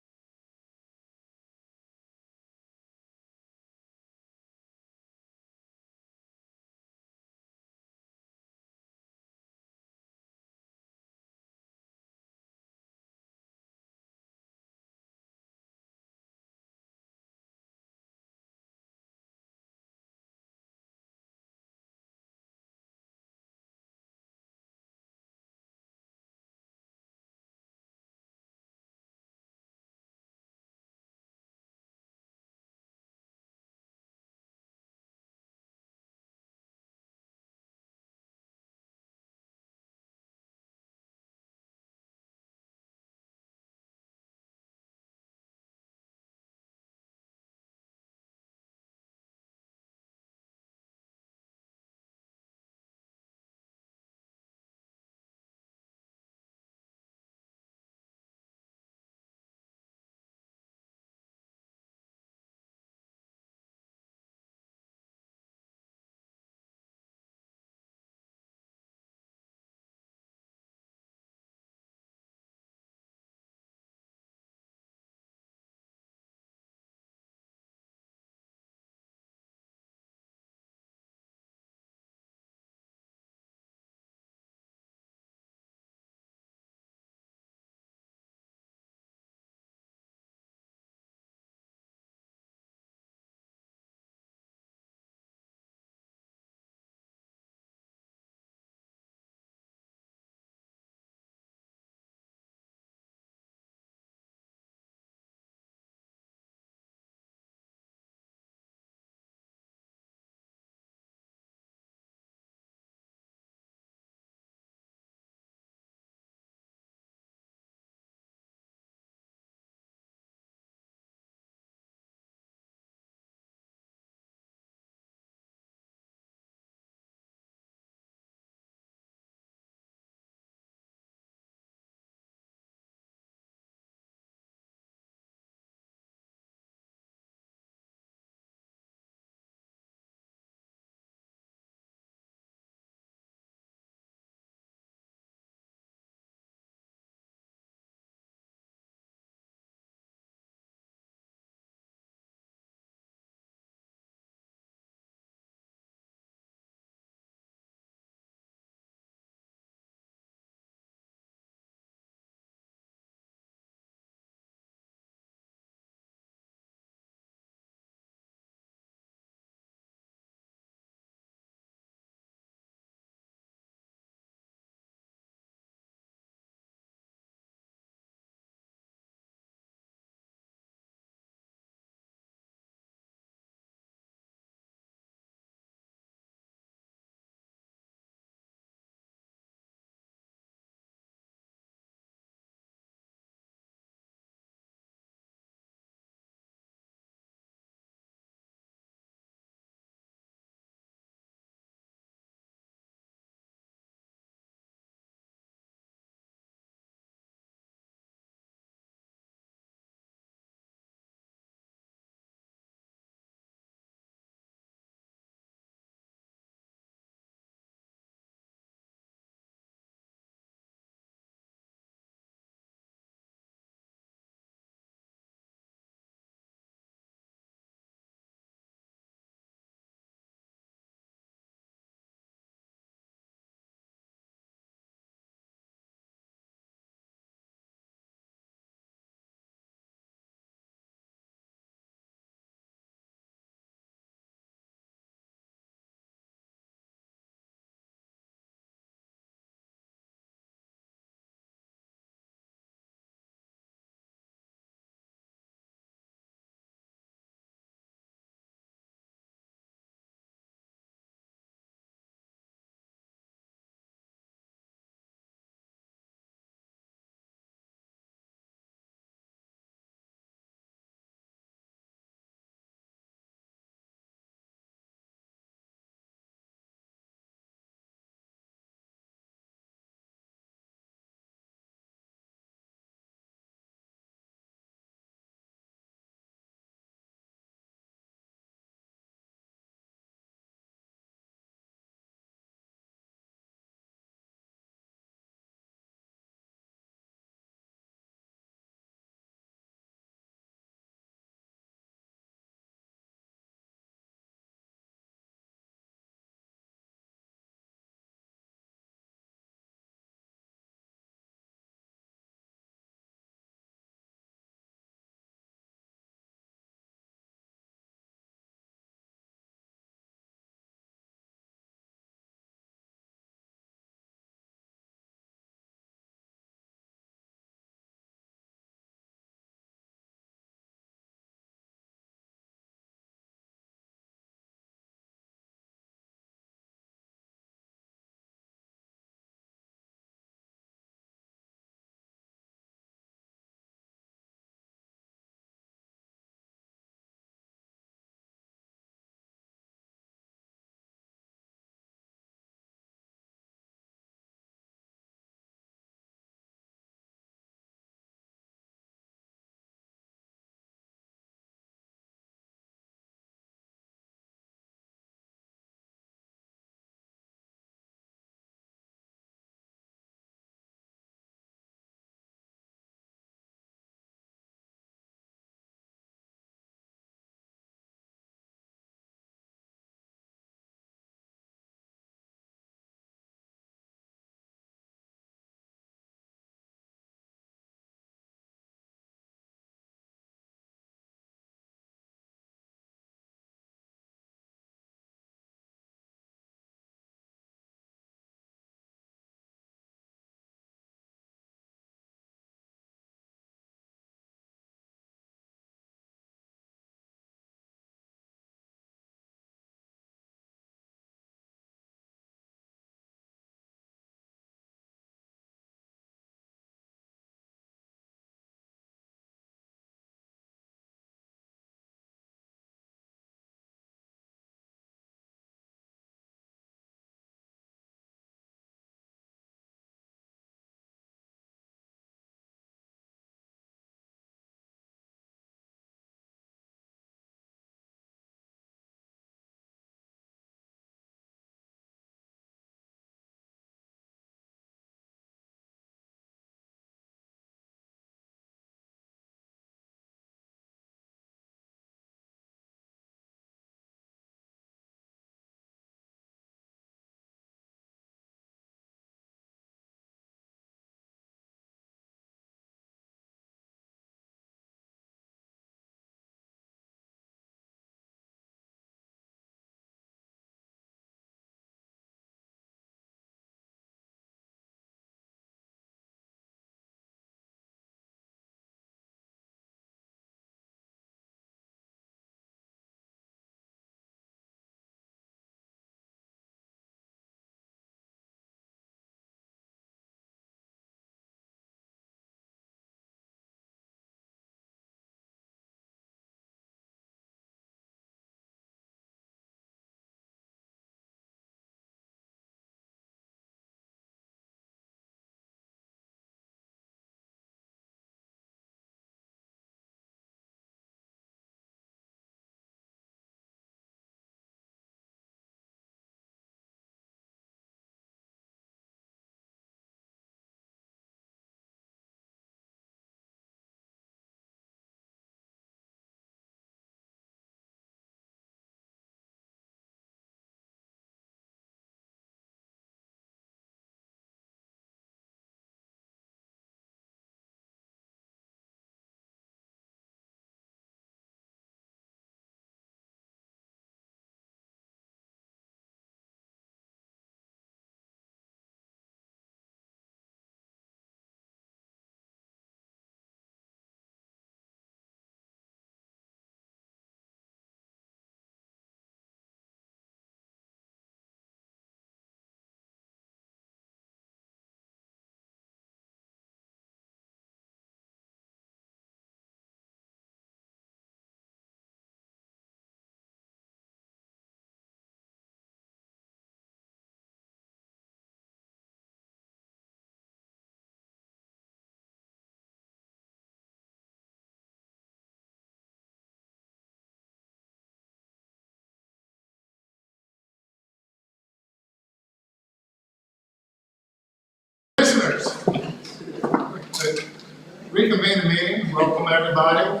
reconvene the meeting. Welcome, everybody.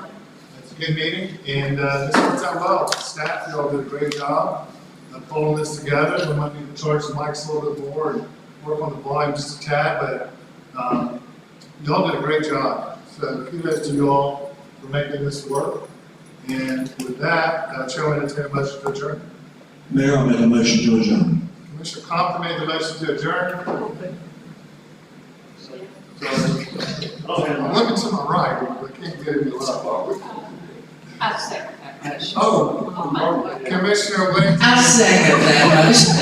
It's a good meeting, and this worked out well. Staff, you all did a great job of pulling this together. We might need to charge the mics a little bit more and work on the volume just a tad, but you all did a great job. So kudos to you all for making this work. And with that, Chair will entertain a motion to adjourn. Mayor, I'll make a motion to adjourn. Commissioner Compton made the motion to adjourn. I'm looking to my right, but I can't get any love. I second that motion. Oh, Commissioner Wayne. I second that motion.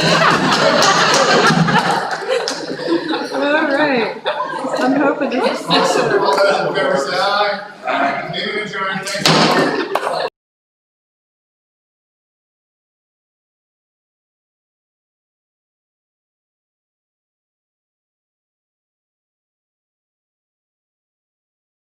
All right. I'm hoping this is. All those in favor say